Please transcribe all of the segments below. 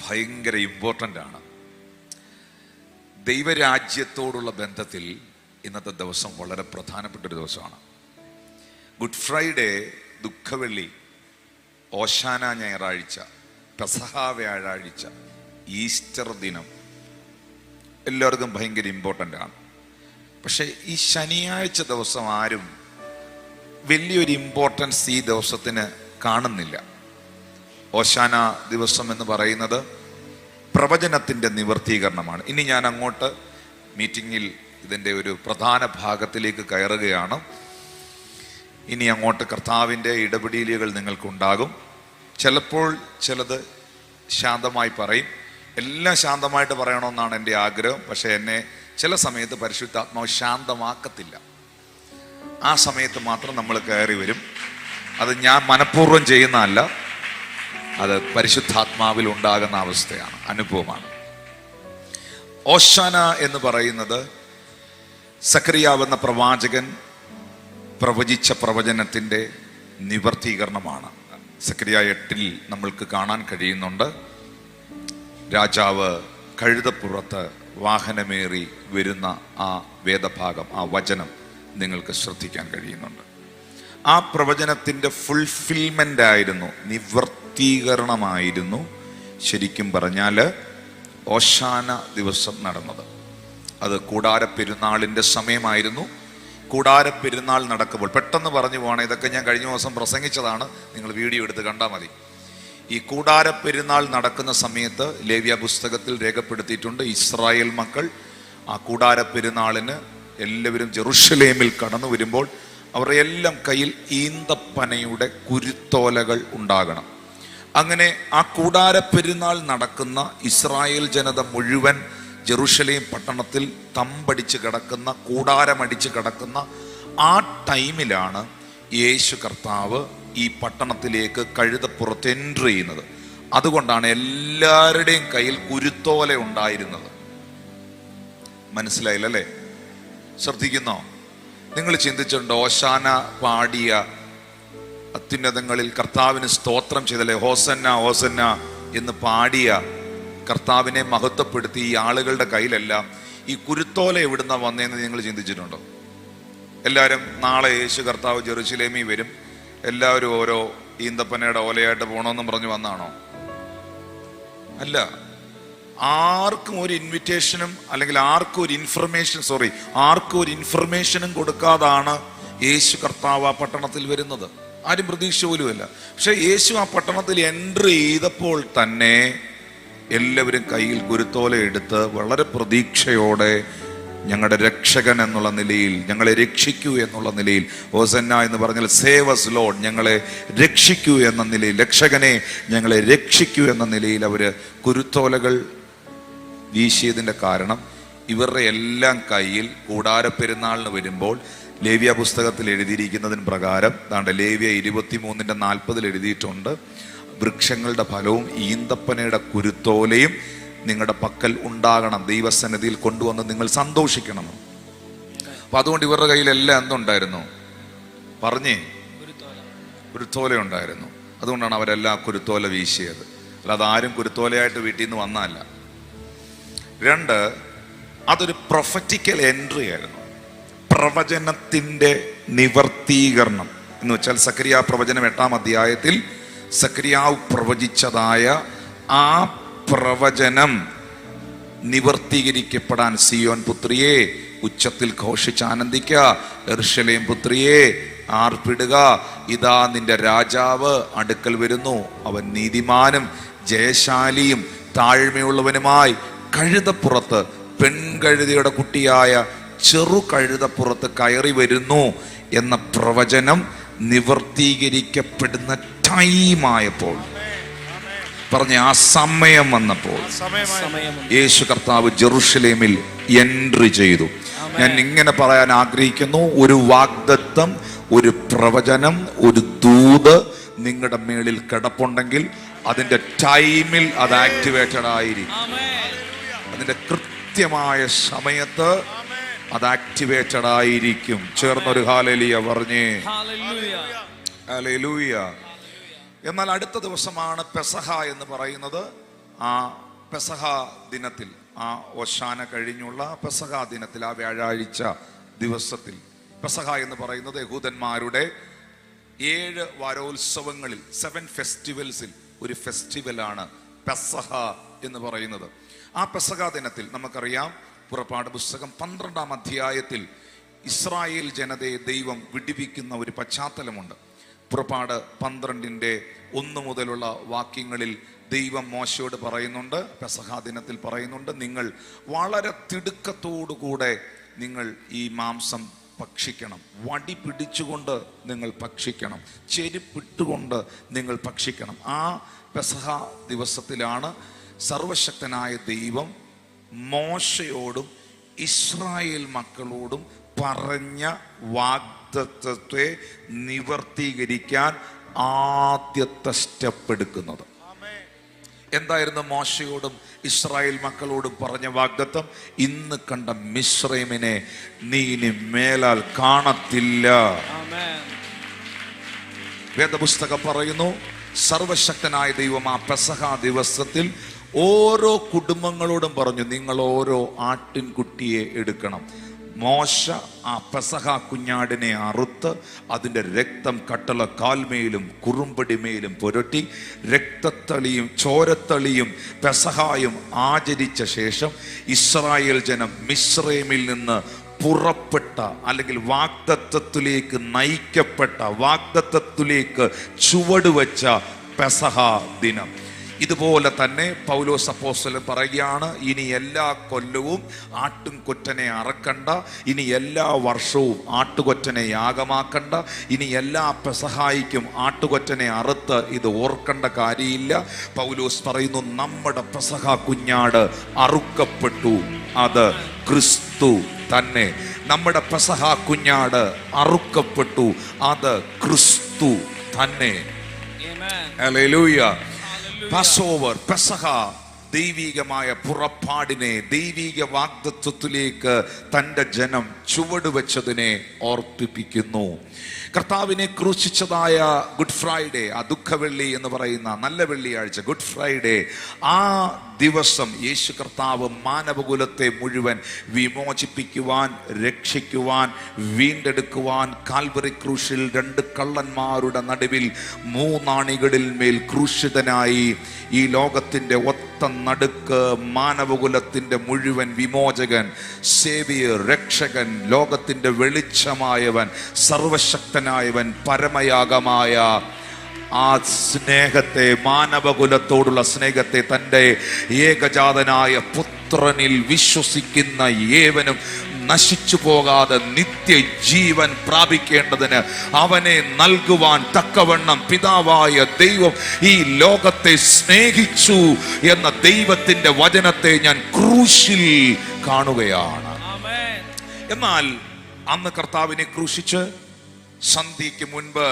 ഭയങ്കര ഇമ്പോർട്ടൻ്റ് ആണ്. ദൈവരാജ്യത്തോടുള്ള ബന്ധത്തിൽ ഇന്നത്തെ ദിവസം വളരെ പ്രധാനപ്പെട്ട ഒരു ദിവസമാണ്. ഗുഡ് ഫ്രൈഡേ, ദുഃഖവെള്ളി, ഓശാന ഞായറാഴ്ച, പെസഹ വ്യാഴാഴ്ച, ഈസ്റ്റർ ദിനം എല്ലാവർക്കും ഭയങ്കര ഇമ്പോർട്ടൻ്റ് ആണ്. പക്ഷേ ഈ ശനിയാഴ്ച ദിവസം ആരും വലിയൊരു ഇമ്പോർട്ടൻസ് ഈ ദിവസത്തിന് കാണുന്നില്ല. ഓശാന ദിവസം എന്ന് പറയുന്നത് പ്രവചനത്തിൻ്റെ നിവർത്തീകരണമാണ്. ഇനി ഞാൻ അങ്ങോട്ട് മീറ്റിങ്ങിൽ ഇതിൻ്റെ ഒരു പ്രധാന ഭാഗത്തിലേക്ക് കയറുകയാണ്. ഇനി അങ്ങോട്ട് കർത്താവിൻ്റെ ഇടപെടലുകൾ നിങ്ങൾക്കുണ്ടാകും. ചിലപ്പോൾ ചിലത് ശാന്തമായി പറയും. എല്ലാം ശാന്തമായിട്ട് പറയണമെന്നാണ് എൻ്റെ ആഗ്രഹം. പക്ഷേ എന്നെ ചില സമയത്ത് പരിശുദ്ധാത്മാവ് ശാന്തമാക്കത്തില്ല. ആ സമയത്ത് മാത്രം നമ്മൾ കയറി വരും. അത് ഞാൻ മനഃപൂർവ്വം ചെയ്യുന്നതല്ല, അത് പരിശുദ്ധാത്മാവിൽ ഉണ്ടാകുന്ന അവസ്ഥയാണ്, അനുഭവമാണ്. ഓശാന എന്ന് പറയുന്നത് സക്കറിയാവെന്ന പ്രവാചകൻ പ്രവചിച്ച പ്രവചനത്തിൻ്റെ നിവർത്തീകരണമാണ്. സക്കറിയ 8 നമ്മൾക്ക് കാണാൻ കഴിയുന്നുണ്ട്. രാജാവ് കഴുതപ്പുറത്ത് വാഹനമേറി വരുന്ന ആ വേദഭാഗം, ആ വചനം നിങ്ങൾക്ക് ശ്രദ്ധിക്കാൻ കഴിയുന്നുണ്ട്. ആ പ്രവചനത്തിൻ്റെ ഫുൾഫിൽമെൻ്റ് ആയിരുന്നു, നിവർത്തീകരണമായിരുന്നു ശരിക്കും പറഞ്ഞാൽ ഓശാന ദിവസം നടന്നത്. അത് കൂടാര പെരുന്നാളിൻ്റെ സമയമായിരുന്നു. കൂടാര പെരുന്നാൾ നടക്കുമ്പോൾ പെട്ടെന്ന് പറഞ്ഞു പോകണം, ഇതൊക്കെ ഞാൻ കഴിഞ്ഞ ദിവസം പ്രസംഗിച്ചതാണ്, നിങ്ങൾ വീഡിയോ എടുത്ത് കണ്ടാൽ മതി. ഈ കൂടാര പെരുന്നാൾ നടക്കുന്ന സമയത്ത് ലേവ്യ പുസ്തകത്തിൽ രേഖപ്പെടുത്തിയിട്ടുണ്ട്, ഇസ്രായേൽ മക്കൾ ആ കൂടാര പെരുന്നാളിന് എല്ലാവരും ജെറുസലേമിൽ കടന്നു വരുമ്പോൾ അവരുടെ എല്ലാം കയ്യിൽ ഈന്തപ്പനയുടെ കുരുത്തോലകൾ ഉണ്ടാകണം. അങ്ങനെ ആ കൂടാര പെരുന്നാൾ നടക്കുന്ന ഇസ്രായേൽ ജനത മുഴുവൻ ജെറുസലേം പട്ടണത്തിൽ തമ്പടിച്ച് കിടക്കുന്ന, കൂടാരമടിച്ച് കിടക്കുന്ന ആ ടൈമിലാണ് യേശു കർത്താവ് ഈ പട്ടണത്തിലേക്ക് കഴുതപ്പുറത്ത് എൻട്രി ചെയ്യുന്നത്. അതുകൊണ്ടാണ് എല്ലാവരുടെയും കയ്യിൽ കുരുത്തോല ഉണ്ടായിരുന്നത്. മനസ്സിലായില്ലല്ലേ? ശ്രദ്ധിക്കുന്നോ? നിങ്ങൾ ചിന്തിച്ചിട്ടുണ്ട്, ഓശാന പാടിയ അത്യുന്നതങ്ങളിൽ കർത്താവിന് സ്തോത്രം ചെയ്തല്ലേ, ഹോസന്ന ഹോസന്ന എന്ന് പാടിയ കർത്താവിനെ മഹത്വപ്പെടുത്തി ഈ ആളുകളുടെ കയ്യിലെല്ലാം ഈ കുരുത്തോല എവിടുന്ന വന്നതെന്ന് നിങ്ങൾ ചിന്തിച്ചിട്ടുണ്ടോ? എല്ലാവരും നാളെ യേശു കർത്താവ് ജെറുസലേമിൽ വരും, എല്ലാവരും ഓരോ ഈന്തപ്പനയുടെ ഓലയായിട്ട് പോകണമെന്നും പറഞ്ഞു വന്നാണോ? അല്ല. ആർക്കും ഒരു ഇൻവിറ്റേഷനും അല്ലെങ്കിൽ ആർക്കും ഒരു ഇൻഫർമേഷനും കൊടുക്കാതാണ് യേശു കർത്താവ് ആ പട്ടണത്തിൽ വരുന്നത്. ആരും പ്രതീക്ഷ പോലുമല്ല. പക്ഷെ യേശു ആ പട്ടണത്തിൽ എൻട്രി ചെയ്തപ്പോൾ തന്നെ എല്ലാവരും കയ്യിൽ കുരുത്തോല എടുത്ത് വളരെ പ്രതീക്ഷയോടെ ഞങ്ങളുടെ രക്ഷകൻ എന്നുള്ള നിലയിൽ, ഞങ്ങളെ രക്ഷിക്കൂ എന്നുള്ള നിലയിൽ, ഹോസന്ന എന്ന് പറഞ്ഞാൽ സേവ് അസ് ലോർഡ്, ഞങ്ങളെ രക്ഷിക്കൂ എന്ന നിലയിൽ, രക്ഷകനെ ഞങ്ങളെ രക്ഷിക്കൂ എന്ന നിലയിൽ അവർ കുരുത്തോലകൾ വീശിയതിൻ്റെ കാരണം ഇവരുടെ എല്ലാം കയ്യിൽ കൂടാര പെരുന്നാളിന് വരുമ്പോൾ ലേവ്യ പുസ്തകത്തിൽ എഴുതിയിരിക്കുന്നതിന് പ്രകാരം ദാണ്ടെ ലേവ്യ 23:40 എഴുതിയിട്ടുണ്ട്, വൃക്ഷങ്ങളുടെ ഫലവും ഈന്തപ്പനയുടെ കുരുത്തോലയും നിങ്ങളുടെ പക്കൽ ഉണ്ടാകണം, ദൈവസന്നിധിയിൽ കൊണ്ടുവന്ന് നിങ്ങൾ സന്തോഷിക്കണം. അപ്പൊ അതുകൊണ്ട് ഇവരുടെ കയ്യിലെല്ലാം എന്തുണ്ടായിരുന്നു? പറഞ്ഞേ, കുരുത്തോല ഉണ്ടായിരുന്നു. അതുകൊണ്ടാണ് അവരെല്ലാം കുരുത്തോല വീശിയത്. അല്ലാതെ ആരും കുരുത്തോലയായിട്ട് വീട്ടിൽ നിന്ന് വന്നതല്ല. 2, അതൊരു പ്രൊഫറ്റിക്കൽ എൻട്രി ആയിരുന്നു, പ്രവചനത്തിൻ്റെ നിവർത്തീകരണം എന്ന് വെച്ചാൽ സക്കറിയ പ്രവചനം 8-ാം അധ്യായത്തിൽ സക്കറിയാവ് പ്രവചിച്ചതായ ആ പ്രവചനം നിവർത്തീകരിക്കപ്പെടാൻ സിയോൻ പുത്രിയെ ഉച്ചത്തിൽ ഘോഷിച്ചാനന്ദിക്കുക, യെരൂശലേം പുത്രിയെ ആർപ്പിടുക, ഇതാ നിന്റെ രാജാവ് അടുക്കൽ വരുന്നു, അവൻ നീതിമാനും ജയശാലിയും താഴ്മയുള്ളവനുമായി കഴുതപ്പുറത്ത്, പെൺകഴുതയുടെ കുട്ടിയായ ചെറു കഴുതപ്പുറത്ത് കയറി വരുന്നു എന്ന പ്രവചനം നിവർത്തീകരിക്കപ്പെടുന്ന ടൈമായപ്പോൾ, പറഞ്ഞ ആ സമയം വന്നപ്പോൾ യേശു കർത്താവ് ജെറുസലേമിൽ എൻട്രി ചെയ്തു. ഞാൻ ഇങ്ങനെ പറയാൻ ആഗ്രഹിക്കുന്നു, ഒരു വാഗ്ദത്തം, ഒരു പ്രവചനം, ഒരു ദൂത് നിങ്ങളുടെ മേളിൽ കിടപ്പുണ്ടെങ്കിൽ അതിന്റെ ടൈമിൽ അത് ആക്ടിവേറ്റഡ് ആയിരിക്കും. അതിന്റെ കൃത്യമായ സമയത്ത് അത് ആക്ടിവേറ്റഡ് ആയിരിക്കും. ചേർന്നൊരു ഹല്ലേലൂയ പറഞ്ഞേ. ഹല്ലേലൂയ. എന്നാൽ അടുത്ത ദിവസമാണ് പെസഹ എന്ന് പറയുന്നത്. ആ പെസഹ ദിനത്തിൽ, ആ ഓശാന കഴിഞ്ഞുള്ള പെസഹ ദിനത്തിൽ, ആ വ്യാഴാഴ്ച ദിവസത്തിൽ, പെസഹ എന്ന് പറയുന്നത് യഹൂദന്മാരുടെ 7 വാരോത്സവങ്ങളിൽ 7 ഫെസ്റ്റിവൽസിൽ ഒരു ഫെസ്റ്റിവലാണ് പെസഹ എന്ന് പറയുന്നത്. ആ പെസഹ ദിനത്തിൽ നമുക്കറിയാം, പുറപ്പാട് പുസ്തകം 12-ാം അധ്യായത്തിൽ ഇസ്രായേൽ ജനതയെ ദൈവം വിടുവിക്കുന്ന ഒരു പശ്ചാത്തലമുണ്ട്. പുറപ്പാട് 12-ന്റെ 1 മുതലുള്ള വാക്യങ്ങളിൽ ദൈവം മോശയോട് പറയുന്നുണ്ട്, പെസഹ ദിനത്തിൽ പറയുന്നുണ്ട്, നിങ്ങൾ വളരെ തിടുക്കത്തോടുകൂടെ നിങ്ങൾ ഈ മാംസം ഭക്ഷിക്കണം, വടി പിടിച്ചുകൊണ്ട് നിങ്ങൾ ഭക്ഷിക്കണം, ചെരുപ്പിട്ടുകൊണ്ട് നിങ്ങൾ ഭക്ഷിക്കണം. ആ പെസഹ ദിവസത്തിലാണ് സർവശക്തനായ ദൈവം മോശയോടും ഇസ്രായേൽ മക്കളോടും പറഞ്ഞ വാഗ്ദത്തത്തെ നിവർത്തീകരിക്കാൻ ആദ്യത്തെ സ്റ്റെപ്പ് എടുക്കുന്നത്. എന്തായിരുന്നു മോശയോടും ഇസ്രായേൽ മക്കളോടും പറഞ്ഞ വാഗ്ദത്തം? ഇന്ന് കണ്ട മിസ്രൈമിനെ നീ ഇനി മേലാൽ കാണത്തില്ല. വേദപുസ്തകം പറയുന്നു, സർവശക്തനായ ദൈവം ആ പെസഹ ദിവസത്തിൽ ഓരോ കുടുംബങ്ങളോടും പറഞ്ഞു, നിങ്ങൾ ഓരോ ആട്ടിൻകുട്ടിയെ എടുക്കണം. മോശ ആ പെസഹ കുഞ്ഞാടിനെ അറുത്ത് അതിൻ്റെ രക്തം കട്ടള കാൽമേലും കുറുമ്പടിമേലും പുരട്ടി രക്തത്തളിയും ചോരത്തളിയും പെസഹായും ആചരിച്ച ശേഷം ഇസ്രായേൽ ജനം മിസ്രൈമിൽ നിന്ന് പുറപ്പെട്ട, അല്ലെങ്കിൽ വാഗ്ദത്തത്തിലേക്ക് നയിക്കപ്പെട്ട, വാഗ്ദത്തത്തിലേക്ക് ചുവടുവെച്ച പെസഹ ദിനം. ഇതുപോലെ തന്നെ പൗലോസ് അപ്പോസ്തലൻ പറയുകയാണ്, ഇനി എല്ലാ കൊല്ലവും ആട്ടുംകൊറ്റനെ അറക്കണ്ട, ഇനി എല്ലാ വർഷവും ആട്ടുകൊറ്റനെ യാഗമാക്കണ്ട, ഇനി എല്ലാ പെസഹായിക്കും ആട്ടുകൊറ്റനെ അറുത്ത് ഇത് ഓർക്കേണ്ട കാര്യമില്ല. പൗലോസ് പറയുന്നു, നമ്മുടെ പെസഹ കുഞ്ഞാട് അറുക്കപ്പെട്ടു, അത് ക്രിസ്തു തന്നെ. നമ്മുടെ പെസഹ കുഞ്ഞാട് അറുക്കപ്പെട്ടു, അത് ക്രിസ്തു തന്നെ. ഹല്ലേലൂയ. പാസ്ഓവർ, പെസഹ ദൈവികമായ പുറപ്പാടിനെ, ദൈവിക വാഗ്ദത്വത്തിലേക്ക് തൻ്റെ ജനം ചുവടുവെച്ചതിനെ ഓർപ്പിപ്പിക്കുന്നു. കർത്താവിനെ ക്രൂശിച്ചതായ ഗുഡ് ഫ്രൈഡേ, ആ ദുഃഖവെള്ളി എന്ന് പറയുന്ന നല്ല വെള്ളിയാഴ്ച, ഗുഡ് ഫ്രൈഡേ, ആ ദിവസം യേശു കർത്താവ് മാനവകുലത്തെ മുഴുവൻ വിമോചിപ്പിക്കുവാൻ, രക്ഷിക്കുവാൻ, വീണ്ടെടുക്കുവാൻ കാൽവറി ക്രൂശിൽ 2 കള്ളന്മാരുടെ നടുവിൽ 3 ആണികളിൽ മേൽ ക്രൂശിതനായി ഈ ലോകത്തിൻ്റെ ഒത്ത നടുക്ക് മാനവകുലത്തിൻ്റെ മുഴുവൻ വിമോചകൻ, സേവിയർ, രക്ഷകൻ, ലോകത്തിൻ്റെ വെളിച്ചമായവൻ, സർവശക്തനായവൻ, പരമയാഗമായ ആ സ്നേഹത്തെ, മാനവകുലത്തോടുള്ള സ്നേഹത്തെ, തൻ്റെ ഏകജാതനായ പുത്രനിൽ വിശ്വസിക്കുന്ന ഏവനും നശിച്ചു പോകാതെ നിത്യജീവൻ പ്രാപിക്കേണ്ടതിന് അവനെ നൽകുവാൻ തക്കവണ്ണം പിതാവായ ദൈവം ഈ ലോകത്തെ സ്നേഹിച്ചു എന്ന ദൈവത്തിന്റെ വചനത്തെ ഞാൻ ക്രൂശിൽ കാണുകയാണ്. എന്നാൽ അന്ന് കർത്താവിനെ ക്രൂശിച്ച് സന്ധ്യയ്ക്ക് മുൻപ്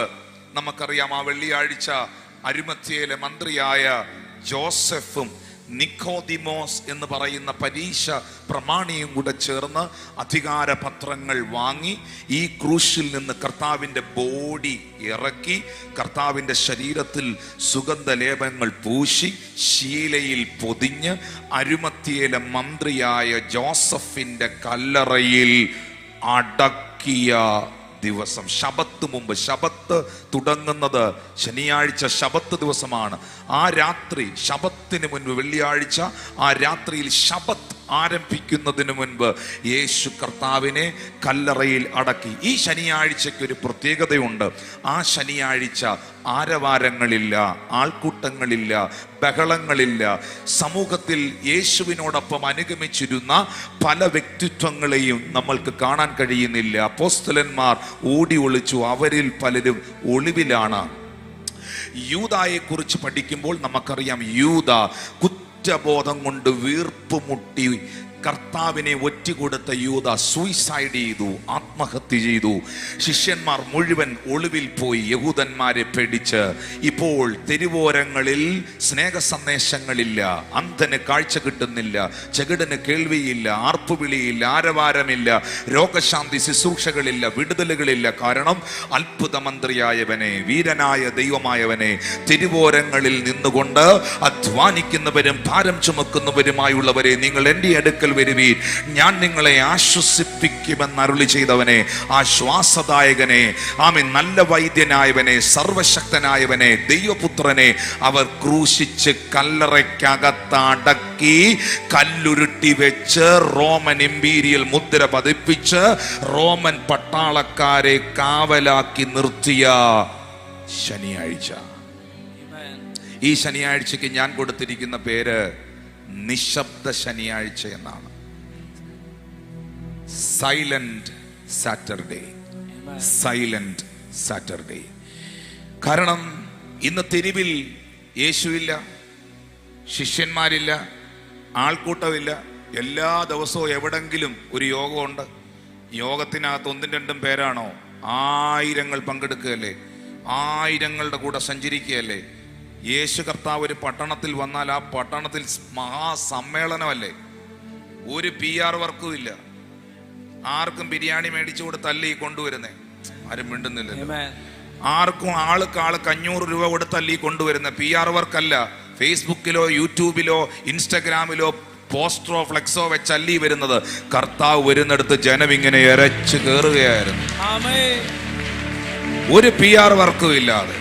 നമുക്കറിയാം, ആ വെള്ളിയാഴ്ച അരിമത്ഥ്യയിലെ മന്ത്രിയായ ജോസഫും നിക്കോദിമോസ് എന്ന് പറയുന്ന പരീശ പ്രമാണിയും കൂടെ ചേർന്ന് അധികാരപത്രങ്ങൾ വാങ്ങി ഈ ക്രൂശിൽ നിന്ന് കർത്താവിൻ്റെ ബോഡി ഇറക്കി കർത്താവിൻ്റെ ശരീരത്തിൽ സുഗന്ധലേപങ്ങൾ പൂശി ശീലയിൽ പൊതിഞ്ഞ് അരിമത്ഥ്യയിലെ മന്ത്രിയായ ജോസഫിൻ്റെ കല്ലറയിൽ അടക്കിയ ദിവസം, ശബത്ത് മുമ്പ്. ശബത്ത് തുടങ്ങുന്നത് ശനിയാഴ്ച ശബത്ത് ദിവസമാണ്. ആ രാത്രി, ശബത്തിന് മുൻപ്, വെള്ളിയാഴ്ച ആ രാത്രിയിൽ ശബത്ത് ആരംഭിക്കുന്നതിന് മുൻപ് യേശു കർത്താവിനെ കല്ലറയിൽ അടക്കി. ഈ ശനിയാഴ്ചയ്ക്ക് ഒരു പ്രത്യേകതയുണ്ട്. ആ ശനിയാഴ്ച ആരവാരങ്ങളില്ല, ആൾക്കൂട്ടങ്ങളില്ല, ബഹളങ്ങളില്ല. സമൂഹത്തിൽ യേശുവിനോടൊപ്പം അനുഗമിച്ചിരുന്ന പല വ്യക്തിത്വങ്ങളെയും നമ്മൾക്ക് കാണാൻ കഴിയുന്നില്ല. അപ്പോസ്തലന്മാർ ഓടി ഒളിച്ചു, അവരിൽ പലരും ഒളിവിലാണ്. യൂദായെ കുറിച്ച് പഠിക്കുമ്പോൾ നമുക്കറിയാം, യൂദ കുറ്റബോധം കൊണ്ട് വീർപ്പ് മുട്ടി കർത്താവിനെ ഒറ്റുകൊടുത്ത യൂദ സൂയിസൈഡ് ചെയ്തു, ആത്മഹത്യ ചെയ്തു. ശിഷ്യന്മാർ മുഴുവൻ ഒളിവിൽ പോയി യഹൂദന്മാരെ പേടിച്ച്. ഇപ്പോൾ തെരുവോരങ്ങളിൽ സ്നേഹ സന്ദേശങ്ങളില്ല, അന്ധന് കാഴ്ച കിട്ടുന്നില്ല, ചെകിടന് കേൾവിയില്ല, ആർപ്പുവിളിയില്ല, ആരവാരമില്ല, രോഗശാന്തി ശുശ്രൂഷകളില്ല, വിടുതലുകളില്ല. കാരണം അത്ഭുതമന്ത്രിയായവനെ, വീരനായ ദൈവമായവനെ തെരുവോരങ്ങളിൽ നിന്നുകൊണ്ട് അധ്വാനിക്കുന്നവരും ഭാരം ചുമക്കുന്നവരുമായുള്ളവരെ, നിങ്ങൾ എൻ്റെ അടുക്കൽ വരുവീൻ, ഞാൻ നിങ്ങളെ ആശ്വസിപ്പിക്കുമെന്ന് അരുളി ചെയ്തവനെ, ആശ്വാസദായകനെ, ആമേൻ, നല്ല വൈദ്യനായവനെ, സർവശക്തനായവനെ, ദൈവപുത്രനെ അവർ ക്രൂശിച്ച് കല്ലറയ്ക്കകത്തടക്കി കല്ലുരുട്ടി വെച്ച് റോമൻ ഇമ്പീരിയൽ മുദ്ര പതിപ്പിച്ച് റോമൻ പട്ടാളക്കാരെ കാവലാക്കി നിർത്തിയ ശനിയാഴ്ച. ഈ ശനിയാഴ്ചക്ക് ഞാൻ കൊടുത്തിരിക്കുന്ന പേര് നിശബ്ദ ശനിയാഴ്ച എന്നാണ്. Silent Saturday. Silent Saturday. കാരണം ഇന്ന് തെരുവിൽ യേശുവില്ല, ശിഷ്യന്മാരില്ല, ആൾക്കൂട്ടമില്ല. എല്ലാ ദിവസവും എവിടെങ്കിലും ഒരു യോഗമുണ്ട്. യോഗത്തിനകത്ത് ഒന്നും രണ്ടും പേരാണോ? ആയിരങ്ങൾ പങ്കെടുക്കുകയല്ലേ, ആയിരങ്ങളുടെ കൂടെ സഞ്ചരിക്കുകയല്ലേ. യേശു കർത്താവ് ഒരു പട്ടണത്തിൽ വന്നാൽ ആ പട്ടണത്തിൽ മഹാസമ്മേളനമല്ലേ. ഒരു PR വർക്കും ഇല്ല. ആർക്കും ബിരിയാണി മേടിച്ചു കൊടുത്തല്ലേ ഈ കൊണ്ടുവരുന്നേ? ആരും മിണ്ടുന്നില്ലല്ലോ. ആർക്കും ആൾക്ക് 500 രൂപ കൊടുത്തല്ലേ ഈ കൊണ്ടുവരുന്നത്? PR വർക്കല്ല. ഫേസ്ബുക്കിലോ യൂട്യൂബിലോ ഇൻസ്റ്റഗ്രാമിലോ പോസ്റ്ററോ ഫ്ലെക്സോ വെച്ചല്ലി വരുന്നത്. കർത്താവ് വരുന്നിടത്ത് ജനം ഇങ്ങനെ ഇരച്ചു കയറുകയായിരുന്നു, ഒരു PR വർക്കും ഇല്ലാതെ.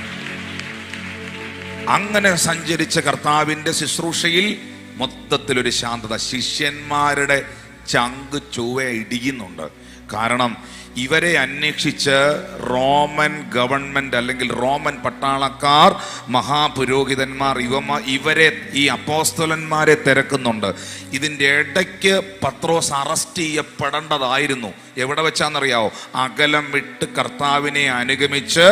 അങ്ങനെ സഞ്ചരിച്ച കർത്താവിന്റെ ശുശ്രൂഷയിൽ മൊത്തത്തിലൊരു ശാന്തത. ശിഷ്യന്മാരുടെ ചങ്ക് ചൊവ്വ ഇടിയുന്നുണ്ട്. കാരണം ഇവരെ അന്വേഷിച്ച് റോമൻ ഗവൺമെന്റ് അല്ലെങ്കിൽ റോമൻ പട്ടാളക്കാർ, മഹാപുരോഹിതന്മാർ ഇവരെ ഈ അപ്പോസ്തലന്മാരെ തിരക്കുന്നുണ്ട്. ഇതിൻ്റെ ഇടയ്ക്ക് പത്രോസ് അറസ്റ്റ് ചെയ്യപ്പെടേണ്ടതായിരുന്നു. എവിടെ വെച്ചാന്നറിയാവോ? അകലം വിട്ട് കർത്താവിനെ അനുഗമിച്ച്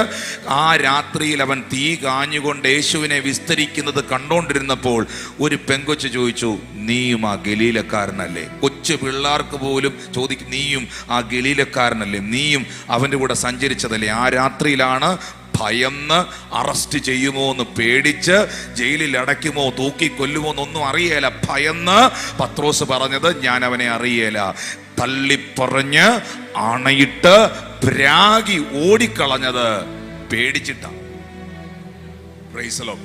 ആ രാത്രിയിൽ അവൻ തീ കാഞ്ഞുകൊണ്ട് യേശുവിനെ വിസ്തരിക്കുന്നത് കണ്ടുകൊണ്ടിരുന്നപ്പോൾ ഒരു പെങ്കൊച്ച് ചോദിച്ചു, നീയും ആ ഗലീലക്കാരനല്ലേ? കൊച്ചു പിള്ളേർക്ക് പോലും ചോദിക്കും, നീയും ആ ഗലീലക്കാരനല്ലേ? നീയും അവൻ്റെ കൂടെ സഞ്ചരിച്ചതല്ലേ? ആ രാത്രിയിലാണ് ഭയന്ന് അറസ്റ്റ് ചെയ്യുമോ എന്ന് പേടിച്ച് ജയിലിൽ അടയ്ക്കുമോ തൂക്കിക്കൊല്ലുമോ എന്നൊന്നും അറിയേല ഭയന്ന് പത്രോസ് പറഞ്ഞത്, ഞാൻ അവനെ അറിയേല. തള്ളിപ്പറഞ്ഞ് അണയിട്ട് പ്രാഗി ഓടിക്കളഞ്ഞത് പേടിച്ചിട്ടാണ്.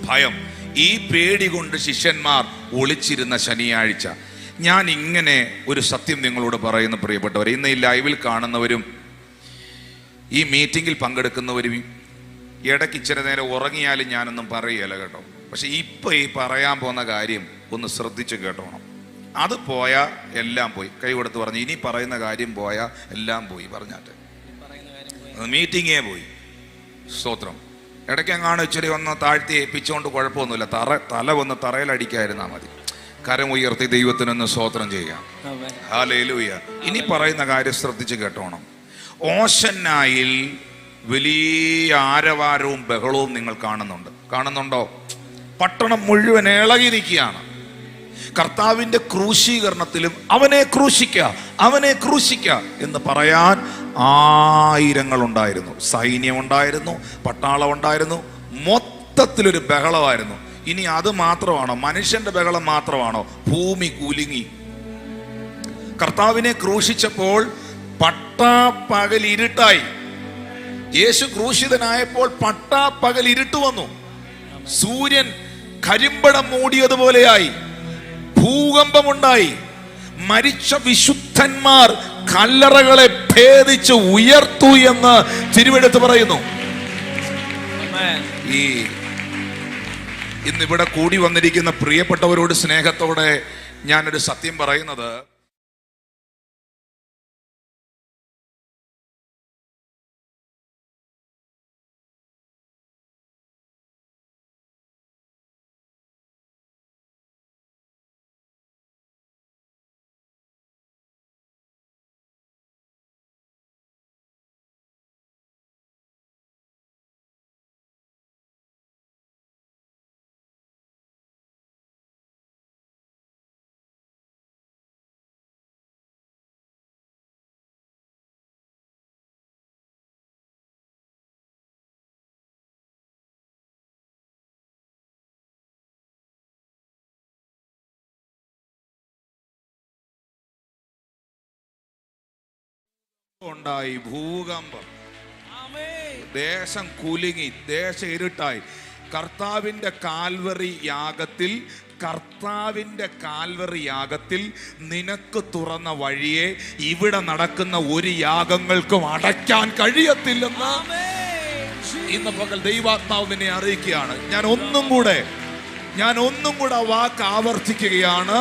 ഭയം. ഈ പേടി കൊണ്ട് ശിഷ്യന്മാർ ഒളിച്ചിരുന്ന ശനിയാഴ്ച. ഞാൻ ഇങ്ങനെ ഒരു സത്യം നിങ്ങളോട് പറയുന്ന പ്രിയപ്പെട്ടവരെ, ഇന്ന് ഈ ലൈവിൽ കാണുന്നവരും ഈ മീറ്റിങ്ങിൽ പങ്കെടുക്കുന്നവരും ഇടയ്ക്ക് ഇച്ചിരി നേരം ഉറങ്ങിയാലും ഞാനൊന്നും പറയുകയില്ല കേട്ടോ. പക്ഷെ ഇപ്പൊ ഈ പറയാൻ പോകുന്ന കാര്യം ഒന്ന് ശ്രദ്ധിച്ച് കേട്ടോണം. അത് പോയാൽ എല്ലാം പോയി. കൈ കൊടുത്ത് പറഞ്ഞു, ഇനി പറയുന്ന കാര്യം പോയാൽ എല്ലാം പോയി പറഞ്ഞാട്ടെ. മീറ്റിങ്ങേ പോയി. സ്തോത്രം. ഇടയ്ക്കെങ്ങാണ് ഇച്ചിരി ഒന്ന് താഴ്ത്തി ഏൽപ്പിച്ചുകൊണ്ട് കുഴപ്പമൊന്നുമില്ല. തല ഒന്ന് തറയിലടിക്കാതിരുന്നാൽ മതി. കരം ഉയർത്തി ദൈവത്തിനൊന്ന് സ്തോത്രം ചെയ്യാം. ഹല്ലേലൂയ. ഇനി പറയുന്ന കാര്യം ശ്രദ്ധിച്ച് കേട്ടോണം. ഓശന്നായിൽ വലിയ ആരവാരവും ബഹളവും നിങ്ങൾ കാണുന്നുണ്ടോ? പട്ടണം മുഴുവൻ ഇളകി നിൽക്കുകയാണ്. കർത്താവിന്റെ ക്രൂശീകരണത്തിലും അവനെ ക്രൂശിക്ക എന്ന് പറയാൻ ആയിരങ്ങളുണ്ടായിരുന്നു, സൈന്യമുണ്ടായിരുന്നു, പട്ടാളം ഉണ്ടായിരുന്നു, മൊത്തത്തിലൊരു ബഹളമായിരുന്നു. ഇനി അത് മാത്രമാണോ? മനുഷ്യന്റെ ബഹളം മാത്രമാണോ? ഭൂമി കുലുങ്ങി. കർത്താവിനെ ക്രൂശിച്ചപ്പോൾ പട്ടാപ്പകൽ ഇരുട്ടായി. യേശു ക്രൂശിതനായപ്പോൾ പട്ടാപ്പകൽ ഇരുട്ട് വന്നു. സൂര്യൻ കരിമ്പടം മൂടിയതുപോലെയായി. ഭൂകമ്പമുണ്ടായി. മരിച്ച വിശുദ്ധന്മാർ കല്ലറകളെ ഭേദിച്ച് ഉയർത്തു എന്ന് തിരുവെടുത്ത് പറയുന്നു. ഈ ഇന്നിവിടെ കൂടി വന്നിരിക്കുന്ന പ്രിയപ്പെട്ടവരോട് സ്നേഹത്തോടെ ഞാനൊരു സത്യം പറയുന്നത്, ഉണ്ടായി, ഭൂകമ്പം, ദേശം കുലുങ്ങി, ദേശം ഇരുട്ടായി. കർത്താവിൻ്റെ കാൽവറി യാഗത്തിൽ നിനക്ക് തുറന്ന വഴിയെ ഇവിടെ നടക്കുന്ന ഒരു യാഗങ്ങൾക്കും അടയ്ക്കാൻ കഴിയത്തില്ലെന്ന് ഇന്ന് പകൽ ദൈവാത്മാവ് നിന്നെ അറിയിക്കുകയാണ്. ഞാൻ ഒന്നും കൂടെ വാക്ക് ആവർത്തിക്കുകയാണ്.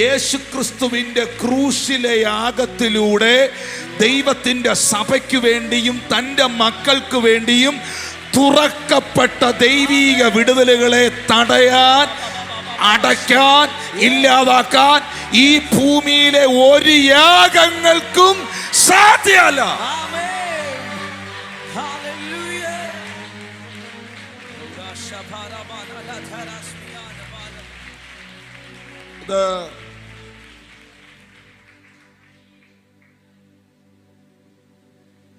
യേശുക്രിസ്തുവിന്റെ ക്രൂശിലെ യാഗത്തിലൂടെ ദൈവത്തിന്റെ സഭയ്ക്ക് വേണ്ടിയും തൻ്റെ മക്കൾക്ക് വേണ്ടിയും തുറക്കപ്പെട്ട ദൈവീക വിടുതലുകളെ തടയാൻ, അടയ്ക്കാൻ, ഇല്ലാതാക്കാൻ ഈ ഭൂമിയിലെ ഒരു യാഗങ്ങൾക്കും സാധ്യമല്ല.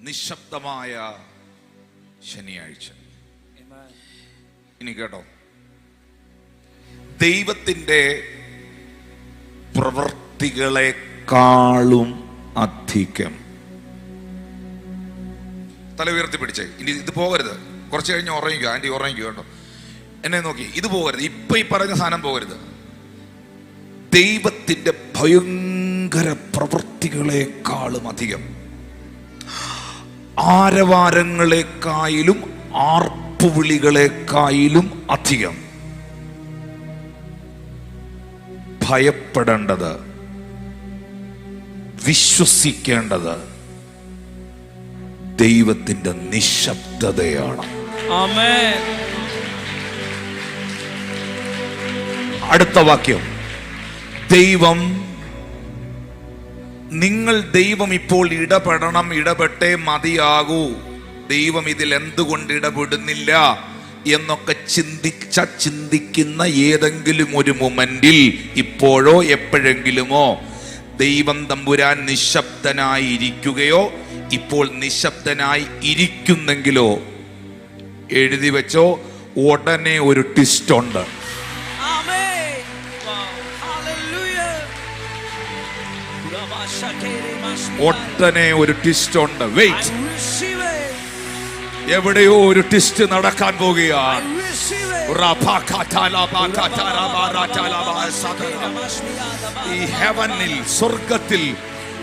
നിശബ്ദമായ ശനിയാഴ്ച. ഇനി കേട്ടോ, ദൈവത്തിന്റെ പ്രവൃത്തികളെക്കാളും അധികം. തല ഉയർത്തി പിടിച്ചേ. ഇനി ഇത് പോകരുത്. കുറച്ച് കഴിഞ്ഞ് ഉറങ്ങിക്കുക. ആൻറ്റി ഉറങ്ങിക്കുക കേട്ടോ. എന്നെ നോക്കി, ഇത് പോകരുത്. ഇപ്പൊ ഈ പറഞ്ഞ സാധനം പോകരുത്. ദൈവത്തിന്റെ ഭയങ്കര പ്രവൃത്തികളെക്കാളും അധികം, ആരവാരങ്ങളെക്കാളും ആർപ്പുവിളികളെക്കാളും അധികം ഭയപ്പെടേണ്ടത്, വിശ്വസിക്കേണ്ടത് ദൈവത്തിന്റെ നിശബ്ദതയാണ്. ആമേൻ. അടുത്ത വാക്യം, ദൈവം ഇപ്പോൾ ഇടപെട്ടേ മതിയാകൂ. ദൈവം ഇതിൽ എന്തുകൊണ്ട് ഇടപെടുന്നില്ല എന്നൊക്കെ ചിന്തിക്കുന്ന ഏതെങ്കിലും ഒരു മൊമെന്റിൽ, ഇപ്പോഴോ എപ്പോഴെങ്കിലുമോ ദൈവം തമ്പുരാൻ നിശബ്ദനായിരിക്കുകയോ ഇപ്പോൾ നിശബ്ദനായി ഇരിക്കുന്നെങ്കിലോ എഴുതി വെച്ചോ, ഉടനെ ഒരു ട്വിസ്റ്റ് ഉണ്ട്. ഒട്ടനെ ഒരു ട്വിസ്റ്റ് ഉണ്ട്. വെയിറ്റ്, എവിടെയോ ഒരു ട്വിസ്റ്റ് നടക്കാൻ പോകുകയാണ്. ഈ ഹെവനിൽ, സ്വർഗത്തിൽ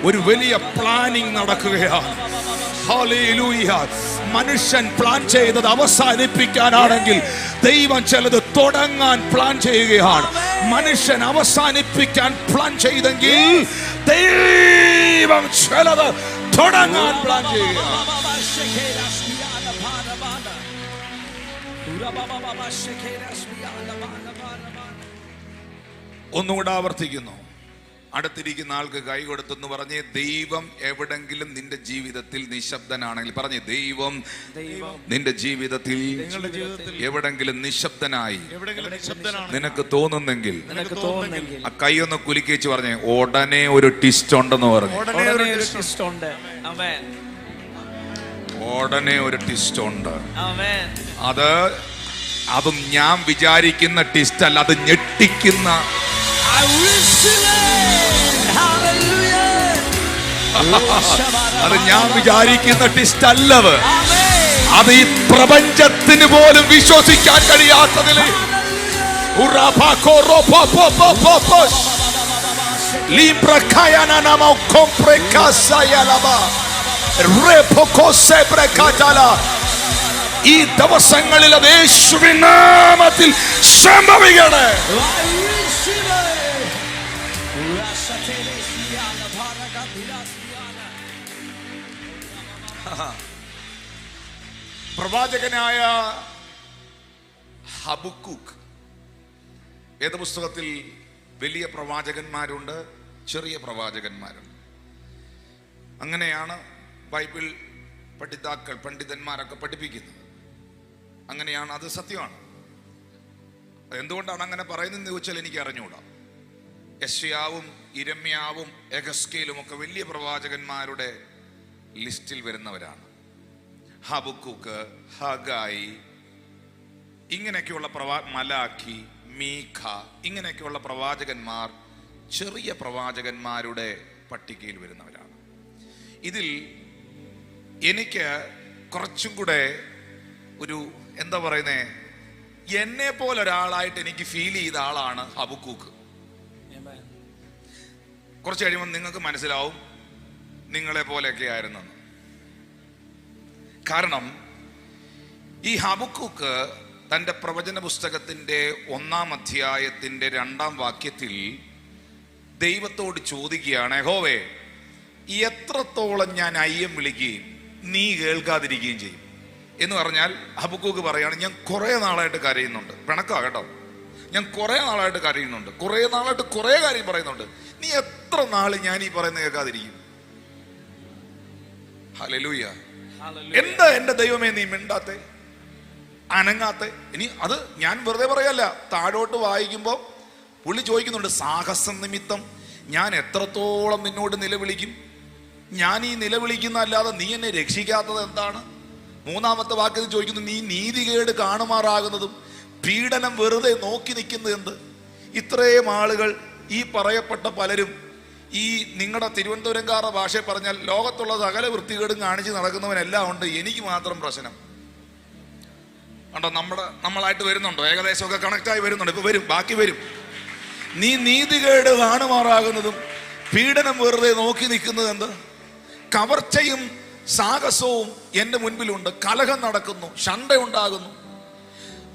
ഒരു വലിയ പ്ലാനിങ് നടക്കുകയാണ്. ഹല്ലേലൂയ. മനുഷ്യൻ പ്ലാൻ ചെയ്തത് അവസാനിപ്പിക്കാനാണെങ്കിൽ ദൈവം ചിലത് തുടങ്ങാൻ പ്ലാൻ ചെയ്യുകയാണ്. മനുഷ്യൻ അവസാനിപ്പിക്കാൻ പ്ലാൻ ചെയ്തെങ്കിൽ ദൈവം ചിലത് തുടങ്ങാൻ പ്ലാൻ ചെയ്യുകയാണ്. ഒന്നുകൂടെ ആവർത്തിക്കുന്നു. അടുത്തിരിക്കുന്ന ആൾക്ക് കൈ കൊടുത്തെന്ന് പറഞ്ഞേ, ദൈവം എവിടെങ്കിലും നിന്റെ ജീവിതത്തിൽ നിശബ്ദനാണെങ്കിൽ പറഞ്ഞേ, ദൈവം നിന്റെ ജീവിതത്തിൽ എവിടെങ്കിലും നിശബ്ദനായി നിനക്ക് തോന്നുന്നെങ്കിൽ ആ കൈ ഒന്ന് കുലുക്കിച്ച് പറഞ്ഞേ, ഉടനെ ഒരു ട്വിസ്റ്റ് ഉണ്ടെന്ന് പറഞ്ഞു. ഉടനെ ഒരു ട്വിസ്റ്റ് ഉണ്ട്. അതും ഞാൻ വിചാരിക്കുന്ന ട്വിസ്റ്റ് അല്ല, അത് ഞെട്ടിക്കുന്ന, അത് ഞാൻ വിചാരിക്കുന്ന ട്വിസ്റ്റ് അല്ലത്. അത് ഈ പ്രപഞ്ചത്തിന് പോലും വിശ്വസിക്കാൻ കഴിയാത്തതിൽ ഈ ദിവസങ്ങളിൽ അത് യേശുവിൻ നാമത്തിൽ സംഭവിക്കണേ. പ്രവാചകനായ ഹബക്കൂക്ക്, വേദപുസ്തകത്തിൽ വലിയ പ്രവാചകന്മാരുണ്ട്, ചെറിയ പ്രവാചകന്മാരുണ്ട്. അങ്ങനെയാണ് ബൈബിൾ പണ്ഡിതന്മാരൊക്കെ പഠിപ്പിക്കുന്നത്. അങ്ങനെയാണ്, അത് സത്യമാണ്. എന്തുകൊണ്ടാണ് അങ്ങനെ പറയുന്നതെന്ന് ചോദിച്ചാൽ എനിക്ക് അറിഞ്ഞുകൂടാ. യെശയ്യാവും യിരെമ്യാവും എഹെസ്കേലും ഒക്കെ വലിയ പ്രവാചകന്മാരുടെ ലിസ്റ്റിൽ വരുന്നവരാണ്. ഹബക്കൂക്ക്, ഹഗായി, ഇങ്ങനെയൊക്കെയുള്ള മലാഖി, മീഖ, ഇങ്ങനെയൊക്കെയുള്ള പ്രവാചകന്മാർ ചെറിയ പ്രവാചകന്മാരുടെ പട്ടികയിൽ വരുന്നവരാണ്. ഇതിൽ എനിക്ക് കുറച്ചും കൂടെ ഒരു എന്താ പറയുന്നേ, എന്നെ പോലെ ഒരാളായിട്ട് എനിക്ക് ഫീൽ ചെയ്ത ആളാണ് ഹബക്കൂക്ക്. കുറച്ച് കഴിയുമ്പോൾ നിങ്ങൾക്ക് മനസ്സിലാവും നിങ്ങളെ പോലെയൊക്കെ ആയിരുന്നു. കാരണം ഈ ഹബക്കൂക്ക് തൻ്റെ പ്രവചന പുസ്തകത്തിൻ്റെ 1-ാം അധ്യായത്തിൻ്റെ 2-ാം വാക്യത്തിൽ ദൈവത്തോട് ചോദിക്കുകയാണ്, യഹോവേ, എത്രത്തോളം ഞാൻ അയ്യം വിളിക്കുകയും നീ കേൾക്കാതിരിക്കുകയും ചെയ്യും എന്ന് പറഞ്ഞാൽ ഹബക്കൂക്ക് പറയാണ്, ഞാൻ കുറേ നാളായിട്ട് കരയുന്നുണ്ട്. പിണക്കാ കേട്ടോ, ഞാൻ കുറേ നാളായിട്ട് കരയുന്നുണ്ട്, കുറേ നാളായിട്ട് കുറേ കാര്യം പറയുന്നുണ്ട്, നീ എത്ര നാൾ ഞാൻ ഈ പറയുന്നത് കേൾക്കാതിരിക്കും? ഹല്ലേലൂയ. എന്താ എൻ്റെ ദൈവമേ നീ മിണ്ടാത്തെ, അനങ്ങാത്തെ? ഇനി അത് ഞാൻ വെറുതെ പറയല്ല, താഴോട്ട് വായിക്കുമ്പോൾ പുള്ളി ചോദിക്കുന്നുണ്ട്, സാഹസം നിമിത്തം ഞാൻ എത്രത്തോളം നിന്നോട് നിലവിളിക്കും? ഞാൻ ഈ നിലവിളിക്കുന്ന അല്ലാതെ നീ എന്നെ രക്ഷിക്കാത്തത് എന്താണ്? 3-ാമത്തെ വാക്യത്തിൽ ചോദിക്കുന്നു, നീ നീതികേട് കാണുമാറാകുന്നതും പീഡനം വെറുതെ നോക്കി നിൽക്കുന്നത് എന്ത്? ഇത്രയും ആളുകൾ, ഈ പറയപ്പെട്ട പലരും, ഈ നിങ്ങളുടെ തിരുവനന്തപുരംകാരുടെ ഭാഷയിൽ പറഞ്ഞാൽ ലോകത്തുള്ള സകല വൃത്തികേടും കാണിച്ച് നടക്കുന്നവനെല്ലാം ഉണ്ട്, എനിക്ക് മാത്രം പ്രശ്നം കണ്ടോ? നമ്മളായിട്ട് വരുന്നുണ്ടോ? ഏകദേശമൊക്കെ കണക്റ്റായി വരുന്നുണ്ട്. ഇപ്പൊ വരും, ബാക്കി വരും. നീ നീതികേട് കാണുമാറാകുന്നതും പീഡനം വെറുതെ നോക്കി നിൽക്കുന്നത് എന്ത്? കവർച്ചയും സാഹസവും എൻ്റെ മുൻപിലുണ്ട്, കലഹം നടക്കുന്നു, ശണ്ടയുണ്ടാകുന്നു.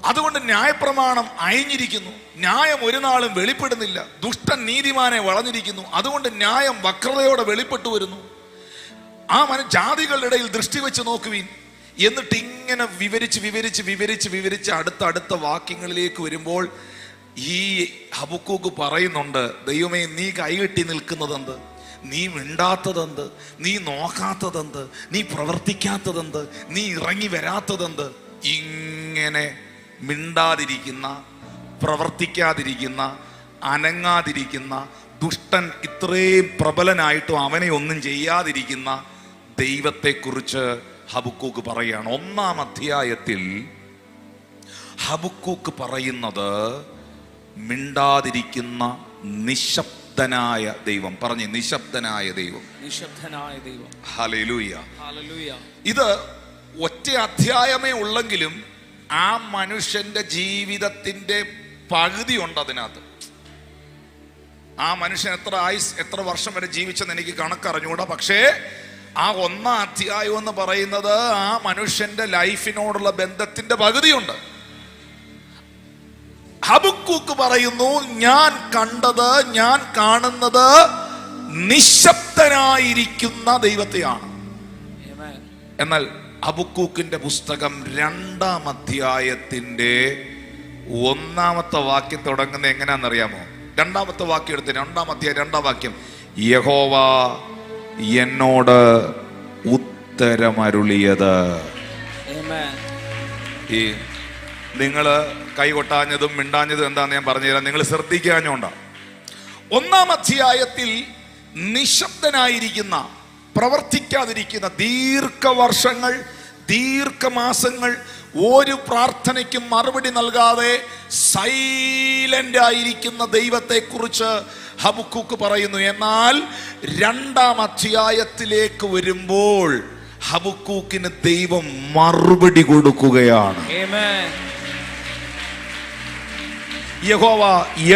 അതുകൊണ്ട് ന്യായപ്രമാണം അയഞ്ഞിരിക്കുന്നു, ന്യായം ഒരു നാളും വെളിപ്പെടുന്നില്ല. ദുഷ്ടൻ നീതിമാനെ വളഞ്ഞിരിക്കുന്നു, അതുകൊണ്ട് ന്യായം വക്രതയോടെ വെളിപ്പെട്ടു വരുന്നു. ആ ജാതികളുടെ ഇടയിൽ ദൃഷ്ടി വെച്ച് നോക്കുവീൻ. എന്നിട്ട് ഇങ്ങനെ വിവരിച്ച് വിവരിച്ച് വിവരിച്ച് വിവരിച്ച് അടുത്ത വാക്യങ്ങളിലേക്ക് വരുമ്പോൾ ഈ ഹബക്കൂക്ക് പറയുന്നുണ്ട്, ദൈവമേ, നീ കൈകെട്ടി നിൽക്കുന്നതെന്ത്? നീ മിണ്ടാത്തതെന്ത്? നീ നോക്കാത്തതെന്ത്? നീ പ്രവർത്തിക്കാത്തതെന്ത്? നീ ഇറങ്ങി വരാത്തതെന്ത്? ഇങ്ങനെ മിണ്ടാതിരിക്കുന്ന, പ്രവർത്തിക്കാതിരിക്കുന്ന, അനങ്ങാതിരിക്കുന്ന ദുഷ്ടൻ ഇത്രയും പ്രബലനായിട്ടും അവനെ ഒന്നും ചെയ്യാതിരിക്കുന്ന ദൈവത്തെക്കുറിച്ച് ഹബക്കൂക്ക് പറയുകയാണ്. 1-ാം അധ്യായത്തിൽ ഹബക്കൂക്ക് പറയുന്നത് മിണ്ടാതിരിക്കുന്ന നിശബ്ദനായ ദൈവം. പറഞ്ഞ്, നിശബ്ദനായ ദൈവം, നിശബ്ദനായ ദൈവം. Hallelujah, hallelujah. ഇത് ഒറ്റ അധ്യായമേ ഉള്ളെങ്കിലും ആ മനുഷ്യന്റെ ജീവിതത്തിന്റെ പകുതി ഉണ്ട് അതിനകത്ത്. ആ മനുഷ്യൻ എത്ര വർഷം വരെ ജീവിച്ചെന്ന് എനിക്ക് കണക്കറിഞ്ഞൂടാ. പക്ഷേ ആ 1-ാം അധ്യായം എന്ന് പറയുന്നത് ആ മനുഷ്യന്റെ ലൈഫിനോടുള്ള ബന്ധത്തിന്റെ പകുതിയുണ്ട്. ഹബക്കൂക്ക് പറയുന്നു, ഞാൻ കണ്ടത്, ഞാൻ കാണുന്നത് നിശബ്ദനായിരിക്കുന്ന ദൈവത്തെയാണ്. എന്നാൽ ഹബക്കൂക്കിന്റെ പുസ്തകം 2-ാം അധ്യായത്തിന്റെ 1-ാമത്തെ വാക്യം തുടങ്ങുന്നത് എങ്ങനെയാണെന്നറിയാമോ? 2-ാമത്തെ വാക്യം എടുത്ത് 2-ാം അധ്യായം 2-ാം വാക്യം, യഹോവ എന്നോട് ഉത്തരമരുളിയത്. ഈ നിങ്ങള് കൈകൊട്ടാഞ്ഞതും മിണ്ടാഞ്ഞതും എന്താന്ന് ഞാൻ പറഞ്ഞുതരാം. നിങ്ങൾ ശ്രദ്ധിക്കാഞ്ഞോണ്ടാ. 1-ാം അധ്യായത്തിൽ നിശബ്ദനായിരിക്കുന്ന, പ്രവർത്തിക്കാതിരിക്കുന്ന, ദീർഘവർഷങ്ങൾ, ദീർഘമാസങ്ങൾ ഒരു പ്രാർത്ഥനയ്ക്കും മറുപടി നൽകാതെ സൈലന്റ് ആയിരിക്കുന്ന ദൈവത്തെക്കുറിച്ച് ഹബക്കൂക്ക് പറയുന്നു. എന്നാൽ 2-ാം അധ്യായത്തിലേക്ക് വരുമ്പോൾ ഹബക്കൂക്കിന് ദൈവം മറുപടി കൊടുക്കുകയാണ്. യഹോവ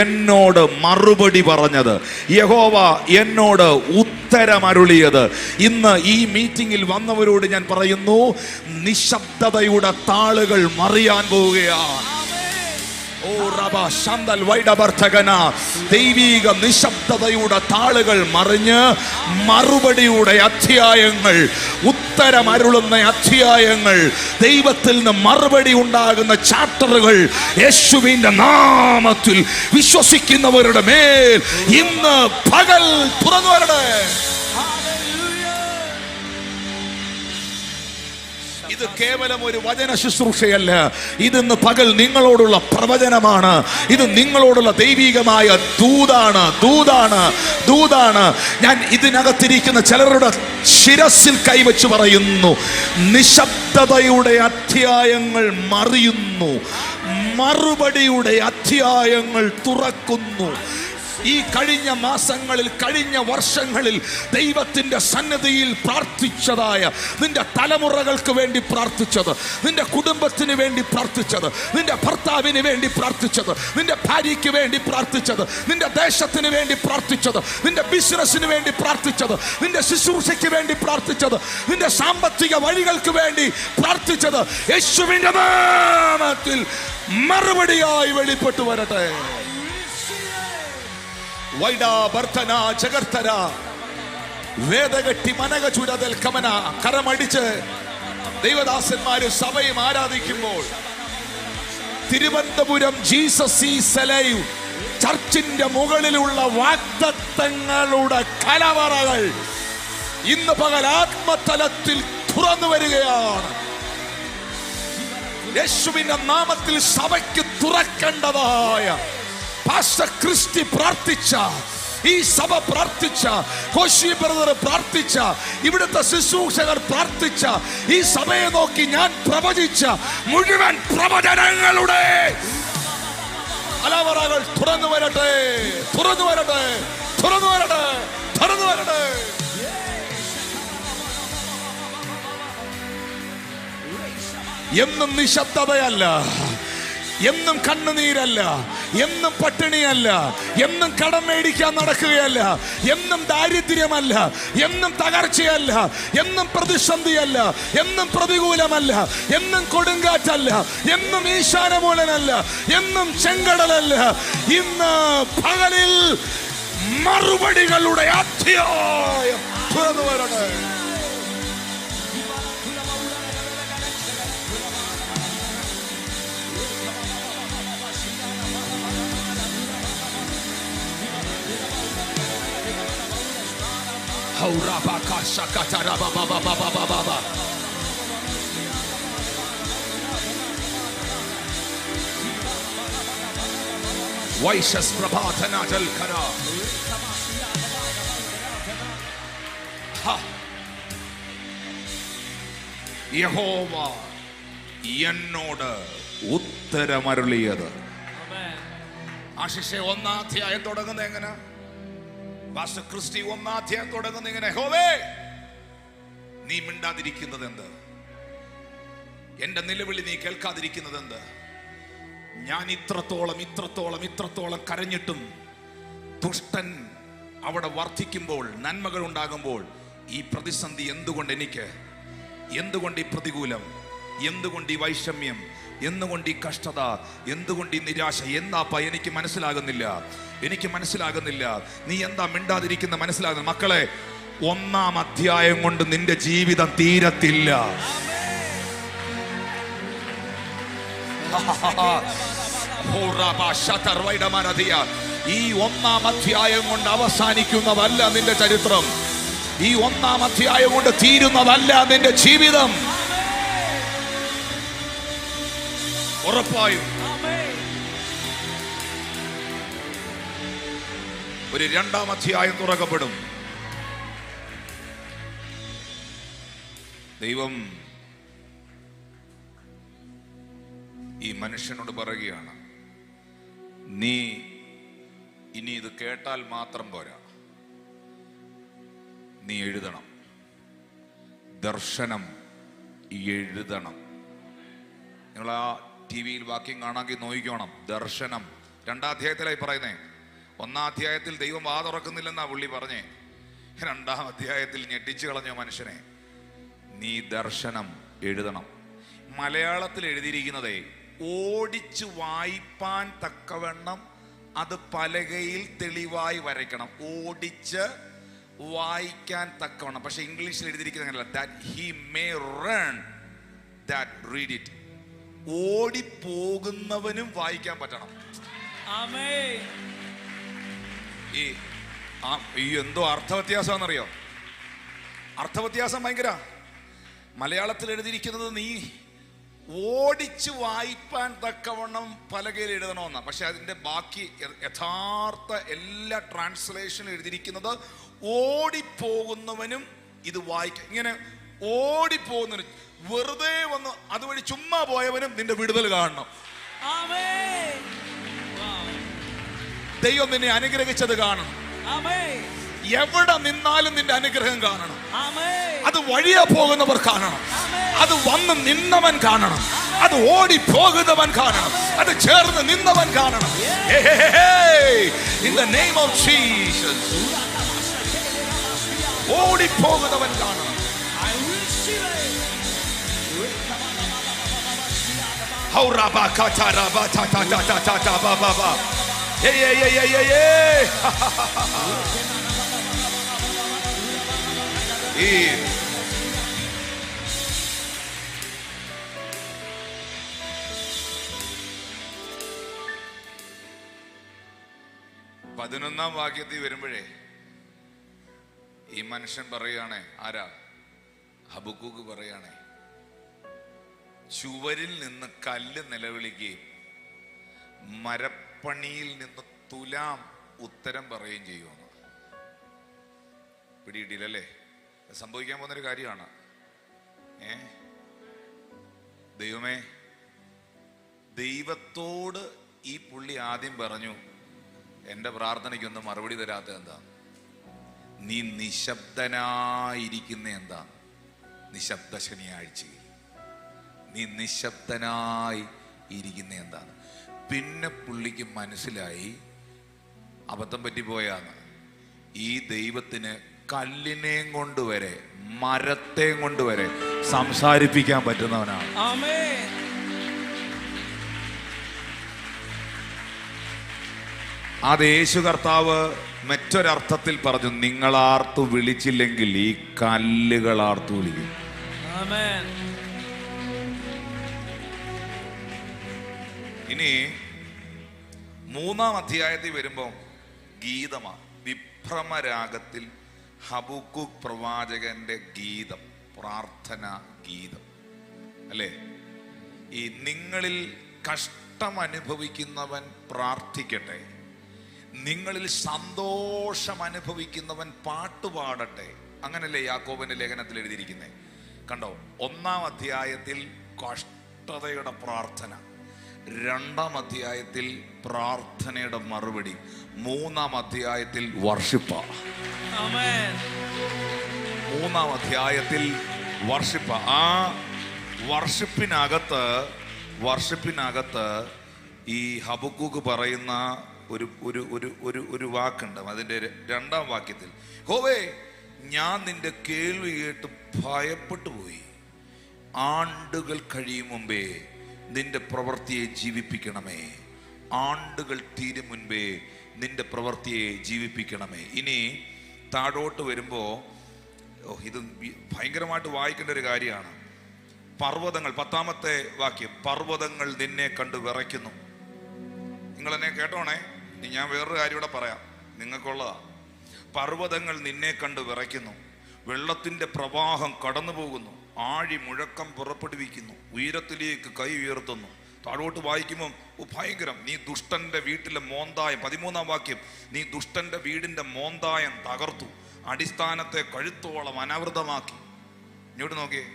എന്നോട് മറുപടി പറഞ്ഞത്, യഹോവ എന്നോട് ഉത്തരമരുളിയത്. ഇന്ന് ഈ മീറ്റിംഗിൽ വന്നവരോട് ഞാൻ പറയുന്നു, നിശബ്ദതയുടെ താളുകൾ മറിയാൻ പോവുകയാണ്. ദൈവീക നിശബ്ദതയുടെ താളുകൾ മറിഞ്ഞ് മറുപടിയുടെ അധ്യായങ്ങൾ, ഉത്തരമരുളുന്ന അധ്യായങ്ങൾ, ദൈവത്തിൽ നിന്ന് മറുപടി ഉണ്ടാകുന്ന ചാപ്റ്ററുകൾ യേശുവിന്റെ നാമത്തിൽ വിശ്വസിക്കുന്നവരുടെ മേൽ ഇന്ന് പകൽ തുറന്നു വരട്ടെ. ഇത് കേവലം ഒരു വചന ശുശ്രൂഷയല്ല, ഇതിന്ന് പകൽ നിങ്ങളോടുള്ള പ്രവചനമാണ്. ഇത് നിങ്ങളോടുള്ള ദൈവികമായ ദൂതാണ്. ഞാൻ ഇതിനകത്തിരിക്കുന്ന ചിലരുടെ ശിരസിൽ കൈവച്ച് പറയുന്നു, നിശബ്ദതയുടെ അധ്യായങ്ങൾ മറിയുന്നു, മറുപടിയുടെ അധ്യായങ്ങൾ തുറക്കുന്നു. ഈ കഴിഞ്ഞ മാസങ്ങളിൽ, കഴിഞ്ഞ വർഷങ്ങളിൽ ദൈവത്തിന്റെ സന്നിധിയിൽ പ്രാർത്ഥിച്ചതായ, നിന്റെ തലമുറകൾക്ക് വേണ്ടി പ്രാർത്ഥിച്ചത്, നിന്റെ കുടുംബത്തിന് വേണ്ടി പ്രാർത്ഥിച്ചത്, നിന്റെ ഭർത്താവിന് വേണ്ടി പ്രാർത്ഥിച്ചത്, നിന്റെ ഭാര്യയ്ക്ക് വേണ്ടി പ്രാർത്ഥിച്ചത്, നിന്റെ ദേശത്തിന് വേണ്ടി പ്രാർത്ഥിച്ചത്, നിന്റെ ബിസിനസ്സിന് വേണ്ടി പ്രാർത്ഥിച്ചത്, നിന്റെ ശുശ്രൂഷയ്ക്ക് വേണ്ടി പ്രാർത്ഥിച്ചത്, നിന്റെ സാമ്പത്തിക വഴികൾക്ക് വേണ്ടി പ്രാർത്ഥിച്ചത് യേശുവിന്റെ നാമത്തിൽ മറുപടിയായി വെളിപ്പെട്ടു വരട്ടെ. വൈഡാ ഭർത്തന ജഗർത്തര വേദകെട്ടി മനക ചുരതൽ കമന. കരമടിച്ച് ദൈവദാസന്മാരും സഭയും ആരാധിക്കുമ്പോൾ തിരുവനന്തപുരം ജീസസ് ഈസ് അലൈവ് ചർച്ചിന്റെ മുകളിലുള്ള വാഗ്ദത്തങ്ങളുടെ കലവറകൾ ഇന്ന് പകൽ ആത്മതലത്തിൽ തുറന്നു വരികയാണ്. യേശുവിന്റെ നാമത്തിൽ സഭയ്ക്ക് തുറക്കേണ്ടതായ പാസ്റ്റർ ക്രിസ്റ്റി പ്രാർത്ഥിച്ച, ഈ സഭ പ്രാർത്ഥിച്ച, കോശി ബ്രദർ പ്രാർത്ഥിച്ച, ഇവിടുത്തെ ശുശ്രൂഷകർ പ്രാർത്ഥിച്ച, ഈ സഭയെ നോക്കി ഞാൻ പ്രവചിച്ച മുഴുവൻ പ്രവചനങ്ങളുടെ അലവറകൾ തുറന്നു വരട്ടെ, തുറന്നു വരട്ടെ, തുറന്നു വരട്ടെ, തുറന്നു വരട്ടെ. എന്നും നിശബ്ദതയല്ല, എന്നും കണ്ണുനീരല്ല, എന്നും പട്ടിണിയല്ല, എന്നും കടം മേടിക്കാൻ നടക്കുകയല്ല, എന്നും ദാരിദ്ര്യമല്ല, എന്നും തകർച്ചയല്ല, എന്നും പ്രതിസന്ധിയല്ല, എന്നും പ്രതികൂലമല്ല, എന്നും കൊടുങ്കാറ്റല്ല, എന്നും ഈശാനമൂലനല്ല, എന്നും ചെങ്കടലല്ല. ഇന്ന് പകലിൽ മറുപടികളുടെ അധ്യായം തുറന്നു വരണേ. വൈശസ് പ്രഭാതന ജൽഖര. യഹോവ എന്നോട് ഉത്തരമരുളിയത്. ആശിഷെ 1-ാം അധ്യായം തുടങ്ങുന്നത് എങ്ങനെ? പാസ്റ്റർ ക്രിസ്റ്റി 1-ാം അധ്യായം തുടങ്ങുന്നത് ഇങ്ങനെ: യഹോവേ, നീ മിണ്ടാതിരിക്കുന്നത് എന്ത്? എന്റെ നിലവിളി നീ കേൾക്കാതിരിക്കുന്നത് എന്ത്? ഞാൻ ഇത്രത്തോളം കരഞ്ഞിട്ടും ദുഷ്ടൻ അവിടെ വർദ്ധിക്കുമ്പോൾ, നന്മകൾ ഉണ്ടാകുമ്പോൾ ഈ പ്രതിസന്ധി എന്തുകൊണ്ട് എനിക്ക്? എന്തുകൊണ്ട് ഈ പ്രതികൂലം? എന്തുകൊണ്ട് ഈ വൈഷമ്യം? എന്തുകൊണ്ട് ഈ കഷ്ടത? എന്തുകൊണ്ട് ഈ നിരാശ? എന്താപ്പാ എനിക്ക് മനസ്സിലാകുന്നില്ല, എനിക്ക് മനസ്സിലാകുന്നില്ല. നീ എന്താ മിണ്ടാതിരിക്കുന്ന? മനസ്സിലാകുന്നു. മക്കളെ, 1-ാം അധ്യായം കൊണ്ട് നിന്റെ ജീവിതം തീരത്തില്ല. ഈ 1-ാം അധ്യായം കൊണ്ട് അവസാനിക്കുന്നതല്ല നിന്റെ ചരിത്രം. ഈ 1-ാം അധ്യായം കൊണ്ട് തീരുന്നതല്ല നിന്റെ ജീവിതം. ഉറപ്പായും ഒരു 2-ാം അധ്യായം തുറക്കപ്പെടും. ദൈവം ഈ മനുഷ്യനോട് പറയുകയാണ്, നീ ഇനി ഇത് കേട്ടാൽ മാത്രം പോരാ, നീ എഴുതണം. ദർശനം എഴുതണം. നിങ്ങൾ ആ TV-യിൽ വാക്യം കാണാമെങ്കിൽ നോക്കിക്കോണം. ദർശനം 2-ാം അധ്യായത്തിലായി പറയുന്നേ. 1-ാം അധ്യായത്തിൽ ദൈവം വാ തുറക്കുന്നില്ലെന്നാ പുള്ളി പറഞ്ഞേ. 2-ാം അധ്യായത്തിൽ ഞെട്ടിച്ചു കളഞ്ഞ മനുഷ്യനെ. നീ ദർശനം എഴുതണം. മലയാളത്തിൽ എഴുതിയിരിക്കുന്നതേ ഓടിച്ചു വായിപ്പാൻ തക്കവണ്ണം അത് പലകയിൽ തെളിവായി വരയ്ക്കണം. ഓടിച്ച് വായിക്കാൻ തക്കവണ്ണം. പക്ഷെ ഇംഗ്ലീഷിൽ എഴുതിയിരിക്കുന്നത് that he may run that read it. ഓടിപ്പോകുന്നവനും വായിക്കാൻ പറ്റണം. ഈ എന്തോ അർത്ഥവ്യത്യാസമാണെന്നറിയോ? അർത്ഥവ്യത്യാസം ഭയങ്കര. മലയാളത്തിൽ എഴുതിയിരിക്കുന്നത് നീ ഓടിച്ചു വായിപ്പാൻ തക്കവണ്ണം പലകയിൽ എഴുതണമെന്ന. പക്ഷെ അതിന്റെ ബാക്കി യഥാർത്ഥ എല്ലാ ട്രാൻസ്ലേഷനിലും എഴുതിയിരിക്കുന്നത് ഓടിപ്പോകുന്നവനും ഇത് വായിക്കാം. ഇങ്ങനെ ഓടിപ്പോകുന്നവനും, വെറുതെ വന്ന് അതുവഴി ചുമ്മാ പോയവനും നിന്റെ വിടുതൽ കാണണം. ദൈവം നിന്നെ അനുഗ്രഹിച്ചത് കാണണം. എവിടെ നിന്നാലും നിന്റെ അനുഗ്രഹം കാണണം. അത് വഴിയെ പോകുന്നവർ കാണണം. അത് വന്ന് നിന്നവൻ കാണണം. അത് ഓടി പോകുന്നവൻ കാണണം. അത് ചേർന്ന് നിന്നവൻ കാണണം. In the name of Jesus. ഓടി പോകുന്നവൻ കാണണം. പതിനൊന്നാം വാക്യത്തിൽ വരുമ്പോഴേ ഈ മനുഷ്യൻ പറയുകയാണേ, ആരാ? ഹബക്കൂക്ക് പറയുകയാണേ, ചുവരിൽ നിന്ന് കല്ല് നിലവിളിക്കുകയും മരപ്പണിയിൽ നിന്ന് തുലാം ഉത്തരം പറയുകയും ചെയ്യുമെന്ന്. പിടിയിട്ടില്ലല്ലേ? സംഭവിക്കാൻ പോകുന്നൊരു കാര്യമാണ്. ദൈവമേ, ദൈവത്തോട് ഈ പുള്ളി ആദ്യം പറഞ്ഞു, എൻ്റെ പ്രാർത്ഥനയ്ക്കൊന്നും മറുപടി തരാത്ത എന്താ? നീ നിശബ്ദനായിരിക്കുന്ന എന്താ? നിശബ്ദ ശനിയാഴ്ചയിൽ നീ നിശബ്ദനായി ഇരിക്കുന്ന എന്താണ്? പിന്നെ പുള്ളിക്ക് മനസ്സിലായി അബദ്ധം പറ്റിപ്പോയാന്ന്. ഈ ദൈവത്തിന് കല്ലിനെയും കൊണ്ടുവരെ മരത്തെയും കൊണ്ടുവരെ സംസാരിപ്പിക്കാൻ പറ്റുന്നവനാണ്. അത് യേശു കർത്താവ് മറ്റൊരർത്ഥത്തിൽ പറഞ്ഞു, നിങ്ങൾ ആർത്തു വിളിച്ചില്ലെങ്കിൽ ഈ കല്ലുകൾ ആർത്തു വിളിക്കും. ഇനി 3-ാം അധ്യായത്തിൽ വരുമ്പോ ഗീതമാ, വിഭ്രമരാഗത്തിൽ ഹബക്കൂക്ക് പ്രവാചകന്റെ ഗീതം, പ്രാർത്ഥന ഗീതം അല്ലേ? ഈ നിങ്ങളിൽ കഷ്ടം അനുഭവിക്കുന്നവൻ പ്രാർത്ഥിക്കട്ടെ, നിങ്ങളിൽ സന്തോഷം അനുഭവിക്കുന്നവൻ പാട്ടുപാടട്ടെ. അങ്ങനല്ലേ യാക്കോബിന്റെ ലേഖനത്തിൽ എഴുതിയിരിക്കുന്നത്? കണ്ടോ, 1-ാം അധ്യായത്തിൽ കഷ്ടതയുടെ പ്രാർത്ഥന, 2-ാം അധ്യായത്തിൽ പ്രാർത്ഥനയുടെ മറുപടി, 3-ാം അധ്യായത്തിൽ വർഷിപ്പ. 3-ാം അധ്യായത്തിൽ വർഷിപ്പ. ആ വർഷിപ്പിനകത്ത് ഈ ഹബക്കൂക്ക് പറയുന്ന ഒരു വാക്കുണ്ട്. അതിന്റെ 2-ാം വാക്യത്തിൽ, ഹോവേ, ഞാൻ നിന്റെ കേൾവി കേട്ട് ഭയപ്പെട്ടു പോയി. ആണ്ടുകൾ കഴിയും മുമ്പേ നിന്റെ പ്രവൃത്തിയെ ജീവിപ്പിക്കണമേ. ആണ്ടുകൾ തീരും മുൻപേ നിന്റെ പ്രവൃത്തിയെ ജീവിപ്പിക്കണമേ. ഇനി താഴോട്ട് വരുമ്പോ ഇത് ഭയങ്കരമായിട്ട് വായിക്കേണ്ട ഒരു കാര്യമാണ്. പർവ്വതങ്ങൾ, 10-ാമത്തെ വാക്യം, പർവ്വതങ്ങൾ നിന്നെ കണ്ട് വിറയ്ക്കുന്നു. നിങ്ങൾ എന്നെ കേട്ടോണേ, ഞാൻ വേറൊരു കാര്യം ഇവിടെ പറയാം, നിങ്ങൾക്കുള്ളതാ. പർവ്വതങ്ങൾ നിന്നെ കണ്ട് വിറയ്ക്കുന്നു, വെള്ളത്തിന്റെ പ്രവാഹം കടന്നു പോകുന്നു, ആഴി മുഴക്കം പുറപ്പെടുവിക്കുന്നു, ഉയരത്തിലേക്ക് കൈ ഉയർത്തുന്നു. താഴോട്ട് വായിക്കുമ്പോൾ ഭയങ്കരം. നീ ദുഷ്ടന്റെ വീട്ടിലെ മോന്തായം, 13-ാം വാക്യം, നീ ദുഷ്ടന്റെ വീടിന്റെ മോന്തായം തകർത്തു, അടിസ്ഥാനത്തെ കഴുത്തോളം അനാവൃതമാക്കി. ഇങ്ങോട്ട് നോക്കിയേ,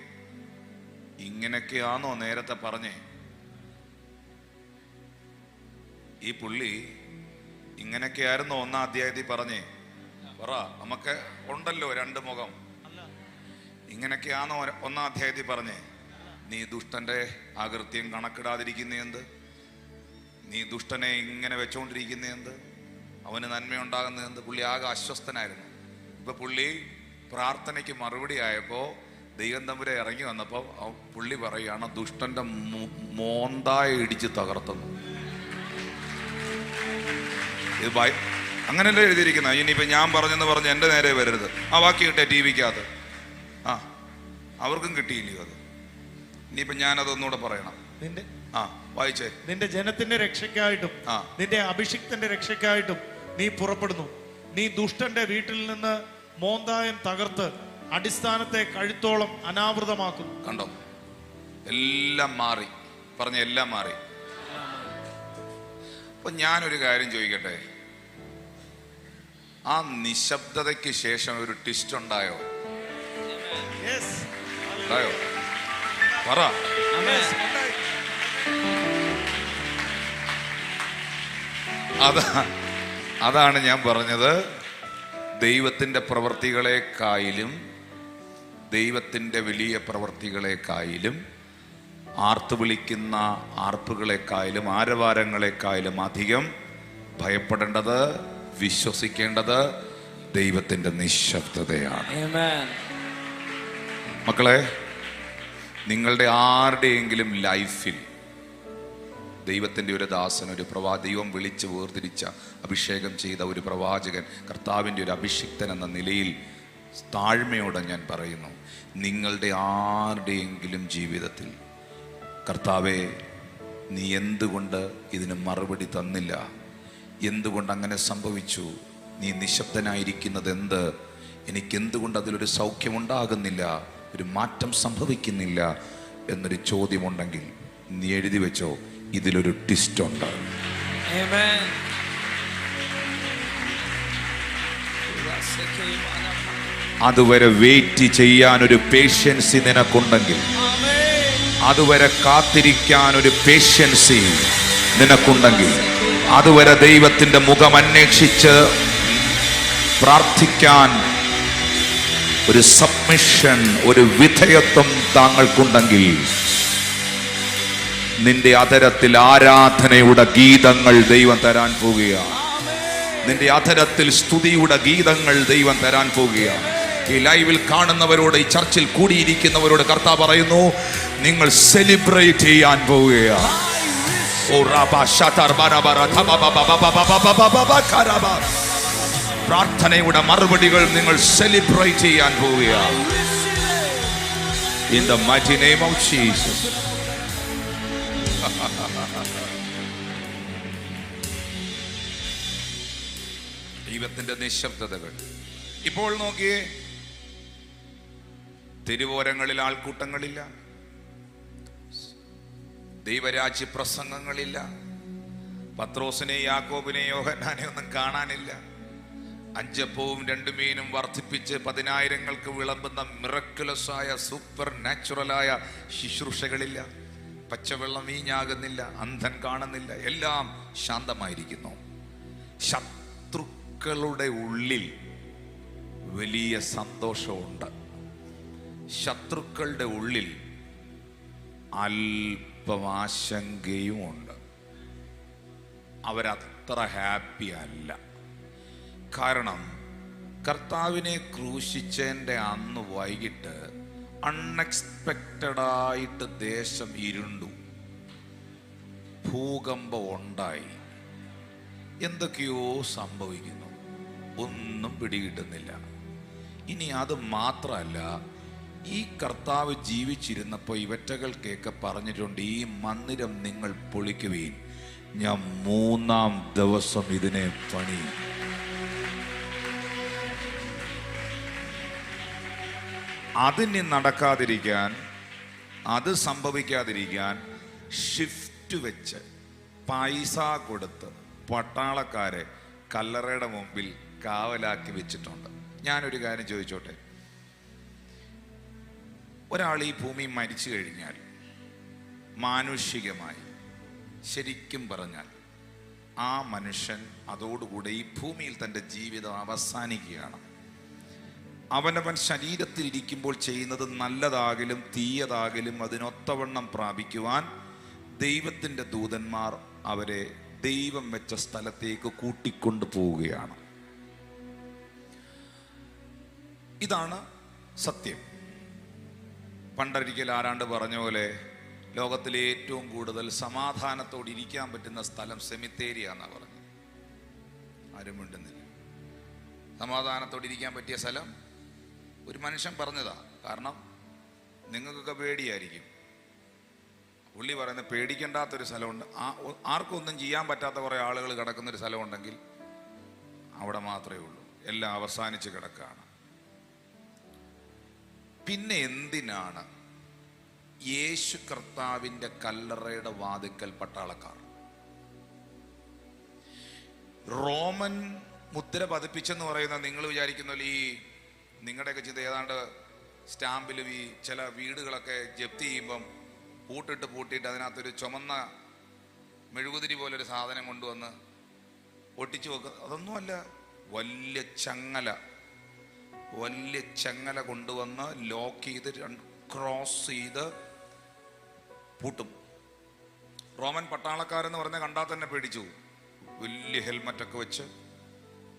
ഇങ്ങനെയൊക്കെയാണോ നേരത്തെ പറഞ്ഞേ? ഈ പുള്ളി ഇങ്ങനെയൊക്കെയായിരുന്നു 1-ാം അധ്യായത്തിൽ പറഞ്ഞേ? പറ, നമുക്ക് ഉണ്ടല്ലോ 2 മുഖം. ഇങ്ങനെയൊക്കെയാണോ 1-ാം അധ്യായത്തിൽ പറഞ്ഞേ? നീ ദുഷ്ടന്റെ അകൃത്യം കണക്കിടാതിരിക്കുന്ന എന്ത്? നീ ദുഷ്ടനെ ഇങ്ങനെ വെച്ചോണ്ടിരിക്കുന്ന എന്ത്? അവന് നന്മയുണ്ടാകുന്ന എന്ത്? പുള്ളി ആകെ അസ്വസ്ഥനായിരുന്നു. ഇപ്പൊ പുള്ളി പ്രാർത്ഥനയ്ക്ക് മറുപടി ആയപ്പോ ദൈവം തമ്പുരെ ഇറങ്ങി വന്നപ്പോ പുള്ളി പറയുകയാണ്, ദുഷ്ടന്റെ മോന്തായ ഇടിച്ച് തകർത്തുന്നു. ഇത് അങ്ങനെയല്ലേ എഴുതിയിരിക്കുന്നത്? ഇനിയിപ്പോ ഞാൻ പറഞ്ഞെന്ന് പറഞ്ഞ് എന്റെ നേരെ വരരുത്. ആ വാക്ക് കിട്ടേ TV-ക്കകത്ത്. അവർക്കും കിട്ടിയില്ലയോ അത്? ഇനിയിപ്പോ ഞാനതൊന്നുകൂടെ പറയണം. വായിച്ചേ. നിന്റെ ജനത്തിന്റെ രക്ഷയ്ക്കായിട്ടും നിന്റെ അഭിഷിക്തന്റെ രക്ഷയ്ക്കായിട്ടും നീ പുറപ്പെടുന്നു. നീ ദുഷ്ടന്റെ വീട്ടിൽ നിന്ന് മോന്തായം തകർത്ത് അടിസ്ഥാനത്തെ കഴുത്തോളം അനാവൃതമാക്കുന്നു. കണ്ടോ, എല്ലാം മാറി. പറഞ്ഞ എല്ലാം മാറി. അപ്പൊ ഞാനൊരു കാര്യം ചോദിക്കട്ടെ, ആ നിശബ്ദതയ്ക്ക് ശേഷം ഒരു ട്വിസ്റ്റ് ഉണ്ടായോ? ഉണ്ടായോ? പറ. അതാണ് ഞാൻ പറഞ്ഞത്. ദൈവത്തിൻ്റെ പ്രവൃത്തികളെക്കായാലും ദൈവത്തിൻ്റെ വലിയ പ്രവൃത്തികളെക്കായാലും ആർത്തു വിളിക്കുന്ന ആർപ്പുകളെക്കായാലും ആരവാരങ്ങളെക്കായാലും അധികം ഭയപ്പെടേണ്ടത്, വിശ്വസിക്കേണ്ടത് ദൈവത്തിൻ്റെ നിശബ്ദതയാണ്. മക്കളെ, നിങ്ങളുടെ ആരുടെയെങ്കിലും ലൈഫിൽ ദൈവത്തിൻ്റെ ഒരു ദാസൻ, ഒരു ദൈവം വിളിച്ച് വേർതിരിച്ച അഭിഷേകം ചെയ്ത ഒരു പ്രവാചകൻ, കർത്താവിൻ്റെ ഒരു അഭിഷിക്തൻ എന്ന നിലയിൽ താഴ്മയോടെ ഞാൻ പറയുന്നു, നിങ്ങളുടെ ആരുടെയെങ്കിലും ജീവിതത്തിൽ കർത്താവേ, നീ എന്തുകൊണ്ട് ഇതിന് മറുപടി തന്നില്ല, എന്തുകൊണ്ട് അങ്ങനെ സംഭവിച്ചു, നീ നിശബ്ദനായിരിക്കുന്നത് എന്ത്, എനിക്കെന്തുകൊണ്ട് അതിലൊരു സൗഖ്യമുണ്ടാകുന്നില്ല, ഒരു മാറ്റം സംഭവിക്കുന്നില്ല എന്നൊരു ചോദ്യമുണ്ടെങ്കിൽ നീ എഴുതി വെച്ചോ, ഇതിലൊരു ട്വിസ്റ്റ് ഉണ്ട്. അതുവരെ വെയിറ്റ് ചെയ്യാൻ ഒരു പേഷ്യൻസി നിനക്കുണ്ടെങ്കിൽ, അതുവരെ കാത്തിരിക്കാൻ ഒരു പേഷ്യൻസി നിനക്കുണ്ടെങ്കിൽ, അതുവരെ ദൈവത്തിൻ്റെ മുഖം അന്വേഷിച്ച് പ്രാർത്ഥിക്കാൻ ഒരു സബ്മിഷൻ, ഒരു വിധേയത്വം താങ്കൾക്കുണ്ടെങ്കിൽ, നിന്റെ അധരത്തിൽ ആരാധനയുടെ ഗീതങ്ങൾ ദൈവം തരാൻ പോവുകയാണ്. നിന്റെ അധരത്തിൽ സ്തുതിയുടെ ഗീതങ്ങൾ ദൈവം തരാൻ പോവുകയാണ്. ഈ ലൈവിൽ കാണുന്നവരോട്, ഈ ചർച്ചിൽ കൂടിയിരിക്കുന്നവരോട് കർത്താവ് പറയുന്നു, നിങ്ങൾ സെലിബ്രേറ്റ് ചെയ്യാൻ പോവുകയാണ്. പ്രാർത്ഥനയുടെ മറുപടികൾ നിങ്ങൾ സെലിബ്രേറ്റ് ചെയ്യാൻ പോവുകയാണ്. In the mighty name of Jesus. ദൈവത്തിന്റെ നിശബ്ദതകൾ. ഇപ്പോൾ നോക്കിയേ, തെരുവോരങ്ങളിൽ ആൾക്കൂട്ടങ്ങളില്ല, ദൈവരാജ്യ പ്രസംഗങ്ങളില്ല, പത്രോസിനെ, യാക്കോബിനെ, യോഹന്നാനെ ഒന്നും കാണാനില്ല. 5 അപ്പവും 2 മീനും വർദ്ധിപ്പിച്ച് 10,000 വിളമ്പുന്ന മിറക്കുലസായ സൂപ്പർ നാച്ചുറലായ ശുശ്രൂഷകളില്ല. പച്ചവെള്ളം വീഞ്ഞാകുന്നില്ല, അന്ധൻ കാണുന്നില്ല, എല്ലാം ശാന്തമായിരിക്കുന്നു. ശത്രുക്കളുടെ ഉള്ളിൽ വലിയ സന്തോഷമുണ്ട്. ശത്രുക്കളുടെ ഉള്ളിൽ അല്പം ആശങ്കയുമുണ്ട്. അവരത്ര ഹാപ്പി അല്ല. കാരണം കർത്താവിനെ ക്രൂശിച്ചതിൻ്റെ അന്ന് വൈകിട്ട് അൺഎക്സ്പെക്റ്റഡായിട്ട് ദേശം ഇരുണ്ടു, ഭൂകമ്പം ഉണ്ടായി, എന്തൊക്കെയോ സംഭവിക്കുന്നു, ഒന്നും പിടികിട്ടുന്നില്ല. ഇനി അത് മാത്രമല്ല, ഈ കർത്താവ് ജീവിച്ചിരുന്നപ്പോൾ ഇവറ്റകൾക്കൊക്കെ പറഞ്ഞിട്ടുണ്ട്, ഈ മന്ദിരം നിങ്ങൾ പൊളിക്കുവീൻ, ഞാൻ 3-ാം ദിവസം ഇതിനെ പണിയും. അതിന് നടക്കാതിരിക്കാൻ, അത് സംഭവിക്കാതിരിക്കാൻ ഷിഫ്റ്റ് വെച്ച് പൈസ കൊടുത്ത് പട്ടാളക്കാരെ കല്ലറയുടെ മുമ്പിൽ കാവലാക്കി വെച്ചിട്ടുണ്ട്. ഞാനൊരു കാര്യം ചോദിച്ചോട്ടെ, ഒരാൾ ഈ ഭൂമി മരിച്ചു കഴിഞ്ഞാൽ, മാനുഷികമായി ശരിക്കും പറഞ്ഞാൽ ആ മനുഷ്യൻ അതോടുകൂടെ ഈ ഭൂമിയിൽ തൻ്റെ ജീവിതം അവസാനിക്കുകയാണ്. അവനവൻ ശരീരത്തിൽ ഇരിക്കുമ്പോൾ ചെയ്യുന്നത് നല്ലതാകലും തീയതാകലും അതിനൊത്തവണ്ണം പ്രാപിക്കുവാൻ ദൈവത്തിൻ്റെ ദൂതന്മാർ അവരെ ദൈവം വെച്ച സ്ഥലത്തേക്ക് കൂട്ടിക്കൊണ്ടു പോവുകയാണ്. ഇതാണ് സത്യം. പണ്ടൊരിക്കൽ ആരാണ്ട് പറഞ്ഞ പോലെ, ലോകത്തിലെ ഏറ്റവും കൂടുതൽ സമാധാനത്തോടെ ഇരിക്കാൻ പറ്റുന്ന സ്ഥലം സെമിത്തേരിയ എന്നാ പറഞ്ഞു. ആരും മിണ്ടുന്നില്ല. സമാധാനത്തോടെ ഇരിക്കാൻ പറ്റിയ സ്ഥലം ഒരു മനുഷ്യൻ പറഞ്ഞതാ. കാരണം നിങ്ങൾക്കൊക്കെ പേടിയായിരിക്കും. പുള്ളി പറയുന്നത് പേടിക്കേണ്ടാത്തൊരു സ്ഥലമുണ്ട്, ആർക്കും ഒന്നും ചെയ്യാൻ പറ്റാത്ത കുറേ ആളുകൾ കിടക്കുന്നൊരു സ്ഥലമുണ്ടെങ്കിൽ അവിടെ മാത്രമേ ഉള്ളൂ. എല്ലാം അവസാനിച്ച് കിടക്കുകയാണ്. പിന്നെ എന്തിനാണ് യേശു കർത്താവിൻ്റെ കല്ലറയുടെ വാതിക്കൽ പട്ടാളക്കാർ? റോമൻ മുദ്ര പതിപ്പിച്ചെന്ന് പറയുന്ന, നിങ്ങൾ വിചാരിക്കുന്ന പോലെ ഈ നിങ്ങളുടെയൊക്കെ ചിന്ത ഏതാണ്ട് സ്റ്റാമ്പിലും ഈ ചില വീടുകളൊക്കെ ജപ്തി ചെയ്യുമ്പം പൂട്ടിയിട്ട് അതിനകത്തൊരു ചുമന്ന മെഴുകുതിരി പോലൊരു സാധനം കൊണ്ടുവന്ന് ഒട്ടിച്ചു വെക്കുക, അതൊന്നുമല്ല. വലിയ ചങ്ങല കൊണ്ടുവന്ന് ലോക്ക് ചെയ്ത് ക്രോസ് ചെയ്ത് പൂട്ടും. റോമൻ പട്ടാളക്കാരെന്ന് പറഞ്ഞാൽ കണ്ടാൽ തന്നെ പേടിച്ചു. വലിയ ഹെൽമറ്റൊക്കെ വെച്ച്,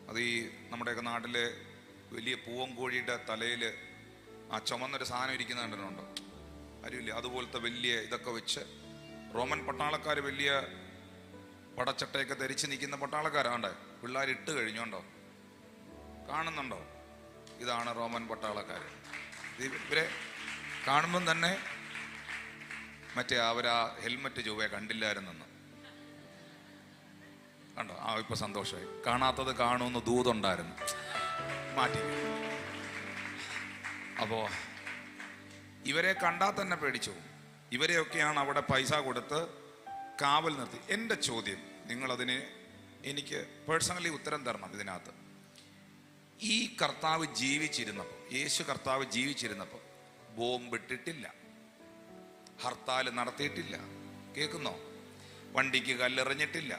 അത് ഈ നമ്മുടെയൊക്കെ നാട്ടിലെ വലിയ പൂവൻകോഴിയുടെ തലയിൽ ആ ചുമന്നൊരു സാധനം ഇരിക്കുന്ന കണ്ടിട്ടുണ്ടോ? അറിയില്ല, അതുപോലത്തെ വലിയ ഇതൊക്കെ വെച്ച് റോമൻ പട്ടാളക്കാർ വലിയ പടച്ചട്ടയൊക്കെ ധരിച്ച് നിൽക്കുന്ന പട്ടാളക്കാരാണ്ട് പിള്ളേർ ഇട്ട് കഴിഞ്ഞോണ്ടോ? കാണുന്നുണ്ടോ? ഇതാണ് റോമൻ പട്ടാളക്കാർ. ഇവരെ കാണുമ്പം തന്നെ മറ്റേ അവരാ ഹെൽമറ്റ് ചൊവ്വേ കണ്ടില്ലായിരുന്നെന്ന് കണ്ടോ? ഇപ്പൊ സന്തോഷമായി. കാണാത്തത് കാണുമെന്ന് ദൂതുണ്ടായിരുന്നു, മാറ്റി. അപ്പോ ഇവരെ കണ്ടാൽ തന്നെ പേടിച്ചു. ഇവരെയൊക്കെയാണ് അവിടെ പൈസ കൊടുത്ത് കാവൽ നിർത്തി. എൻ്റെ ചോദ്യം, നിങ്ങളതിന് എനിക്ക് പേഴ്സണലി ഉത്തരം തരണം. ഇതിനകത്ത് ഈ കർത്താവ് ജീവിച്ചിരുന്നപ്പോൾ, യേശു കർത്താവ് ജീവിച്ചിരുന്നപ്പോൾ ബോംബിട്ടിട്ടില്ല, ഹർത്താൽ നടത്തിയിട്ടില്ല, കേൾക്കുന്നോ? വണ്ടിക്ക് കല്ലെറിഞ്ഞിട്ടില്ല,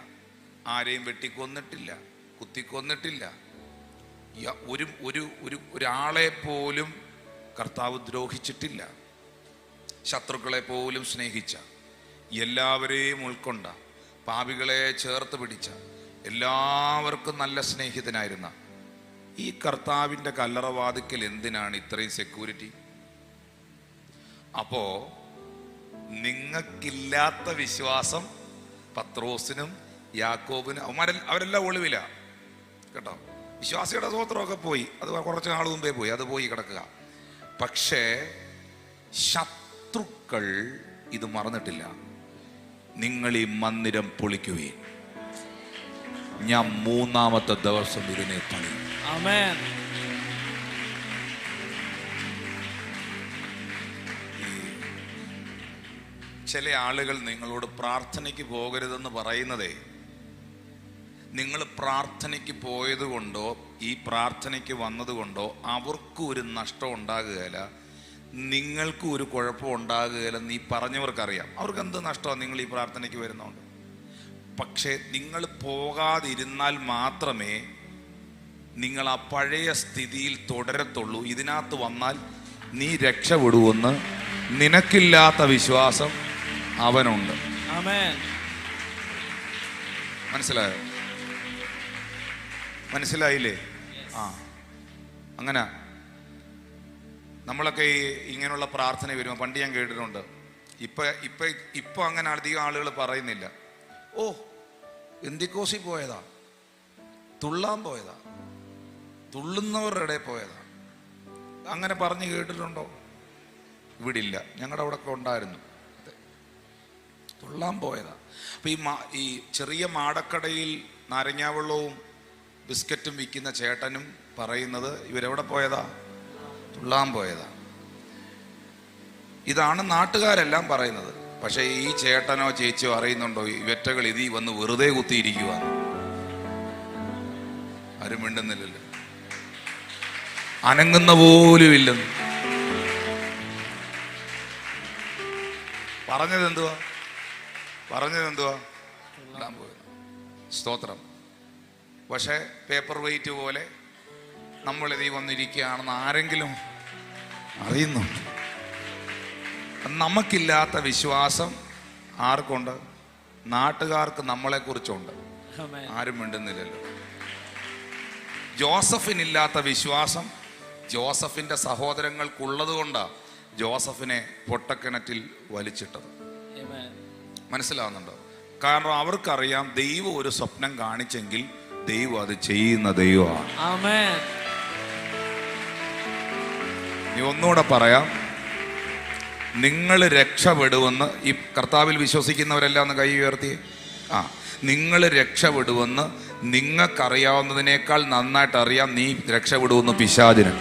ആരെയും വെട്ടിക്കൊന്നിട്ടില്ല, കുത്തിക്കൊന്നിട്ടില്ല. ഒരാളെ പോലും കർത്താവ് ദ്രോഹിച്ചിട്ടില്ല. ശത്രുക്കളെ പോലും സ്നേഹിച്ച, എല്ലാവരെയും ഉൾക്കൊണ്ട, പാപികളെ ചേർത്ത് പിടിച്ച, എല്ലാവർക്കും നല്ല സ്നേഹിതനായിരുന്ന ഈ കർത്താവിൻ്റെ കല്ലറവാതിക്കൽ എന്തിനാണ് ഇത്രയും സെക്യൂരിറ്റി? അപ്പോ നിങ്ങൾക്കില്ലാത്ത വിശ്വാസം പത്രോസിനും യാക്കോബിനും, അവരെല്ലാം ഒളിവില കേട്ടോ. വിശ്വാസിയുടെ സ്വത്രമൊക്കെ പോയി, അത് കുറച്ച് നാൾ മുമ്പേ പോയി, അത് പോയി കിടക്കുക. പക്ഷേ ശത്രുക്കൾ ഇത് മറന്നിട്ടില്ല. നിങ്ങൾ ഈ മന്ദിരം പൊളിക്കുകയും ഞാൻ 3-ാമത്തെ ദിവസം ഇതിനെ പണിയും. ആമേൻ. ചില ആളുകൾ നിങ്ങളോട് പ്രാർത്ഥനയ്ക്ക് പോകരുതെന്ന് പറയുന്നതേ, നിങ്ങൾ പ്രാർത്ഥനയ്ക്ക് പോയത് കൊണ്ടോ ഈ പ്രാർത്ഥനയ്ക്ക് വന്നതുകൊണ്ടോ അവർക്കും ഒരു നഷ്ടം ഉണ്ടാകുകയില്ല, നിങ്ങൾക്കും ഒരു കുഴപ്പം ഉണ്ടാകുകയില്ല. നീ പറഞ്ഞവർക്കറിയാം അവർക്ക് എന്ത് നഷ്ടമാണ് നിങ്ങൾ ഈ പ്രാർത്ഥനയ്ക്ക് വരുന്നതുകൊണ്ട്. പക്ഷേ നിങ്ങൾ പോകാതിരുന്നാൽ മാത്രമേ നിങ്ങൾ ആ പഴയ സ്ഥിതിയിൽ തുടരത്തുള്ളൂ. ഇതിനകത്ത് വന്നാൽ നീ രക്ഷപ്പെടുമെന്ന് നിനക്കില്ലാത്ത വിശ്വാസം അവനുണ്ട്. ആമേൻ. മനസ്സിലായോ? മനസ്സിലായില്ലേ? അങ്ങനെ നമ്മളൊക്കെ ഇങ്ങനെയുള്ള പ്രാർത്ഥന വരുമ്പോൾ പണ്ട് ഞാൻ കേട്ടിട്ടുണ്ട്. ഇപ്പൊ അങ്ങനെ അധികം ആളുകൾ പറയുന്നില്ല. ഓ, എന്തിക്കോസി പോയതാ, തുള്ളാൻ പോയതാ, തുള്ളുന്നവരുടെ ഇടയിൽ പോയതാ, അങ്ങനെ പറഞ്ഞു കേട്ടിട്ടുണ്ടോ? ഇവിടെ ഇല്ല, ഞങ്ങളുടെ അവിടെ ഒക്കെ ഉണ്ടായിരുന്നു. തുള്ളാൻ പോയതാ. അപ്പൊ ഈ ചെറിയ മാടക്കടയിൽ നാരങ്ങാവെള്ളവും ബിസ്ക്കറ്റും വിൽക്കുന്ന ചേട്ടനും പറയുന്നത് ഇവരെവിടെ പോയതാ? തുള്ളാൻ പോയതാ. ഇതാണ് നാട്ടുകാരെല്ലാം പറയുന്നത്. പക്ഷെ ഈ ചേട്ടനോ ചേച്ചിയോ അറിയുന്നുണ്ടോ ഇവറ്റകൾ ഇതി വന്ന് വെറുതെ കുത്തിയിരിക്കുക? ആരും മിണ്ടുന്നില്ലല്ലോ, അനങ്ങുന്ന പോലും ഇല്ലെന്ന്. പറഞ്ഞതെന്തുവാ? സ്തോത്രം. പക്ഷെ പേപ്പർ വെയിറ്റ് പോലെ നമ്മളിതീ വന്നിരിക്കുകയാണെന്ന് ആരെങ്കിലും അറിയുന്നുണ്ട്? നമുക്കില്ലാത്ത വിശ്വാസം ആർക്കുണ്ട്? നാട്ടുകാർക്ക് നമ്മളെ കുറിച്ചുണ്ട്. ആരും മിണ്ടുന്നില്ലല്ലോ. ജോസഫിനില്ലാത്ത വിശ്വാസം ജോസഫിന്റെ സഹോദരങ്ങൾക്കുള്ളത് കൊണ്ടാണ് ജോസഫിനെ പൊട്ടക്കിണറ്റിൽ വലിച്ചിട്ടത്. മനസ്സിലാവുന്നുണ്ടോ? കാരണം അവർക്കറിയാം ദൈവം ഒരു സ്വപ്നം കാണിച്ചെങ്കിൽ ദൈവം അത് ചെയ്യുന്ന ദൈവമാണ്. നീ ഒന്നുകൂടെ പറയാം, നിങ്ങൾ രക്ഷപ്പെടുമെന്ന് ഈ കർത്താവിൽ വിശ്വസിക്കുന്നവരെല്ലാം ഒന്ന് കൈ ഉയർത്തി. നിങ്ങൾ രക്ഷപ്പെടുമെന്ന് നിങ്ങൾക്കറിയാവുന്നതിനേക്കാൾ നന്നായിട്ട് അറിയാം നീ രക്ഷപ്പെടുമെന്ന് പിശാചിന്.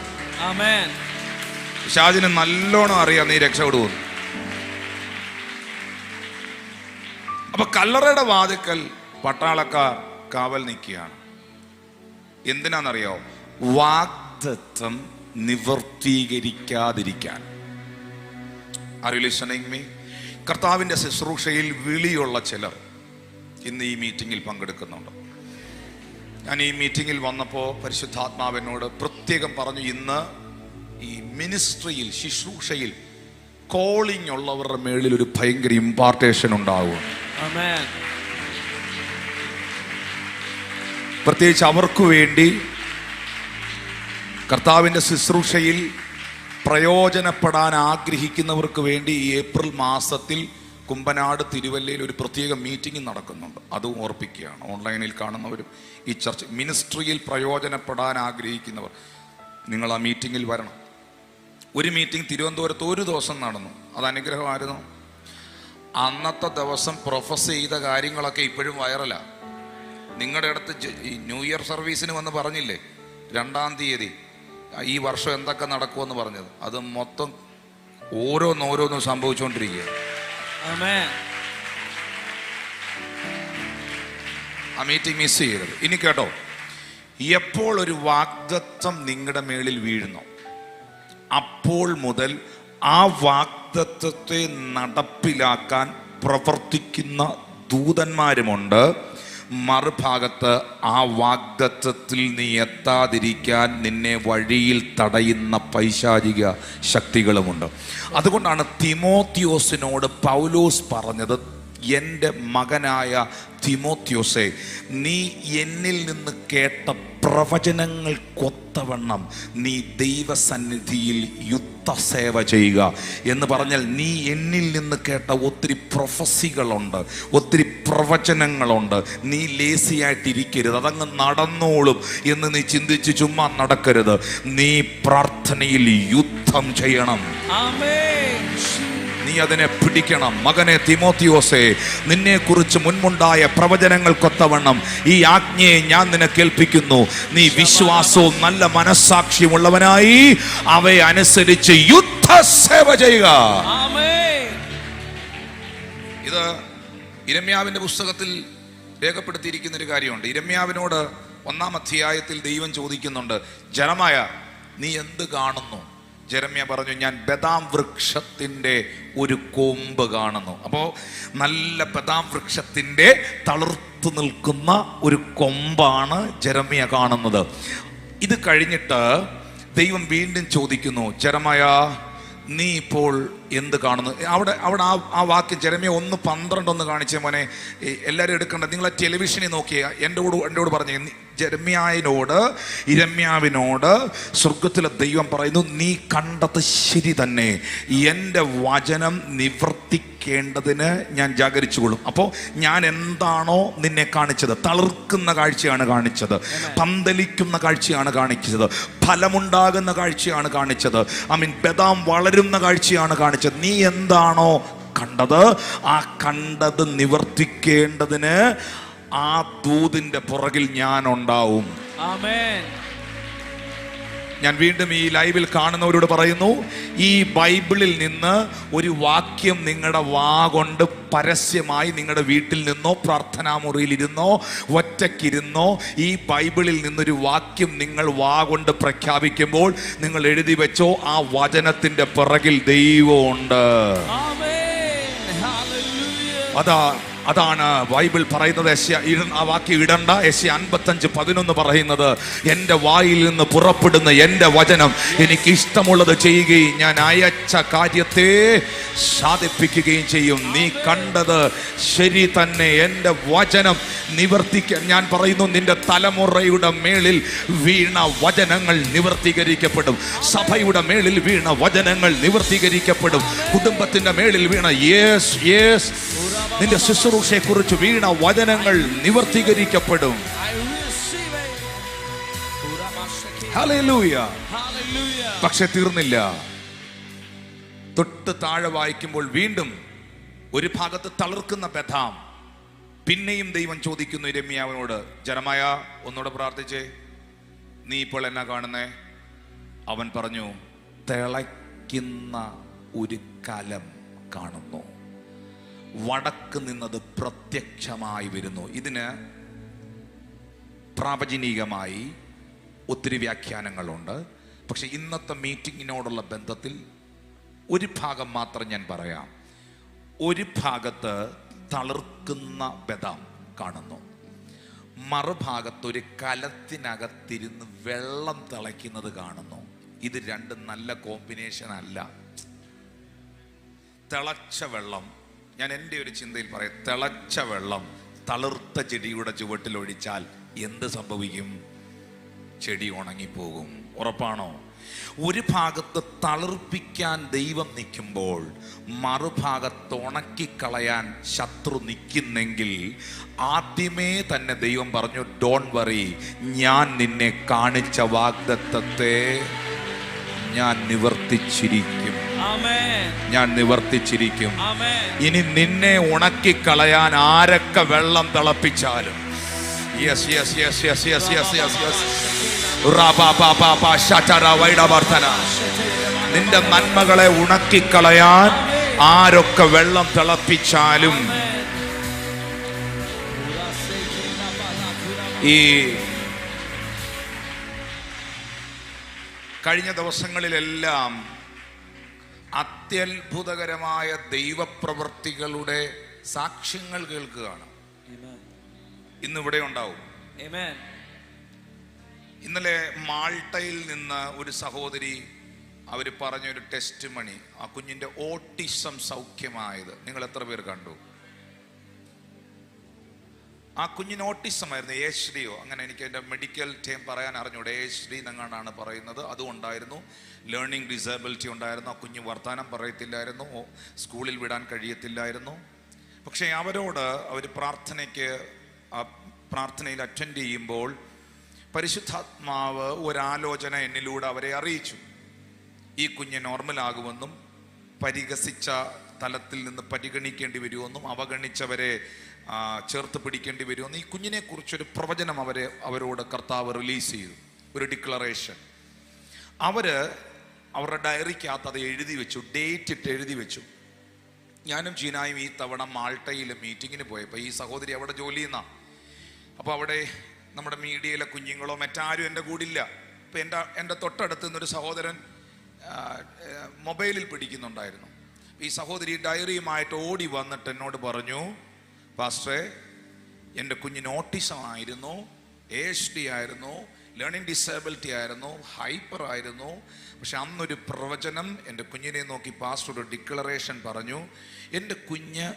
പിശാചിന് നല്ലോണം അറിയാം നീ രക്ഷപ്പെടുമെന്ന്. അപ്പൊ കല്ലറയുടെ വാതിക്കൽ പട്ടാളക്കാർ കാവൽ നിൽക്കുകയാണ്. എന്തിനാണെന്നറിയോ? വാഗ്ദത്തം നിവർത്തീകരിക്കാതിരിക്കാൻ. Are you listening me? കർത്താവിൻ്റെ ശുശ്രൂഷയിൽ വിളിയുള്ള ചിലർ ഇന്ന് ഈ മീറ്റിങ്ങിൽ പങ്കെടുക്കുന്നുണ്ട്. ഞാൻ ഈ മീറ്റിങ്ങിൽ വന്നപ്പോൾ പരിശുദ്ധാത്മാവിനോട് പ്രത്യേകം പറഞ്ഞു, ഇന്ന് ഈ മിനിസ്ട്രിയിൽ, ശുശ്രൂഷയിൽ കോളിംഗ് ഉള്ളവരുടെ മേളിൽ ഒരു ഭയങ്കര ഇമ്പാർട്ടേഷൻ ഉണ്ടാവും. പ്രത്യേകിച്ച് അവർക്ക് വേണ്ടി കർത്താവിൻ്റെ ശുശ്രൂഷയിൽ പ്രയോജനപ്പെടാൻ ആഗ്രഹിക്കുന്നവർക്ക് വേണ്ടി ഈ ഏപ്രിൽ മാസത്തിൽ കുമ്പനാട് തിരുവല്ലയിൽ ഒരു പ്രത്യേക മീറ്റിംഗ് നടക്കുന്നുണ്ട്. അതും ഓർപ്പിക്കുകയാണ്. ഓൺലൈനിൽ കാണുന്നവരും ഈ ചർച്ച മിനിസ്ട്രിയിൽ പ്രയോജനപ്പെടാൻ ആഗ്രഹിക്കുന്നവർ നിങ്ങൾ ആ മീറ്റിങ്ങിൽ വരണം. ഒരു മീറ്റിംഗ് തിരുവനന്തപുരത്ത് ഒരു ദിവസം നടന്നു. അത് അനുഗ്രഹമായിരുന്നു. അന്നത്തെ ദിവസം പ്രൊഫസ് ചെയ്ത കാര്യങ്ങളൊക്കെ ഇപ്പോഴും വൈറലാണ്. നിങ്ങളുടെ അടുത്ത് ഈ ന്യൂ ഇയർ സർവീസിന് വന്ന് പറഞ്ഞില്ലേ 2-ാം തീയതി ഈ വർഷം എന്തൊക്കെ നടക്കുമെന്ന് പറഞ്ഞത്, അത് മൊത്തം ഓരോന്നോരോന്നും സംഭവിച്ചുകൊണ്ടിരിക്കുക. ആ മീറ്റിംഗ് മിസ് ചെയ്തത്. ഇനി കേട്ടോ, എപ്പോൾ ഒരു വാഗ്ദത്തം നിങ്ങളുടെ മേളിൽ വീഴുന്നു അപ്പോൾ മുതൽ ആ വാഗ്ദത്തത്തെ നടപ്പിലാക്കാൻ പ്രവർത്തിക്കുന്ന ദൂതന്മാരുമുണ്ട്. മറുഭാഗത്ത് ആ വാഗ്ദത്തത്തിൽ നീ എത്താതിരിക്കാൻ നിന്നെ വഴിയിൽ തടയുന്ന പൈശാചിക ശക്തികളുമുണ്ട്. അതുകൊണ്ടാണ് തിമോത്തിയോസിനോട് പൗലോസ് പറഞ്ഞത്, എൻ്റെ മകനായ തിമോത്തിയോസേ, നീ എന്നിൽ നിന്ന് കേട്ട പ്രവചനങ്ങൾക്കൊത്തവണ്ണം നീ ദൈവസന്നിധിയിൽ യുദ്ധസേവ ചെയ്യുക എന്ന് പറഞ്ഞാൽ, നീ എന്നിൽ നിന്ന് കേട്ട ഒത്തിരി പ്രൊഫസികളുണ്ട്, ഒത്തിരി പ്രവചനങ്ങളുണ്ട്. നീ ലേസിയായിട്ടിരിക്കരുത്, അതങ്ങ് നടന്നോളും എന്ന് നീ ചിന്തിച്ച് ചുമ്മാ നടക്കരുത്. നീ പ്രാർത്ഥനയിൽ യുദ്ധം ചെയ്യണം. നീ അതിനെ പിടിക്കണം. മകനെ തിമോത്തിയോസേ, നിന്നെ കുറിച്ച് മുൻപുണ്ടായ പ്രവചനങ്ങൾക്കൊത്തവണ്ണം ഈ ആജ്ഞയെ ഞാൻ നിനക്ക് ഏൽപ്പിക്കുന്നു. നീ വിശ്വാസവും നല്ല മനസ്സാക്ഷിയുമുള്ളവനായി അവയെ അനുസരിച്ച് യുദ്ധസേവ ചെയ്യുക. ഇത് യിരെമ്യാവിന്റെ പുസ്തകത്തിൽ രേഖപ്പെടുത്തിയിരിക്കുന്ന ഒരു കാര്യമുണ്ട്. യിരെമ്യാവിനോട് 1-ാം അധ്യായത്തിൽ ദൈവം ചോദിക്കുന്നുണ്ട്, ജെറമ്യാ നീ എന്ത് കാണുന്നു? ജെറമ്യാ പറഞ്ഞു, ഞാൻ ബദാം വൃക്ഷത്തിൻ്റെ ഒരു കൊമ്പ് കാണുന്നു. അപ്പോൾ നല്ല ബദാം വൃക്ഷത്തിൻ്റെ തളിർത്തു നിൽക്കുന്ന ഒരു കൊമ്പാണ് ജെറമ്യാ കാണുന്നത്. ഇത് കഴിഞ്ഞിട്ട് ദൈവം വീണ്ടും ചോദിക്കുന്നു, ജെറമ്യാ നീ ഇപ്പോൾ എന്ത് കാണുന്നു? അവിടെ ആ വാക്യം ജെറമ്യാ 1:12 ഒന്ന് കാണിച്ചേ മോനെ. എല്ലാവരും എടുക്കണ്ട, നിങ്ങൾ ആ ടെലിവിഷനിൽ നോക്കിയ എന്നോട് പറഞ്ഞു, യിരെമ്യാവിനോട് സ്വർഗത്തിലെ ദൈവം പറയുന്നു, നീ കണ്ടത് ശരി തന്നെ, എൻ്റെ വചനം നിവർത്തിക്കേണ്ടതിന് ഞാൻ ജാഗരിച്ചുകൊള്ളും. അപ്പോൾ ഞാൻ എന്താണോ നിന്നെ കാണിച്ചത്, തളിർക്കുന്ന കാഴ്ചയാണ് കാണിച്ചത്, പന്തലിക്കുന്ന കാഴ്ചയാണ് കാണിച്ചത്, ഫലമുണ്ടാകുന്ന കാഴ്ചയാണ് കാണിച്ചത്, ബദാം വളരുന്ന കാഴ്ചയാണ് കാണിച്ചത്. നീ എന്താണോ കണ്ടത്, ആ കണ്ടത് നിവർത്തിക്കേണ്ടതിന് ആ ദൂതിന്റെ പുറകിൽ ഞാൻ ഉണ്ടാവും. ഞാൻ വീണ്ടും ഈ ലൈവിൽ കാണുന്നവരോട് പറയുന്നു, ഈ ബൈബിളിൽ നിന്ന് ഒരു വാക്യം നിങ്ങളുടെ വാ കൊണ്ട് പരസ്യമായി നിങ്ങളുടെ വീട്ടിൽ നിന്നോ പ്രാർത്ഥനാ മുറിയിലിരുന്നോ ഒറ്റയ്ക്കിരുന്നോ ഈ ബൈബിളിൽ നിന്നൊരു വാക്യം നിങ്ങൾ വാ കൊണ്ട് പ്രഖ്യാപിക്കുമ്പോൾ നിങ്ങൾ എഴുതി വെച്ചോ, ആ വചനത്തിന്റെ പിറകിൽ ദൈവമുണ്ട്. അതാണ് ബൈബിൾ പറയുന്നത്. ആ വാക്യം ഇടണ്ട. യെശയ്യാ 55:11 പറയുന്നത്, എൻ്റെ വായിൽ നിന്ന് പുറപ്പെടുന്ന എൻ്റെ വചനം എനിക്ക് ഇഷ്ടമുള്ളത് ചെയ്യുകയും ഞാൻ അയച്ച കാര്യത്തെ സാധിപ്പിക്കുകയും ചെയ്യും. നീ കണ്ടത് ശരി തന്നെ, എൻ്റെ വചനം നിവർത്തിക്കാൻ. ഞാൻ പറയുന്നു, നിന്റെ തലമുറയുടെ മേളിൽ വീണ വചനങ്ങൾ നിവർത്തീകരിക്കപ്പെടും. സഭയുടെ മേളിൽ വീണ വചനങ്ങൾ നിവർത്തീകരിക്കപ്പെടും. കുടുംബത്തിന്റെ മേളിൽ വീണ നിന്റെ ശുശ്രൂഷയെ കുറിച്ച് വീണ വചനങ്ങൾ നിവർത്തീകരിക്കപ്പെടും. ഹല്ലേലൂയ. പക്ഷെ തീർന്നില്ല. തൊട്ട് താഴെ വായിക്കുമ്പോൾ വീണ്ടും ഒരു ഭാഗത്ത് തളിർക്കുന്ന ബദാം. പിന്നെയും ദൈവം ചോദിക്കുന്നു യിരെമ്യാവിനോട്, ജെറമ്യാ ഒന്നുകൂടെ പ്രാർത്ഥിച്ചേ, നീ ഇപ്പോൾ എന്നാ കാണുന്നേ? അവൻ പറഞ്ഞു, തിളയ്ക്കുന്ന ഒരു കലം കാണുന്നു, വടക്ക് നിന്നത് പ്രത്യക്ഷമായി വരുന്നു. ഇതിന് പ്രാവചനികമായി ഒത്തിരി വ്യാഖ്യാനങ്ങളുണ്ട്. പക്ഷെ ഇന്നത്തെ മീറ്റിങ്ങിനോടുള്ള ബന്ധത്തിൽ ഒരു ഭാഗം മാത്രം ഞാൻ പറയാം. ഒരു ഭാഗത്ത് തളിർക്കുന്ന ബദാം കാണുന്നു, മറുഭാഗത്തൊരു കലത്തിനകത്തിരുന്ന് വെള്ളം തിളയ്ക്കുന്നത് കാണുന്നു. ഇത് രണ്ടും നല്ല കോമ്പിനേഷൻ അല്ല. തിളച്ച വെള്ളം, ഞാൻ എൻ്റെ ഒരു ചിന്തയിൽ പറയാം, തിളച്ച വെള്ളം തളിർത്ത ചെടിയുടെ ചുവട്ടിൽ ഒഴിച്ചാൽ എന്ത് സംഭവിക്കും? ചെടി ഉണങ്ങിപ്പോകും. ഉറപ്പാണോ? ഒരു ഭാഗത്ത് തളിർപ്പിക്കാൻ ദൈവം നിൽക്കുമ്പോൾ മറുഭാഗത്ത് ഉണക്കിക്കളയാൻ ശത്രു നിൽക്കുന്നെങ്കിൽ ആദ്യമേ തന്നെ ദൈവം പറഞ്ഞു, ഡോണ്ട് വറി, ഞാൻ നിന്നെ കാണിച്ച വാഗ്ദത്തത്തെ ഞാൻ നിവർത്തിച്ചിരിക്കും, ഞാൻ നിവർത്തിച്ചിരിക്കും. ഇനി നിന്നെ ഉണക്കിക്കളയാൻ ആരൊക്കെ വെള്ളം തിളപ്പിച്ചാലും, yes yes yes yes yes yes yes yes, നിന്റെ നന്മകളെ ഉണക്കിക്കളയാൻ ആരൊക്കെ വെള്ളം തിളപ്പിച്ചാലും ഈ കഴിഞ്ഞ ദിവസങ്ങളിലെല്ലാം അത്യത്ഭുതകരമായ ദൈവപ്രവൃത്തികളുടെ സാക്ഷ്യങ്ങൾ കേൾക്കുകയാണ്. ഇന്നിവിടെ ഉണ്ടാവും. ഇന്നലെ മാൾട്ടയിൽ നിന്ന് ഒരു സഹോദരി അവർ പറഞ്ഞൊരു ടെസ്റ്റ് മണി, ആ കുഞ്ഞിൻ്റെ ഓട്ടിസം സൗഖ്യമായത് നിങ്ങൾ എത്ര പേർ കണ്ടു? ആ കുഞ്ഞിന് ഓട്ടിസം ആയിരുന്നു, AHD അങ്ങനെ, എനിക്ക് എൻ്റെ മെഡിക്കൽ ടൈം പറയാൻ അറിഞ്ഞൂടെ, AHD എന്നെങ്ങാണ്ടാണ് പറയുന്നത്. അതും ഉണ്ടായിരുന്നു. ലേണിംഗ് ഡിസേബിലിറ്റി ഉണ്ടായിരുന്നു. ആ കുഞ്ഞ് വർത്തമാനം പറയത്തില്ലായിരുന്നു, സ്കൂളിൽ വിടാൻ കഴിയത്തില്ലായിരുന്നു. പക്ഷേ അവരോട് അവർ പ്രാർത്ഥനയിൽ അറ്റൻഡ് ചെയ്യുമ്പോൾ പരിശുദ്ധാത്മാവ് ഒരാലോചന എന്നിലൂടെ അവരെ അറിയിച്ചു. ഈ കുഞ്ഞ് നോർമലാകുമെന്നും പരിഹസിച്ച തലത്തിൽ നിന്ന് പരിഗണിക്കേണ്ടി വരുമെന്നും അവഗണിച്ചവരെ ചേർത്ത് പിടിക്കേണ്ടി വരുമെന്നും ഈ കുഞ്ഞിനെ കുറിച്ചൊരു പ്രവചനം അവരോട് കർത്താവ് റിലീസ് ചെയ്തു, ഒരു ഡിക്ലറേഷൻ. അവരുടെ ഡയറിക്കകത്ത് അത് എഴുതി വെച്ചു, ഡേറ്റ് ഇട്ട് എഴുതി വെച്ചു. ഞാനും ജീനായും ഈ തവണ മാൾട്ടയിൽ മീറ്റിങ്ങിന് പോയപ്പോൾ ഈ സഹോദരി അവിടെ ജോലി ചെയ്യുന്ന, അപ്പോൾ അവിടെ നമ്മുടെ മീഡിയയിലെ കുഞ്ഞുങ്ങളോ മറ്റാരും എൻ്റെ കൂടില്ല. ഇപ്പം എൻ്റെ തൊട്ടടുത്ത് നിന്നൊരു സഹോദരൻ മൊബൈലിൽ പിടിക്കുന്നുണ്ടായിരുന്നു. ഈ സഹോദരി ഡയറിയുമായിട്ട് ഓടി വന്നിട്ട് എന്നോട് പറഞ്ഞു, പാസ്റ്ററെ, എൻ്റെ കുഞ്ഞിന് ഓട്ടിസം ആയിരുന്നു, AHD ആയിരുന്നു, ലേണിംഗ് ഡിസേബിലിറ്റി ആയിരുന്നു, ഹൈപ്പർ ആയിരുന്നു. പക്ഷെ അന്നൊരു പ്രവചനം എൻ്റെ കുഞ്ഞിനെ നോക്കി പാസ്റ്റർ ഒരു ഡിക്ലറേഷൻ പറഞ്ഞു, എൻ്റെ കുഞ്ഞ്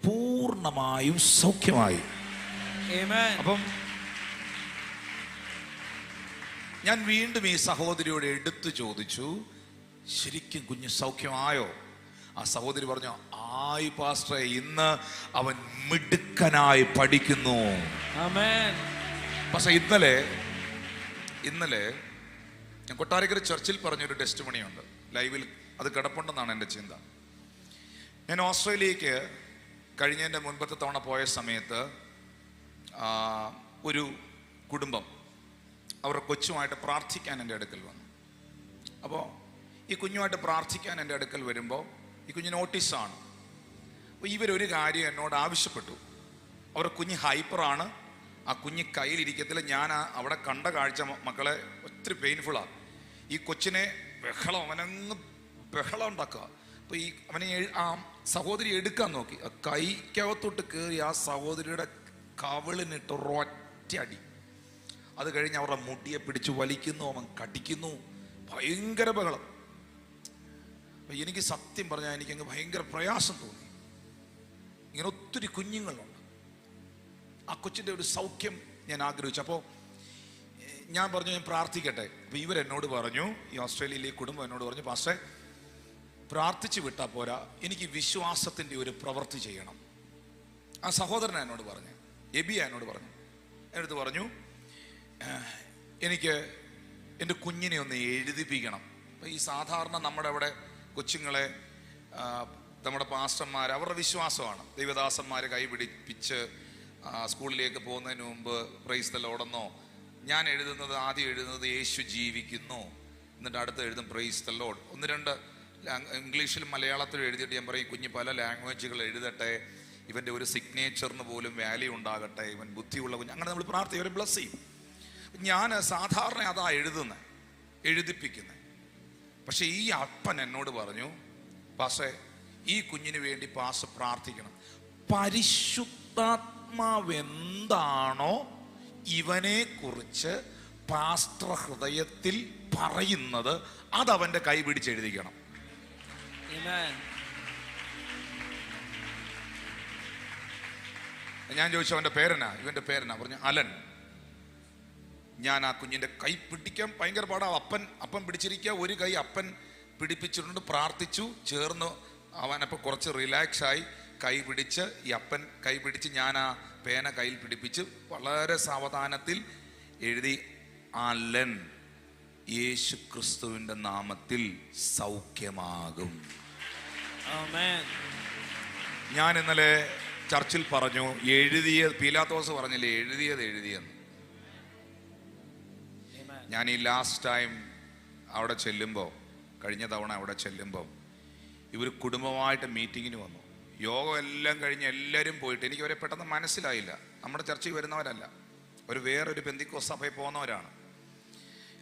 പൂർണ്ണമായും സൗഖ്യമായി. അപ്പം ഞാൻ വീണ്ടും ഈ സഹോദരിയോട് എടുത്തു ചോദിച്ചു, ശരിക്കും കുഞ്ഞ് സൗഖ്യമായോ? ആ സഹോദരി പറഞ്ഞു, ആയി പാസ്റ്ററെ, ഇന്ന് അവൻ മിടുക്കനായി പഠിക്കുന്നു. പക്ഷെ ഇന്നലെ ഞാൻ കൊട്ടാരക്കര ചർച്ചിൽ പറഞ്ഞൊരു ടെസ്റ്റ് മണിയുണ്ട്, ലൈവിൽ അത് കിടപ്പുണ്ടെന്നാണ് എൻ്റെ ചിന്ത. ഞാൻ ഓസ്ട്രേലിയക്ക് കഴിഞ്ഞതിൻ്റെ മുൻപത്തെ തവണ പോയ സമയത്ത് ഒരു കുടുംബം അവരുടെ കൊച്ചുമായിട്ട് പ്രാർത്ഥിക്കാൻ എൻ്റെ അടുക്കൽ വന്നു. അപ്പോൾ ഈ കുഞ്ഞുമായിട്ട് പ്രാർത്ഥിക്കാൻ എൻ്റെ അടുക്കൽ വരുമ്പോൾ ഈ കുഞ്ഞിന് ഓട്ടിസമാണ്. അപ്പോൾ ഇവരൊരു കാര്യം എന്നോട് ആവശ്യപ്പെട്ടു. അവരുടെ കുഞ്ഞ് ഹൈപ്പറാണ്, ആ കുഞ്ഞ് കയ്യിലിരിക്കത്തില്ല. ഞാൻ അവിടെ കണ്ട കാഴ്ച മക്കളെ ഒത്തിരി പെയിൻഫുള്ളാണ്. ഈ കൊച്ചിനെ അവനങ്ങ് ബഹളം ഉണ്ടാക്കുക. അപ്പോൾ അവനെ ആ സഹോദരി എടുക്കാൻ നോക്കി, ആ കൈക്കകത്തോട്ട് കയറി ആ സഹോദരിയുടെ കവിളിനിട്ട് ഒരൊറ്റ അടി. അത് കഴിഞ്ഞ് അവരുടെ മുടിയെ പിടിച്ച് വലിക്കുന്നു, അവൻ കടിക്കുന്നു, ഭയങ്കര ബഹളം. എനിക്ക് സത്യം പറഞ്ഞാൽ എനിക്കങ്ങ് ഭയങ്കര പ്രയാസം തോന്നി. ഇങ്ങനെ ഒത്തിരി കുഞ്ഞുങ്ങളുണ്ട്. ആ കൊച്ചിൻ്റെ ഒരു സൗഖ്യം ഞാൻ ആഗ്രഹിച്ചു. അപ്പോൾ ഞാൻ പറഞ്ഞു, ഞാൻ പ്രാർത്ഥിക്കട്ടെ. അപ്പോൾ ഇവരെന്നോട് പറഞ്ഞു, ഈ ഓസ്ട്രേലിയയിലെ കുടുംബം എന്നോട് പറഞ്ഞു, പാസ്റ്റേ, പ്രാർത്ഥിച്ചു വിട്ടാൽ പോരാ, എനിക്ക് വിശ്വാസത്തിൻ്റെ ഒരു പ്രവൃത്തി ചെയ്യണം. ആ സഹോദരൻ എന്നോട് പറഞ്ഞു, എബിയ എന്നോട് പറഞ്ഞു, എന്നടുത്ത് പറഞ്ഞു, എനിക്ക് എൻ്റെ കുഞ്ഞിനെ ഒന്ന് എഴുതിപ്പിക്കണം. അപ്പോൾ ഈ സാധാരണ നമ്മുടെ അവിടെ കൊച്ചുങ്ങളെ നമ്മുടെ പാസ്റ്റർമാർ അവരുടെ വിശ്വാസമാണ്, ദൈവദാസന്മാർ കൈപിടിപ്പിച്ച് സ്കൂളിലേക്ക് പോകുന്നതിന് മുമ്പ് പ്രൈസ് ദി ലോർഡെന്നോ, ഞാൻ ആദ്യം എഴുതുന്നത് യേശു ജീവിക്കുന്നു, എന്നിട്ട് അടുത്ത് എഴുതും പ്രൈസ് ദി ലോർഡ്. 1-2 ഇംഗ്ലീഷിലും മലയാളത്തിലും എഴുതിയിട്ട് ഞാൻ പറയും, കുഞ്ഞ് പല ലാംഗ്വേജുകൾ എഴുതട്ടെ, ഇവൻ്റെ ഒരു സിഗ്നേച്ചറിന് പോലും വാല്യൂ ഉണ്ടാകട്ടെ, ഇവൻ ബുദ്ധിയുള്ള കുഞ്ഞ്. അങ്ങനെ നമ്മൾ പ്രാർത്ഥിക്കും, ഇവരെ ബ്ലസ് ചെയ്യും. ഞാൻ സാധാരണ അതാ എഴുതിപ്പിക്കുന്നത്. പക്ഷെ ഈ അപ്പൻ എന്നോട് പറഞ്ഞു, പാസ്റ്റേ, ഈ കുഞ്ഞിന് വേണ്ടി പാസ്റ്റർ പ്രാർത്ഥിക്കണം. പരിശുദ്ധാത്മാവ് എന്താണോ ഇവനെ കുറിച്ച് പാസ്റ്റർ ഹൃദയത്തിൽ പറയുന്നത് അതവന്റെ കൈ പിടിച്ചെഴുതിക്കണം. ഞാൻ ചോദിച്ചു അവന്റെ പേരെന്നാ, ഇവന്റെ പേരെന്നാ? പറഞ്ഞു അലൻ. ഞാൻ ആ കുഞ്ഞിന്റെ കൈ പിടിക്കാൻ ഭയങ്കര പാടാ. അപ്പൻ പിടിച്ചിരിക്കുക, ഒരു കൈ അപ്പൻ പിടിപ്പിച്ചിട്ടുണ്ട്, പ്രാർത്ഥിച്ചു, ചേർന്ന് അവനപ്പോൾ കുറച്ച് റിലാക്സ് ആയി കൈ പിടിച്ച്, ഈ അപ്പൻ കൈ പിടിച്ച് ഞാൻ ആ പേന കയ്യിൽ പിടിപ്പിച്ച് വളരെ സാവധാനത്തിൽ എഴുതി, അലൻ യേശു ക്രിസ്തുവിന്റെ നാമത്തിൽ സൗഖ്യമാകും. ഞാൻ ഇന്നലെ ചർച്ചിൽ പറഞ്ഞു, പീലാത്തോസ് പറഞ്ഞില്ലേ എഴുതിയെന്ന്. ഞാൻ ഈ ലാസ്റ്റ് ടൈം അവിടെ ചെല്ലുമ്പോൾ, കഴിഞ്ഞ തവണ അവിടെ ചെല്ലുമ്പോൾ ഇവർ കുടുംബമായിട്ട് മീറ്റിങ്ങിന് വന്നു. യോഗം എല്ലാം കഴിഞ്ഞ് എല്ലാവരും പോയിട്ട് എനിക്ക് അവരെ പെട്ടെന്ന് മനസ്സിലായില്ല. നമ്മുടെ ചർച്ചയിൽ വരുന്നവരല്ല, ഒരു വേറൊരു പെന്തിക്കോസ്ത് സഭയിൽ പോകുന്നവരാണ്.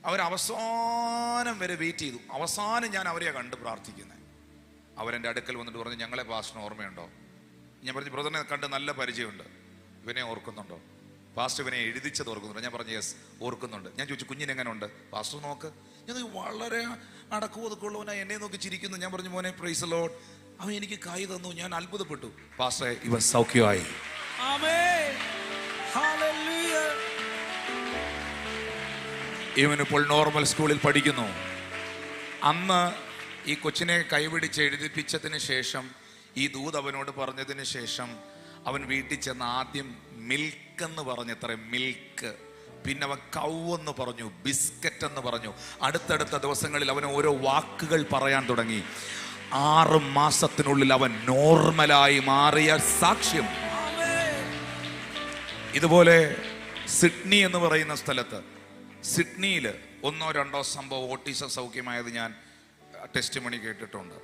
അവരവസാനം വരെ വെയിറ്റ് ചെയ്തു. അവസാനം ഞാൻ അവരെ കണ്ട് പ്രാർത്ഥിക്കുന്നത്. അവരെൻ്റെ അടുക്കൽ വന്നിട്ട് പറഞ്ഞു, ഞങ്ങളെ പാസ്റ്ററിന് ഓർമ്മയുണ്ടോ? ഞാൻ പറഞ്ഞു, ബ്രദറിനെ കണ്ട് നല്ല പരിചയമുണ്ട്, ഇവനെ ഓർക്കുന്നുണ്ടോ? പാസ്റ്റർ ഇവനെ എഴുതിച്ചത് ഓർക്കുന്നുണ്ടോ? ഞാൻ പറഞ്ഞു യെസ് ഓർക്കുന്നുണ്ട്. ഞാൻ ചോദിച്ചു കുഞ്ഞിനെങ്ങനെ ഉണ്ട്? പാസ്റ്റർ നോക്ക്. ഞാൻ വളരെ അടക്കവും ഒതുക്കുള്ളവനാ എന്നെ നോക്കി ചിരിക്കുന്നു. ഞാൻ പറഞ്ഞു മോനെ പ്രൈസ് ദി ലോർഡ്. അവൻ എനിക്ക് കൈ തന്നു. ഞാൻ അത്ഭുതപ്പെട്ടു. പാസ്റ്ററെ ഇവൻ സൗഖ്യമായി. ഇവനിപ്പോൾ നോർമൽ സ്കൂളിൽ പഠിക്കുന്നു. അന്ന് ഈ കൊച്ചിനെ കൈപിടിച്ച് എഴുതിപ്പിച്ചതിന് ശേഷം, ഈ ദൂത് അവനോട് പറഞ്ഞതിന് ശേഷം അവൻ വീട്ടിൽ ചെന്ന് ആദ്യം മിൽക്ക് എന്ന് പറഞ്ഞു, എത്ര മിൽക്ക്, പിന്നെ അവൻ കൗ എന്ന് പറഞ്ഞു, ബിസ്ക്കറ്റ് എന്ന് പറഞ്ഞു. അടുത്തടുത്ത ദിവസങ്ങളിൽ അവൻ ഓരോ വാക്കുകൾ പറയാൻ തുടങ്ങി. 6 മാസത്തിനുള്ളിൽ അവൻ നോർമലായി മാറിയ സാക്ഷ്യം. ഇതുപോലെ സിഡ്നി എന്ന് പറയുന്ന സ്ഥലത്ത്, സിഡ്നിയിൽ 1-2 സംഭവം ഓട്ടിസം സൗഖ്യമായത് ഞാൻ ടെസ്റ്റിമണി കേട്ടിട്ടുണ്ട്.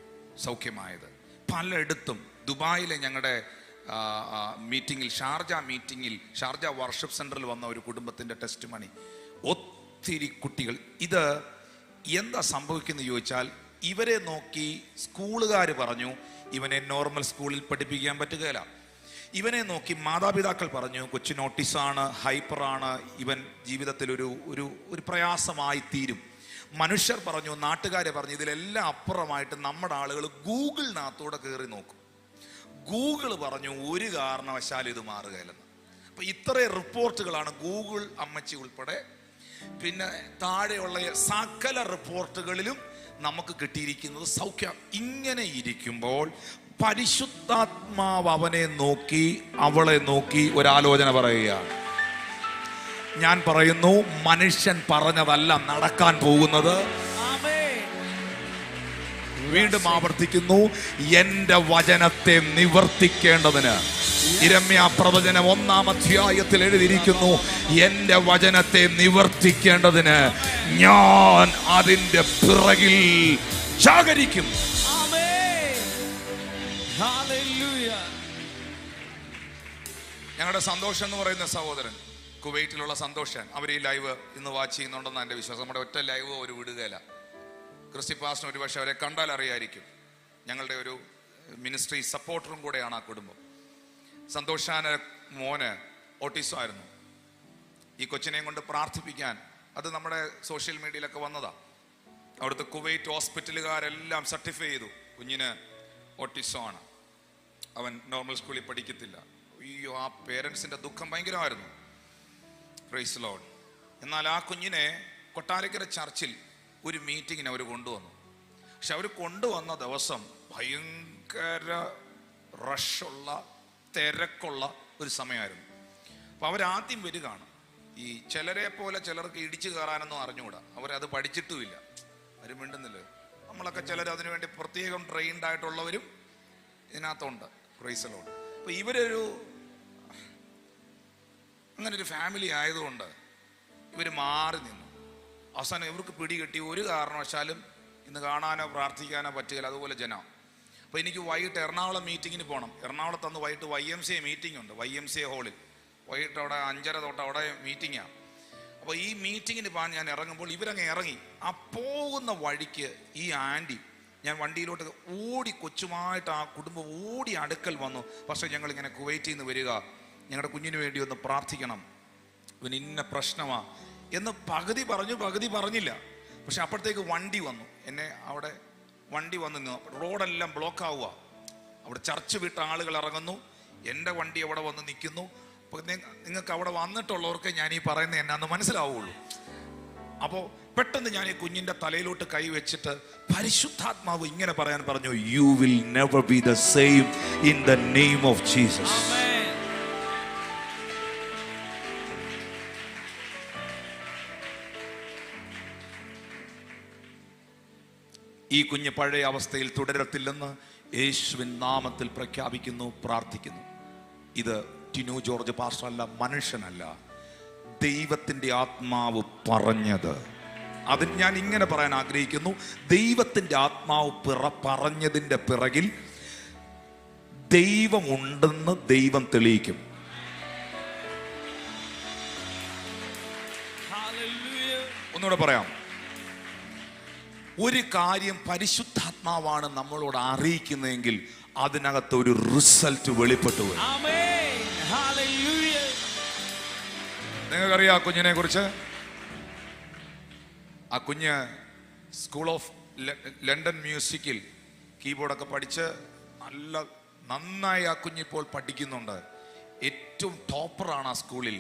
സൗഖ്യമായത് പലയിടത്തും. ദുബായിലെ ഞങ്ങളുടെ മീറ്റിങ്ങിൽ, ഷാർജ വർഷിപ്പ് സെന്ററിൽ വന്ന ഒരു കുടുംബത്തിൻ്റെ ടെസ്റ്റിമണി. ഒത്തിരി കുട്ടികൾ. ഇത് എന്താ സംഭവിക്കുന്നത് ചോദിച്ചാൽ, ഇവരെ നോക്കി സ്കൂളുകാർ പറഞ്ഞു ഇവനെ നോർമൽ സ്കൂളിൽ പഠിപ്പിക്കാൻ പറ്റുകയില്ല. ഇവനെ നോക്കി മാതാപിതാക്കൾ പറഞ്ഞു കൊച്ചിന് ഓട്ടിസാണ്, ഹൈപ്പറാണ്, ഇവൻ ജീവിതത്തിൽ ഒരു പ്രയാസമായി തീരും. മനുഷ്യർ പറഞ്ഞു, നാട്ടുകാർ പറഞ്ഞു, ഇതിലെല്ലാം അപ്പുറമായിട്ട് നമ്മുടെ ആളുകൾ ഗൂഗിളിനകത്തൂടെ കയറി നോക്കും. ഗൂഗിൾ പറഞ്ഞു ഒരു കാരണവശാലും ഇത് മാറുകയില്ലെന്ന്. അപ്പൊ ഇത്രയും റിപ്പോർട്ടുകളാണ് ഗൂഗിൾ അമ്മച്ചി ഉൾപ്പെടെ, പിന്നെ താഴെയുള്ള സകല റിപ്പോർട്ടുകളിലും നമുക്ക് കിട്ടിയിരിക്കുന്നത് സൗഖ്യം. ഇങ്ങനെ ഇരിക്കുമ്പോൾ പരിശുദ്ധാത്മാവ് അവനെ നോക്കി, അവളെ നോക്കി ഒരാലോചന പറയുകയാണ്. ഞാൻ പറയുന്നു, മനുഷ്യൻ പറഞ്ഞതല്ല നടക്കാൻ പോകുന്നത്. വീണ്ടും ആവർത്തിക്കുന്നു, എന്റെ വചനത്തെ നിവർത്തിക്കേണ്ടതിന്. യിരെമ്യാ പ്രവചനം 1-ാം അധ്യായത്തിൽ എഴുതിയിരിക്കുന്നു, എന്റെ വചനത്തെ നിവർത്തിക്കേണ്ടതിന് ഞാൻ അതിന്റെ പിറകിൽ ജാഗരിക്കും. ഞങ്ങളുടെ സന്തോഷം എന്ന് പറയുന്ന സഹോദരൻ, കുവൈറ്റിലുള്ള സന്തോഷൻ, അവർ ഈ ലൈവ് ഇന്ന് വാച്ച് ചെയ്യുന്നുണ്ടെന്ന് എൻ്റെ വിശ്വാസം. നമ്മുടെ ഒറ്റ ലൈവ് ഒരു വിടുകയില്ല. ക്രിസ്റ്റി പാസ്റ്റർ ഒരു പക്ഷേ അവരെ കണ്ടാൽ അറിയായിരിക്കും. ഞങ്ങളുടെ ഒരു മിനിസ്ട്രി സപ്പോർട്ടറും കൂടെയാണ് ആ കുടുംബം. സന്തോഷാന മോന് ഓട്ടിസം ആയിരുന്നു. ഈ കൊച്ചിനെയും കൊണ്ട് പ്രാർത്ഥിപ്പിക്കാൻ, അത് നമ്മുടെ സോഷ്യൽ മീഡിയയിലൊക്കെ വന്നതാ. അവിടുത്തെ കുവൈറ്റ് ഹോസ്പിറ്റലുകാരെല്ലാം സർട്ടിഫൈ ചെയ്തു കുഞ്ഞിന് ഓട്ടിസം ആണ്, അവൻ നോർമൽ സ്കൂളിൽ പഠിക്കത്തില്ല. അയ്യോ, ആ പേരൻസിന്റെ ദുഃഖം ഭയങ്കരമായിരുന്നു. Price the Lord. എന്നാൽ ആ കുഞ്ഞിനെ കൊട്ടാരക്കര ചർച്ചിൽ ഒരു മീറ്റിങ്ങിന് അവർ കൊണ്ടുവന്നു. പക്ഷെ അവർ കൊണ്ടുവന്ന ദിവസം ഭയങ്കര റഷുള്ള, തിരക്കുള്ള ഒരു സമയമായിരുന്നു. അപ്പം അവരാദ്യം വരികയാണ്. ഈ ചിലരെ പോലെ ചിലർക്ക് ഇടിച്ചു കയറാനൊന്നും അറിഞ്ഞുകൂടാ, അവരത് പഠിച്ചിട്ടുമില്ല, ആരും മിണ്ടുന്നില്ല. നമ്മളൊക്കെ ചിലർ അതിനുവേണ്ടി പ്രത്യേകം ട്രെയിൻഡ് ആയിട്ടുള്ളവരും ഇതിനകത്തുണ്ട്. Price the Lord. അപ്പം ഇവരൊരു അങ്ങനെ ഒരു ഫാമിലി ആയതുകൊണ്ട് ഇവർ മാറി നിന്നു. അവസാനം ഇവർക്ക് പിടികിട്ടി ഒരു കാരണവശാലും ഇന്ന് കാണാനോ പ്രാർത്ഥിക്കാനോ പറ്റുകയില്ല. അതുപോലെ ജനം. അപ്പോൾ എനിക്ക് വൈകിട്ട് എറണാകുളം മീറ്റിങ്ങിന് പോകണം. എറണാകുളത്ത് അന്ന് വൈകിട്ട് YMCA മീറ്റിംഗ് ഉണ്ട്, YMCA ഹാളിൽ. വൈകിട്ട് അവിടെ 5:30 തൊട്ട് അവിടെ മീറ്റിങ്ങാണ്. അപ്പോൾ ഈ മീറ്റിങ്ങിന് പോകാൻ ഞാൻ ഇറങ്ങുമ്പോൾ ഇവരങ്ങ് ഇറങ്ങി. ആ പോകുന്ന വഴിക്ക് ഈ ആൻറ്റി, ഞാൻ വണ്ടിയിലോട്ട് ഓടി, കൊച്ചുമായിട്ട് ആ കുടുംബം ഓടി അടുക്കൽ വന്നു. പക്ഷേ ഞങ്ങളിങ്ങനെ കുവൈറ്റിൽ നിന്ന് വരിക, ഞങ്ങളുടെ കുഞ്ഞിന് വേണ്ടി ഒന്ന് പ്രാർത്ഥിക്കണം. ഇവന് ഇന്ന പ്രശ്നമാ എന്ന് പകുതി പറഞ്ഞു, പകുതി പറഞ്ഞില്ല. പക്ഷെ അപ്പോഴത്തേക്ക് വണ്ടി വന്നു. എന്നെ അവിടെ വണ്ടി വന്നു നിന്നു. റോഡെല്ലാം ബ്ലോക്ക് ആവുക. അവിടെ ചർച്ച് വിട്ട ആളുകൾ ഇറങ്ങുന്നു. എൻ്റെ വണ്ടി അവിടെ വന്ന് നിൽക്കുന്നു. അപ്പോൾ നിങ്ങൾക്ക് അവിടെ വന്നിട്ടുള്ളവർക്ക് ഞാൻ ഈ പറയുന്നത് എന്നാന്ന് മനസ്സിലാവുള്ളൂ. അപ്പോൾ പെട്ടെന്ന് ഞാൻ ഈ കുഞ്ഞിൻ്റെ തലയിലോട്ട് കൈ വെച്ചിട്ട് പരിശുദ്ധാത്മാവ് ഇങ്ങനെ പറയാൻ പറഞ്ഞു, you will never be the same in the name of Jesus. ഈ കുഞ്ഞ് പഴയ അവസ്ഥയിൽ തുടരത്തില്ലെന്ന് യേശുവിൻ നാമത്തിൽ പ്രഖ്യാപിക്കുന്നു, പ്രാർത്ഥിക്കുന്നു. ഇത് ടിനു ജോർജ് പാസ്റ്റർ അല്ല, മനുഷ്യനല്ല, ദൈവത്തിൻ്റെ ആത്മാവ് പറഞ്ഞത്. അതിന് ഞാൻ ഇങ്ങനെ പറയാൻ ആഗ്രഹിക്കുന്നു, ദൈവത്തിൻ്റെ ആത്മാവ് പറഞ്ഞതിൻ്റെ പിറകിൽ ദൈവമുണ്ടെന്ന് ദൈവം തെളിയിക്കും. ഒന്നുകൂടെ പറയാം, ഒരു കാര്യം പരിശുദ്ധാത്മാവാണ് നമ്മളോട് അറിയിക്കുന്നതെങ്കിൽ അതിനകത്ത് ഒരു റിസൾട്ട് വെളിപ്പെട്ടു വരും. നിങ്ങൾക്കറിയാം ആ കുഞ്ഞിനെ കുറിച്ച്? ആ കുഞ്ഞ് സ്കൂൾ ഓഫ് ലണ്ടൻ മ്യൂസിക്കിൽ കീബോർഡൊക്കെ പഠിച്ച് നന്നായി ആ കുഞ്ഞിപ്പോൾ പഠിക്കുന്നുണ്ട്. ഏറ്റവും ടോപ്പറാണ് ആ സ്കൂളിൽ.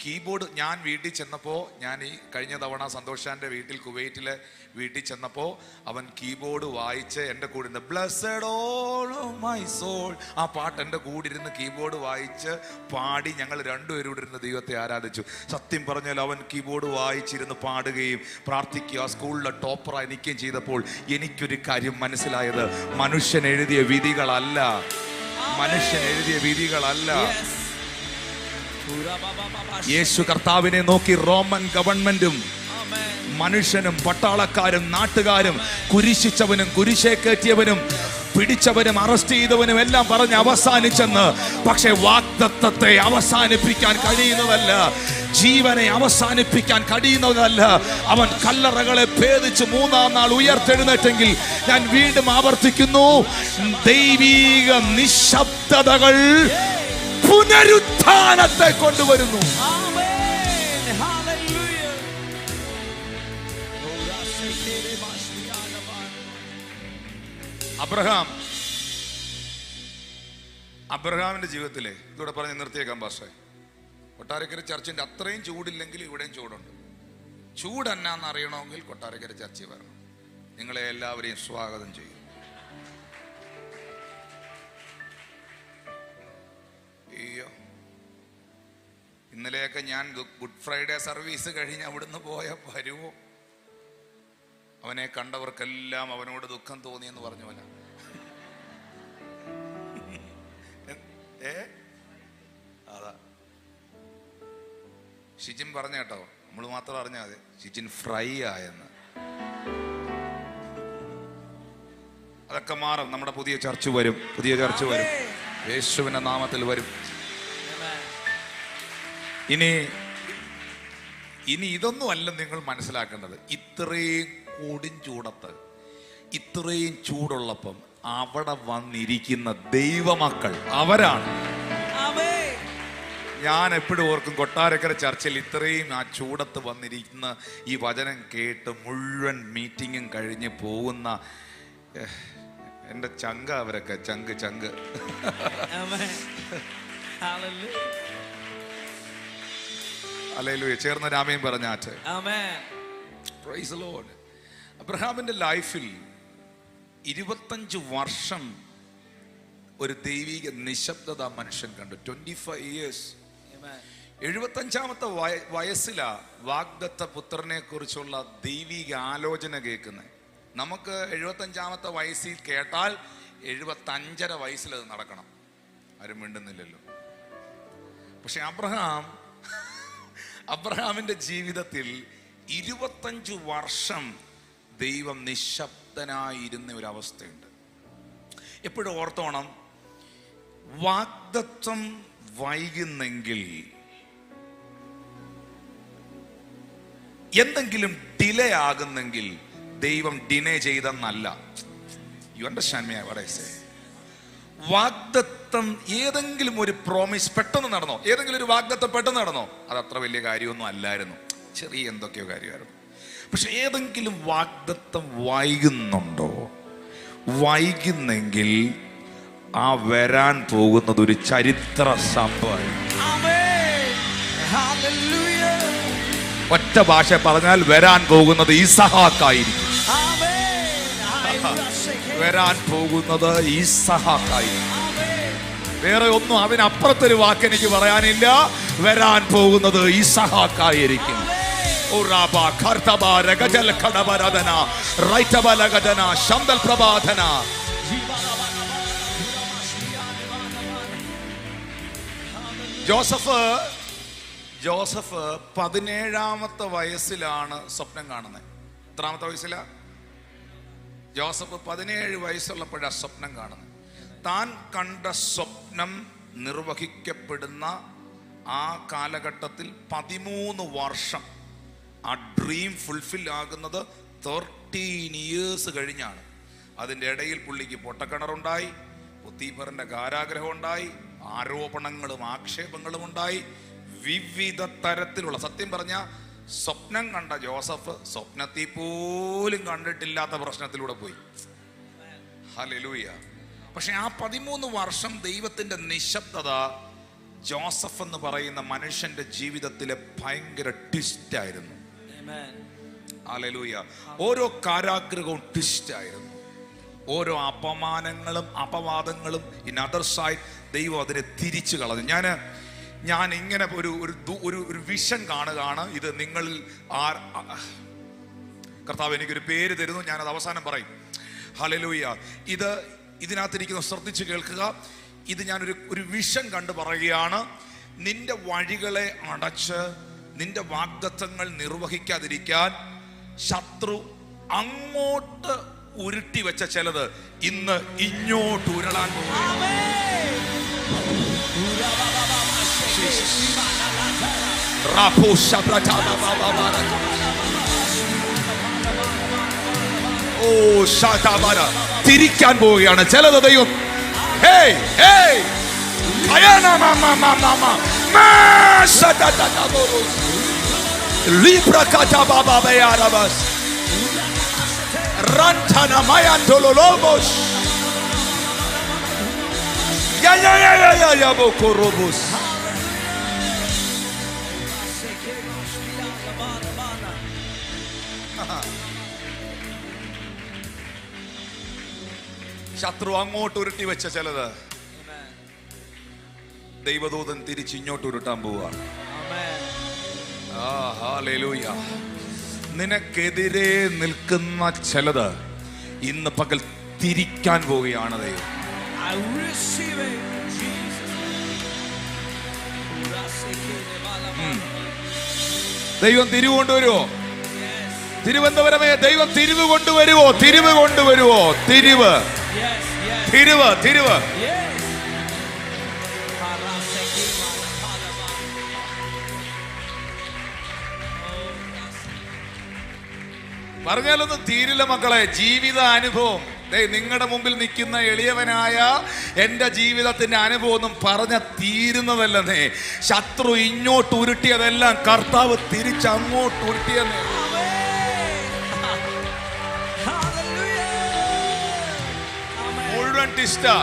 കീബോർഡ് ഞാൻ വീട്ടിൽ ചെന്നപ്പോൾ, ഞാൻ ഈ കഴിഞ്ഞ തവണ സന്തോഷാൻ്റെ വീട്ടിൽ കുവൈറ്റിലെ വീട്ടിൽ ചെന്നപ്പോൾ അവൻ കീബോർഡ് വായിച്ച് എൻ്റെ കൂടെ ഇരുന്ന് ബ്ലെസ്സഡ് ഓൾ മൈ സോൾ ആ പാട്ട് എൻ്റെ കൂടെ ഇരുന്ന് കീബോർഡ് വായിച്ച് പാടി ഞങ്ങൾ രണ്ടുപേരും കൂടെ ഇരുന്ന് ദൈവത്തെ ആരാധിച്ചു. സത്യം പറഞ്ഞാൽ അവൻ കീബോർഡ് വായിച്ചിരുന്ന് പാടുകയും പ്രാർത്ഥിക്കുക, ആ സ്കൂളിലെ ടോപ്പറായി നിൽക്കുകയും ചെയ്തപ്പോൾ എനിക്കൊരു കാര്യം മനസ്സിലായത്, മനുഷ്യൻ എഴുതിയ വിധികളല്ല, മനുഷ്യൻ എഴുതിയ വിധികളല്ല. യേശു കർത്താവിനെ നോക്കി റോമൻ ഗവൺമെന്റും മനുഷ്യനും പട്ടാളക്കാരും നാട്ടുകാരും കുരിശിച്ചവനും കുരിശേ കയറ്റിയവനും പിടിച്ചവനും അറസ്റ്റ് ചെയ്തവനും എല്ലാം പറഞ്ഞ് അവസാനിച്ചെന്ന്. പക്ഷെ വാഗ്ദത്തത്തെ അവസാനിപ്പിക്കാൻ കഴിയുന്നതല്ല, ജീവനെ അവസാനിപ്പിക്കാൻ കഴിയുന്നതല്ല. അവൻ കല്ലറകളെ ഭേദിച്ച് മൂന്നാം നാൾ ഉയർത്തെഴുന്നേറ്റെങ്കിൽ, ഞാൻ വീണ്ടും ആവർത്തിക്കുന്നു, ദൈവീക നിശബ്ദതകൾ പുനരുത്ഥാനത്തെ കൊണ്ടുവരുന്നു. അബ്രഹാമിന്റെ ജീവിതത്തിലെ ഇതോടെ പറഞ്ഞ് നിർത്തിയേക്കാം പക്ഷേ, കൊട്ടാരക്കര ചർച്ചിന്റെ അത്രയും ചൂടില്ലെങ്കിൽ ഇവിടെയും ചൂടുണ്ട്. ചൂടെന്നാന്ന് അറിയണമെങ്കിൽ കൊട്ടാരക്കര ചർച്ചിൽ വരണം. നിങ്ങളെ എല്ലാവരെയും സ്വാഗതം ചെയ്യും. അയ്യോ, ഇന്നലെയൊക്കെ ഞാൻ ഗുഡ് ഫ്രൈഡേ സർവീസ് കഴിഞ്ഞ് അവിടുന്ന് പോയ പരുവോ, അവനെ കണ്ടവർക്കെല്ലാം അവനോട് ദുഃഖം തോന്നിയെന്ന് പറഞ്ഞു പോലെ. അതാ ഷിജിൻ പറഞ്ഞ കേട്ടോ, നമ്മൾ മാത്രം അറിഞ്ഞാൽ മതി, ഷിജിൻ ഫ്രൈ ആയെന്ന്. അതൊക്കെ മാറും. നമ്മുടെ പുതിയ ചർച്ച് വരും, പുതിയ ചർച്ച് വരും, യേശുവിന്റെ നാമത്തിൽ വരും. ഇനി ഇതൊന്നും അല്ല നിങ്ങൾ മനസ്സിലാക്കേണ്ടത്. ഇത്രയും കൊടുംചൂടത്ത്, ഇത്രയും ചൂടുള്ളപ്പം അവിടെ വന്നിരിക്കുന്ന ദൈവമക്കൾ അവരാണ്. ഞാൻ എപ്പോഴും ഓർക്കും, കൊട്ടാരക്കര ചർച്ചിൽ ഇത്രയും ആ ചൂടത്ത് വന്നിരിക്കുന്ന ഈ വചനം കേട്ട് മുഴുവൻ മീറ്റിങ്ങും കഴിഞ്ഞ് പോകുന്ന എൻ്റെ ചങ്ക, അവരൊക്കെ ചങ്ക്. ഹല്ലേലൂയ. ചേർന്ന രാമയും പറഞ്ഞാറ്റ്. Praise the lord. അബ്രഹാമിന്റെ ലൈഫിൽ 25 വർഷം ഒരു ദൈവിക നിശബ്ദത മനുഷ്യൻ കണ്ടു. 25 years. 75-ാമത്തെ വയസ്സിലാ വാഗ്ദത്ത പുത്രനെ കുറിച്ചുള്ള ദൈവിക ആലോചന കേൾക്കുന്നത്. നമുക്ക് 75-ാമത്തെ വയസ്സിൽ കേട്ടാൽ 75.5 വയസ്സിൽ അത് നടക്കണം. ആരും മിണ്ടുന്നില്ലല്ലോ. പക്ഷെ അബ്രഹാമിന്റെ ജീവിതത്തിൽ 25 വർഷം ദൈവം നിശബ്ദനായിരുന്ന ഒരവസ്ഥയുണ്ട്. എപ്പോഴും ഓർത്തോണം, വാഗ്ദത്തം വൈകുന്നെങ്കിൽ, എന്തെങ്കിലും ഡിലേ ആകുന്നെങ്കിൽ ദൈവം ഡിലേ ചെയ്തെന്നല്ല. You understand me what I say? വാഗ്ദത്തം, ഏതെങ്കിലും ഒരു പ്രോമിസ് പെട്ടെന്ന് നടന്നോ? ഏതെങ്കിലും ഒരു വാഗ്ദത്തം പെട്ടെന്ന് നടന്നോ? അത് അത്ര വലിയ കാര്യമൊന്നും അല്ലായിരുന്നു, ചെറിയ എന്തൊക്കെയോ കാര്യമായിരുന്നു. പക്ഷെ ഏതെങ്കിലും വാഗ്ദത്തം വൈകുന്നുണ്ടോ? വൈകുന്നെങ്കിൽ ആ വരാൻ പോകുന്നത് ഒരു ചരിത്ര സംഭവമാണ്. ഒറ്റ ഭാഷ പറഞ്ഞാൽ വരാൻ പോകുന്നത് ഇസഹാക്കായിരിക്കും. വരാൻ പോകുന്നത് ഇസഹാക്കായിരിക്കും. വേറെ ഒന്നും അതിനപ്പുറത്തൊരു വാക്ക് എനിക്ക് പറയാനില്ല. വരാൻ പോകുന്നത് ഇസഹാക്കായിരിക്കും. ജോസഫ് 17-ാമത്തെ വയസ്സിലാണ് സ്വപ്നം കാണുന്നത്. എത്രാമത്തെ വയസ്സിലാ? ജോസഫ് 17 വയസ്സുള്ളപ്പോഴാണ് സ്വപ്നം കാണുന്നത്. താൻ കണ്ട സ്വപ്നം നിർവഹിക്കപ്പെടുന്ന ആ കാലഘട്ടത്തിൽ 13 വർഷം ആ ഡ്രീം ഫുൾഫിൽ ആകുന്നത് 13 ഇയേഴ്സ് കഴിഞ്ഞാണ്. അതിൻ്റെ ഇടയിൽ പുള്ളിക്ക് പൊട്ടക്കിണറുണ്ടായി, പൊത്തീഫറിന്റെ കാരാഗ്രഹം ഉണ്ടായി, ആരോപണങ്ങളും ആക്ഷേപങ്ങളും ഉണ്ടായി, വിവിധ തരത്തിലുള്ള. സത്യം പറഞ്ഞ സ്വപ്നം കണ്ട ജോസഫ് സ്വപ്നത്തിൽ പോലും കണ്ടിട്ടില്ലാത്ത പ്രശ്നത്തിലൂടെ പോയി. ഹല്ലേലൂയ. പക്ഷെ ആ 13 വർഷം ദൈവത്തിന്റെ നിശബ്ദത ജോസഫ് എന്ന് പറയുന്ന മനുഷ്യന്റെ ജീവിതത്തിലെ ഭയങ്കര ട്വിസ്റ്റ് ആയിരുന്നു. ഹല്ലേലൂയ. ഓരോ കാരാഗ്രഹവും ട്വിസ്റ്റ് ആയിരുന്നു. ഓരോ അപമാനങ്ങളും അപവാദങ്ങളും ഇൻ അതർ സൈഡ് ദൈവം അതിനെ തിരിച്ചു കളഞ്ഞു. ഞാൻ ഇങ്ങനെ ഒരു വിഷൻ കാണുകയാണ്. ഇത് നിങ്ങളിൽ കർത്താവ് എനിക്കൊരു പേര് തരുന്നു, ഞാനത് അവസാനം പറയും. ഹല്ലേലൂയ. ഇതിനകത്തിരിക്കുന്ന ശ്രദ്ധിച്ച് കേൾക്കുക. ഇത് ഞാനൊരു വിഷൻ കണ്ടു പറയുകയാണ്. നിന്റെ വഴികളെ അടച്ച് നിന്റെ വാഗ്ദത്തങ്ങൾ നിർവഹിക്കാതിരിക്കാൻ ശത്രു അങ്ങോട്ട് ഉരുട്ടി വെച്ച ചിലത് ഇന്ന് ഇങ്ങോട്ട് ഉരുളാൻ പോകുന്നു. തിരിക്കാൻ പോവുകയാണ് ചിലത് ദൈവം. ശത്രു അങ്ങോട്ട് ഉരുട്ടി വെച്ച ചിലത് ദൈവദൂതൻ തിരിച്ച് ഇങ്ങോട്ട് ഉരുട്ടാൻ പോവാണ്. ഹല്ലേലൂയ. നിനക്കെതിരെ നിൽക്കുന്ന ചിലത് ഇന്ന് പകൽ തിരിക്കാൻ പോവുകയാണ് ദൈവം. ദൈവം തിരിവ് കൊണ്ടുവരുവോ? തിരുവനന്തപുരമേ ദൈവം തിരിവ് കൊണ്ടുവരുവോ? തിരിവ് കൊണ്ടുവരുവോ? തിരിവ് തിരിവ് തിരിവ്. പറഞ്ഞാലൊന്നും തീരില്ല മക്കളെ. ജീവിത അനുഭവം, നിങ്ങളുടെ മുമ്പിൽ നിൽക്കുന്ന എളിയവനായ എൻ്റെ ജീവിതത്തിന്റെ അനുഭവം ഒന്നും പറഞ്ഞ തീരുന്നതല്ലെന്നേ. ശത്രു ഇങ്ങോട്ട് ഉരുട്ടിയതെല്ലാം കർത്താവ് തിരിച്ചങ്ങോട്ട് ഉരുട്ടിയെന്നേ. മുഴുവൻ ടിസ്റ്റാ,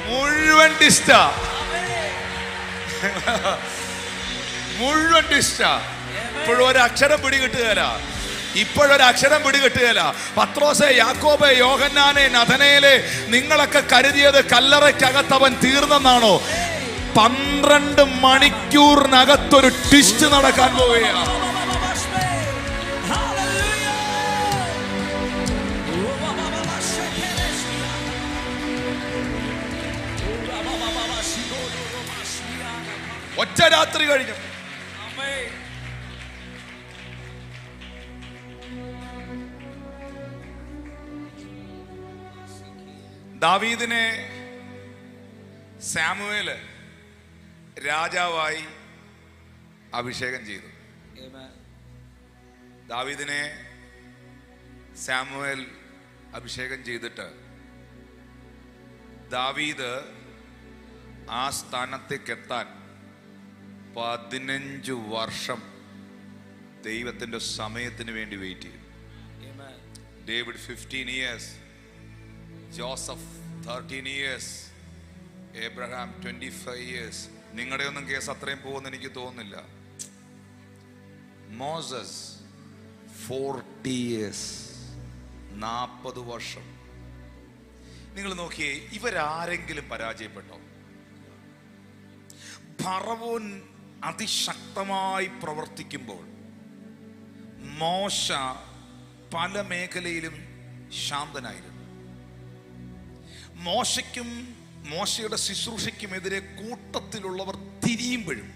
മുഴുവൻ ടിസ്റ്റാ, മുഴുവൻ ടിസ്റ്റാ. ഇപ്പോഴും ഒരക്ഷരം പിടികിട്ടുകയില്ല. ഇപ്പോഴൊരക്ഷരം പിടികിട്ടുകയില്ല. പത്രോസേ, യാക്കോബേ, യോഹന്നാനെ, നഥനയേലേ, നിങ്ങളൊക്കെ കരുതിയത് കല്ലറയ്ക്കകത്തവൻ തീർന്നെന്നാണോ? 12 മണിക്കൂറിനകത്തൊരു ട്വിസ്റ്റ് നടക്കാൻ പോവുകയാണ്. ഒറ്റ രാത്രി കഴിഞ്ഞു. ദാവീദിനെ സാമുവേൽ രാജാവായി അഭിഷേകം ചെയ്തു. ദാവീദിനെ സാമുവേൽ അഭിഷേകം ചെയ്തിട്ട് ദാവീദ് ആ സ്ഥാനത്തേക്ക് എത്താൻ 15 വർഷം ദൈവത്തിന്റെ സമയത്തിന് വേണ്ടി വെയിറ്റ് ചെയ്തു. David 15 years, Joseph 13 years, Abraham 25 years. നിങ്ങളുടെ ഒന്നും കേസ് അത്രയും പോകുമെന്ന് എനിക്ക് തോന്നുന്നില്ല. മോസസ് 40 years, 40 വർഷം. നിങ്ങൾ നോക്കിയേ, ഇവരാരെങ്കിലും പരാജയപ്പെട്ടോ? ഫറവോൻ അതിശക്തമായി പ്രവർത്തിക്കുമ്പോൾ മോശ പല മേഖലയിലും ശാന്തനായിരുന്നു. മോശയുടെ ശുശ്രൂഷയ്ക്കുമെതിരെ കൂട്ടത്തിലുള്ളവർ തിരിയുമ്പോഴും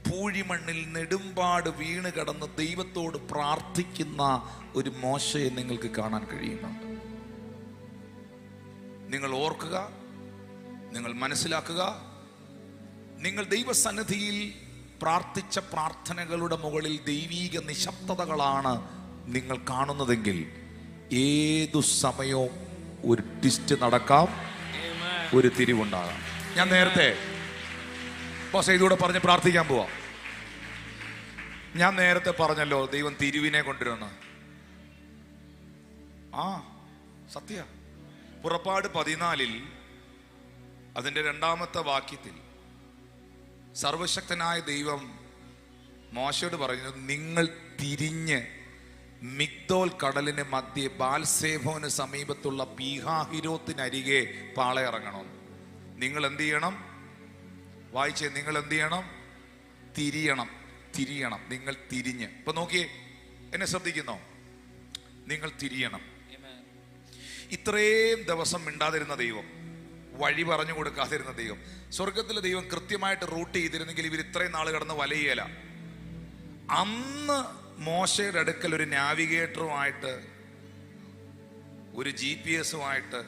പൂഴിമണ്ണിൽ നെടുമ്പാട് വീണ് കിടന്ന് ദൈവത്തോട് പ്രാർത്ഥിക്കുന്ന ഒരു മോശയെ നിങ്ങൾക്ക് കാണാൻ കഴിയുന്നുണ്ട്. നിങ്ങൾ ഓർക്കുക, നിങ്ങൾ മനസ്സിലാക്കുക, നിങ്ങൾ ദൈവസന്നിധിയിൽ പ്രാർത്ഥിച്ച പ്രാർത്ഥനകളുടെ മുകളിൽ ദൈവീക നിശബ്ദതകളാണ് നിങ്ങൾ കാണുന്നതെങ്കിൽ ഏതു സമയവും ഒരു ട്വിസ്റ്റ് നടക്കാം, ഒരു തിരിവുണ്ടാകാം. ഞാൻ നേരത്തെ ഇതുകൂടെ പറഞ്ഞ് പ്രാർത്ഥിക്കാൻ പോവാം. ഞാൻ നേരത്തെ പറഞ്ഞല്ലോ ദൈവം തിരിവിനെ കൊണ്ടുവരുന്നു. സത്യ പുറപ്പാട് 14 അതിൻ്റെ 2-ാമത്തെ വാക്യത്തിൽ സർവശക്തനായ ദൈവം മോശയോട് പറഞ്ഞു, നിങ്ങൾ തിരിഞ്ഞ് മിഗ്ദോൽ കടലിന് മധ്യേ ബാൽസേഫോന് സമീപത്തുള്ള പീഹാഹിരോത്തിനരികെ പാളയിറങ്ങണം. നിങ്ങൾ എന്ത് ചെയ്യണം? വായിച്ചേ, നിങ്ങൾ എന്ത് ചെയ്യണം? തിരിയണം. നിങ്ങൾ തിരിഞ്ഞ്. ഇപ്പൊ നോക്കിയേ, എന്നെ ശ്രദ്ധിക്കുന്നോ? നിങ്ങൾ തിരിയണം. ഇത്രയും ദിവസം മിണ്ടാതിരുന്ന ദൈവം, വഴി പറഞ്ഞു കൊടുക്കാതിരുന്ന ദൈവം, സ്വർഗത്തിലെ ദൈവം കൃത്യമായിട്ട് റൂട്ട് ചെയ്തിരുന്നെങ്കിൽ ഇവർ ഇത്രയും നാൾ കിടന്ന് വലയേല. അന്ന് മോശയുടെ അടുക്കൽ ഒരു നാവിഗേറ്ററുമായിട്ട്, ഒരു GPS-ഉമായിട്ട്,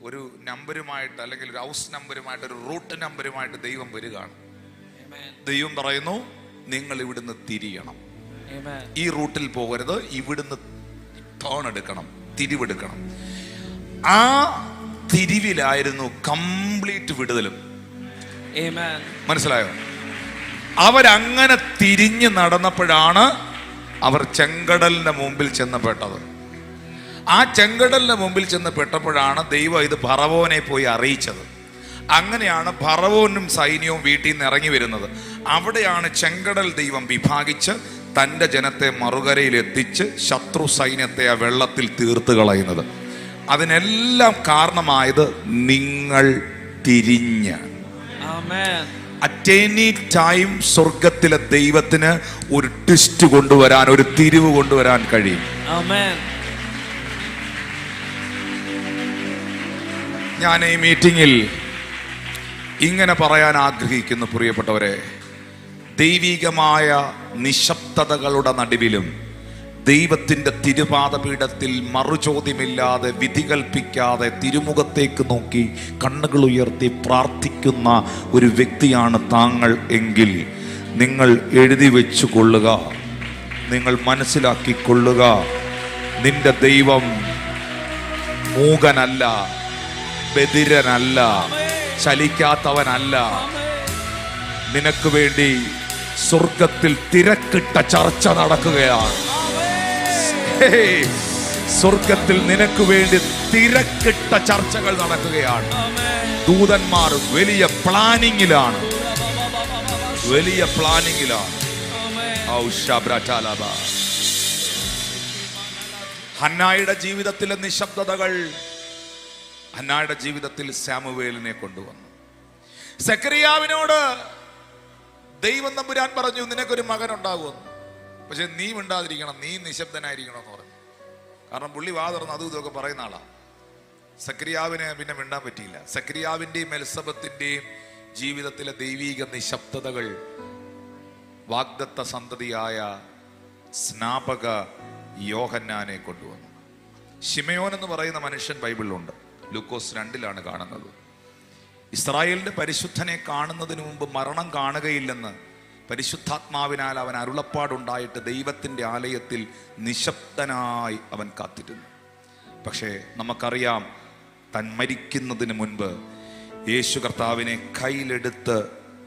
ഒരു നമ്പരുമായിട്ട്, അല്ലെങ്കിൽ ഒരു ഹൗസ് നമ്പരുമായിട്ട്, ഒരു റൂട്ട് നമ്പരുമായിട്ട് ദൈവം വരികയാണ്. ദൈവം പറയുന്നു, നിങ്ങൾ ഇവിടുന്ന് തിരിയണം, ഈ റൂട്ടിൽ പോകരുത്, ഇവിടുന്ന് ടേൺ എടുക്കണം, തിരിവെടുക്കണം. ആ തിരിവിലായിരുന്നു കംപ്ലീറ്റ് വിടുതലും. മനസ്സിലായോ? അവരങ്ങനെ തിരിഞ്ഞു നടന്നപ്പോഴാണ് അവർ ചെങ്കടലിന്റെ മുമ്പിൽ ചെന്ന് പെട്ടത്. ആ ചെങ്കടലിന്റെ മുമ്പിൽ ചെന്ന് പെട്ടപ്പോഴാണ് ദൈവം ഇത് ഫറവോനെ പോയി അറിയിച്ചത്. അങ്ങനെയാണ് ഫറവോനും സൈന്യവും വീട്ടിൽ നിന്ന് ഇറങ്ങി വരുന്നത്. അവിടെയാണ് ചെങ്കടൽ ദൈവം വിഭാഗിച്ച് തൻ്റെ ജനത്തെ മറുകരയിൽ എത്തിച്ച് ശത്രു സൈന്യത്തെ ആ വെള്ളത്തിൽ തീർത്ത് കളയുന്നത്. അതിനെല്ലാം കാരണമായത് നിങ്ങൾ തിരിഞ്ഞ്. അറ്റ് എനി ടൈം സ്വർഗത്തിലെ ദൈവത്തിന് ഒരു ട്വിസ്റ്റ് കൊണ്ടുവരാൻ, ഒരു തിരിവ് കൊണ്ടുവരാൻ കഴിയും. ഞാൻ ഈ മീറ്റിംഗിൽ ഇങ്ങനെ പറയാൻ ആഗ്രഹിക്കുന്നു, പ്രിയപ്പെട്ടവരെ, ദൈവികമായ നിശബ്ദതകളുടെ നടുവിലും ദൈവത്തിൻ്റെ തിരുപാദപീഠത്തിൽ മറുചോദ്യമില്ലാതെ, വിധി കൽപ്പിക്കാതെ, തിരുമുഖത്തേക്ക് നോക്കി കണ്ണുകൾ ഉയർത്തി പ്രാർത്ഥിക്കുന്ന ഒരു വ്യക്തിയാണ് താങ്കൾ എങ്കിൽ നിങ്ങൾ എഴുതി വെച്ചു കൊള്ളുക, നിങ്ങൾ മനസ്സിലാക്കിക്കൊള്ളുക, നിന്റെ ദൈവം മൂകനല്ല, ബധിരനല്ല, ചലിക്കാത്തവനല്ല. നിനക്ക് വേണ്ടി സ്വർഗത്തിൽ തിരക്കിട്ട ചർച്ച നടക്കുകയാണ്. സ്വർഗത്തിൽ നിനക്ക് വേണ്ടി തിരക്കിട്ട ചർച്ചകൾ നടക്കുകയാണ്. ദൂതന്മാർ വലിയ പ്ലാനിങ്ങിലാണ്. ഹന്നായുടെ ജീവിതത്തിലെ നിശബ്ദതകൾ ഹന്നായുടെ ജീവിതത്തിൽ സാമുവേലിനെ കൊണ്ടുവന്നു. സെക്കറിയാവിനോട് ദൈവം തമ്പുരാൻ പറഞ്ഞു, നിനക്കൊരു മകൻ ഉണ്ടാകുമെന്ന്. പക്ഷെ നീ മിണ്ടാതിരിക്കണം, നീ നിശബ്ദനായിരിക്കണം എന്ന് പറഞ്ഞു. കാരണം പുള്ളി വാ തുറന്ന് അതും ഇതൊക്കെ പറയുന്ന ആളാ. സെക്കറിയാവിന് പിന്നെ മിണ്ടാൻ പറ്റിയില്ല. സെക്കറിയാവിൻ്റെയും എലിസബത്തിൻ്റെയും ജീവിതത്തിലെ ദൈവീക നിശബ്ദതകൾ വാഗ്ദത്ത സന്തതിയായ സ്നാപക യോഹന്നാനെ കൊണ്ടുവന്നു. ശിമയോൻ എന്ന് പറയുന്ന മനുഷ്യൻ ബൈബിളിലുണ്ട്. ലൂക്കോസ് 2 കാണുന്നത്. ഇസ്രായേലിന്റെ പരിശുദ്ധനെ കാണുന്നതിന് മുമ്പ് മരണം കാണുകയില്ലെന്ന് പരിശുദ്ധാത്മാവിനാൽ അവൻ അരുളപ്പാടുണ്ടായിട്ട് ദൈവത്തിൻ്റെ ആലയത്തിൽ നിശബ്ദനായി അവൻ കാത്തിരുന്നു. പക്ഷേ നമുക്കറിയാം, താൻ മരിക്കുന്നതിന് മുൻപ് യേശു കർത്താവിനെ കയ്യിലെടുത്ത്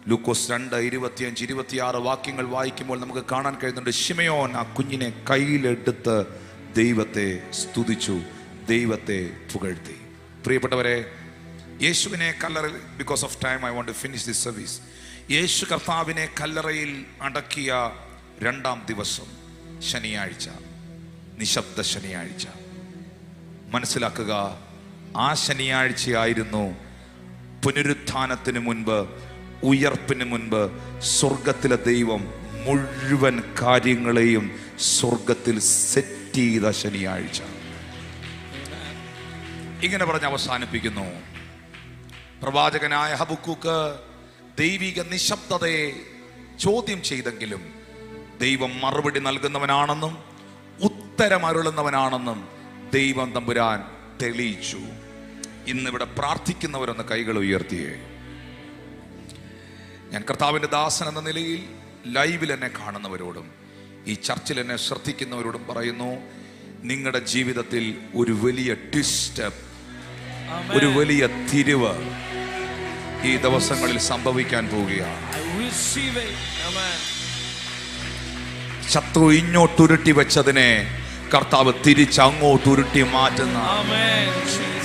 ലൂക്കോസ് 2:25-26 വാക്യങ്ങൾ വായിക്കുമ്പോൾ നമുക്ക് കാണാൻ കഴിയുന്നുണ്ട്. ശിമയോൻ ആ കുഞ്ഞിനെ കയ്യിലെടുത്ത് ദൈവത്തെ സ്തുതിച്ചു, ദൈവത്തെ പുകഴ്ത്തി. പ്രിയപ്പെട്ടവരെ, യേശുവിനെ കല്ലറയിൽ, because of time I want to finish this service. Yeshu കർത്താവിനെ കല്ലറയിൽ അടക്കിയ 2-ാം ദിവസം ശനിയാഴ്ച, നിശബ്ദ ശനിയാഴ്ച. മനസ്സിലാക്കുക, ആ ശനിയാഴ്ചയായിരുന്നു പുനരുത്ഥാനത്തിന് മുൻപ്, ഉയർപ്പിന് മുൻപ് സ്വർഗത്തിലെ ദൈവം മുഴുവൻ കാര്യങ്ങളെയും സ്വർഗത്തിൽ സെറ്റ് ചെയ്ത ശനിയാഴ്ച. ഇങ്ങനെ പറഞ്ഞ് അവസാനിപ്പിക്കുന്നു. പ്രവാചകനായ ഹബക്കൂക്ക് ദൈവിക നിശബ്ദതയെ ചോദ്യം ചെയ്തെങ്കിലും ദൈവം മറുപടി നൽകുന്നവനാണെന്നും ഉത്തരമരുളുന്നവനാണെന്നും ദൈവം തമ്പുരാൻ തെളിയിച്ചു. ഇന്നിവിടെ പ്രാർത്ഥിക്കുന്നവരൊന്ന് കൈകൾ ഉയർത്തിയേ. ഞാൻ കർത്താവിൻ്റെ ദാസൻ എന്ന നിലയിൽ ലൈവിൽ എന്നെ കാണുന്നവരോടും ഈ ചർച്ചിൽ എന്നെ ശ്രദ്ധിക്കുന്നവരോടും പറയുന്നു, നിങ്ങളുടെ ജീവിതത്തിൽ ഒരു വലിയ ട്വിസ്റ്റ്, ഒരു വലിയ തിരിവ് ഈ ദിവസങ്ങളിൽ സംഭവിക്കാൻ പോവുകയാണ്. ശത്രു ഇങ്ങോട്ടുരുട്ടി വെച്ചതിനെ കർത്താവ് തിരിച്ചങ്ങോട്ടുരുട്ടി മാറ്റുന്ന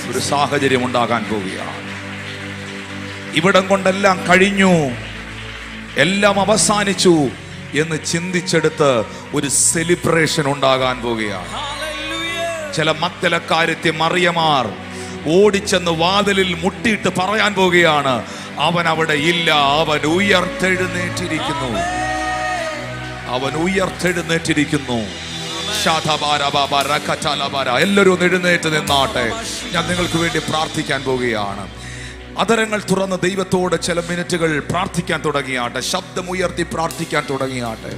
ഒരു സാഹചര്യം ഉണ്ടാകാൻ പോവുകയാണ്. ഇവിടം കൊണ്ടെല്ലാം കഴിഞ്ഞു, എല്ലാം അവസാനിച്ചു എന്ന് ചിന്തിച്ചെടുത്ത് ഒരു സെലിബ്രേഷൻ ഉണ്ടാകാൻ പോവുകയാണ്. ചില മക്തലക്കാരത്തെ മറിയമാർ ഓടിച്ചെന്ന് വാതിലിൽ മുട്ടിയിട്ട് പറയാൻ പോവുകയാണ്, അവൻ അവിടെ ഇല്ല, അവൻ ഉയർത്തെഴുന്നേറ്റിരിക്കുന്നു, അവൻ ഉയർത്തെഴുന്നേറ്റിരിക്കുന്നു. എല്ലാവരും ഒന്ന് എഴുന്നേറ്റ് നിന്നാട്ടെ. ഞാൻ നിങ്ങൾക്ക് വേണ്ടി പ്രാർത്ഥിക്കാൻ പോവുകയാണ്. അതരങ്ങൾ തുറന്ന് ദൈവത്തോട് ചില മിനിറ്റുകൾ പ്രാർത്ഥിക്കാൻ തുടങ്ങിയാട്ടെ. ശബ്ദമുയർത്തി പ്രാർത്ഥിക്കാൻ തുടങ്ങിയാട്ടെ.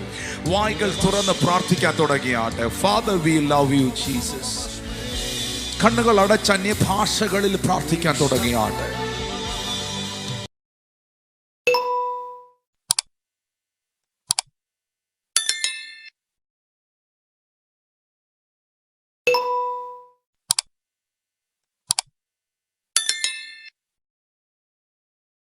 വായ്കൾ തുറന്ന് പ്രാർത്ഥിക്കാൻ തുടങ്ങിയാട്ടെ. Father, we love you Jesus. കണ്ണുകൾ അടച്ച അന്യഭാഷകളിൽ പ്രാർത്ഥിക്കാൻ തുടങ്ങിയാട്ടെ.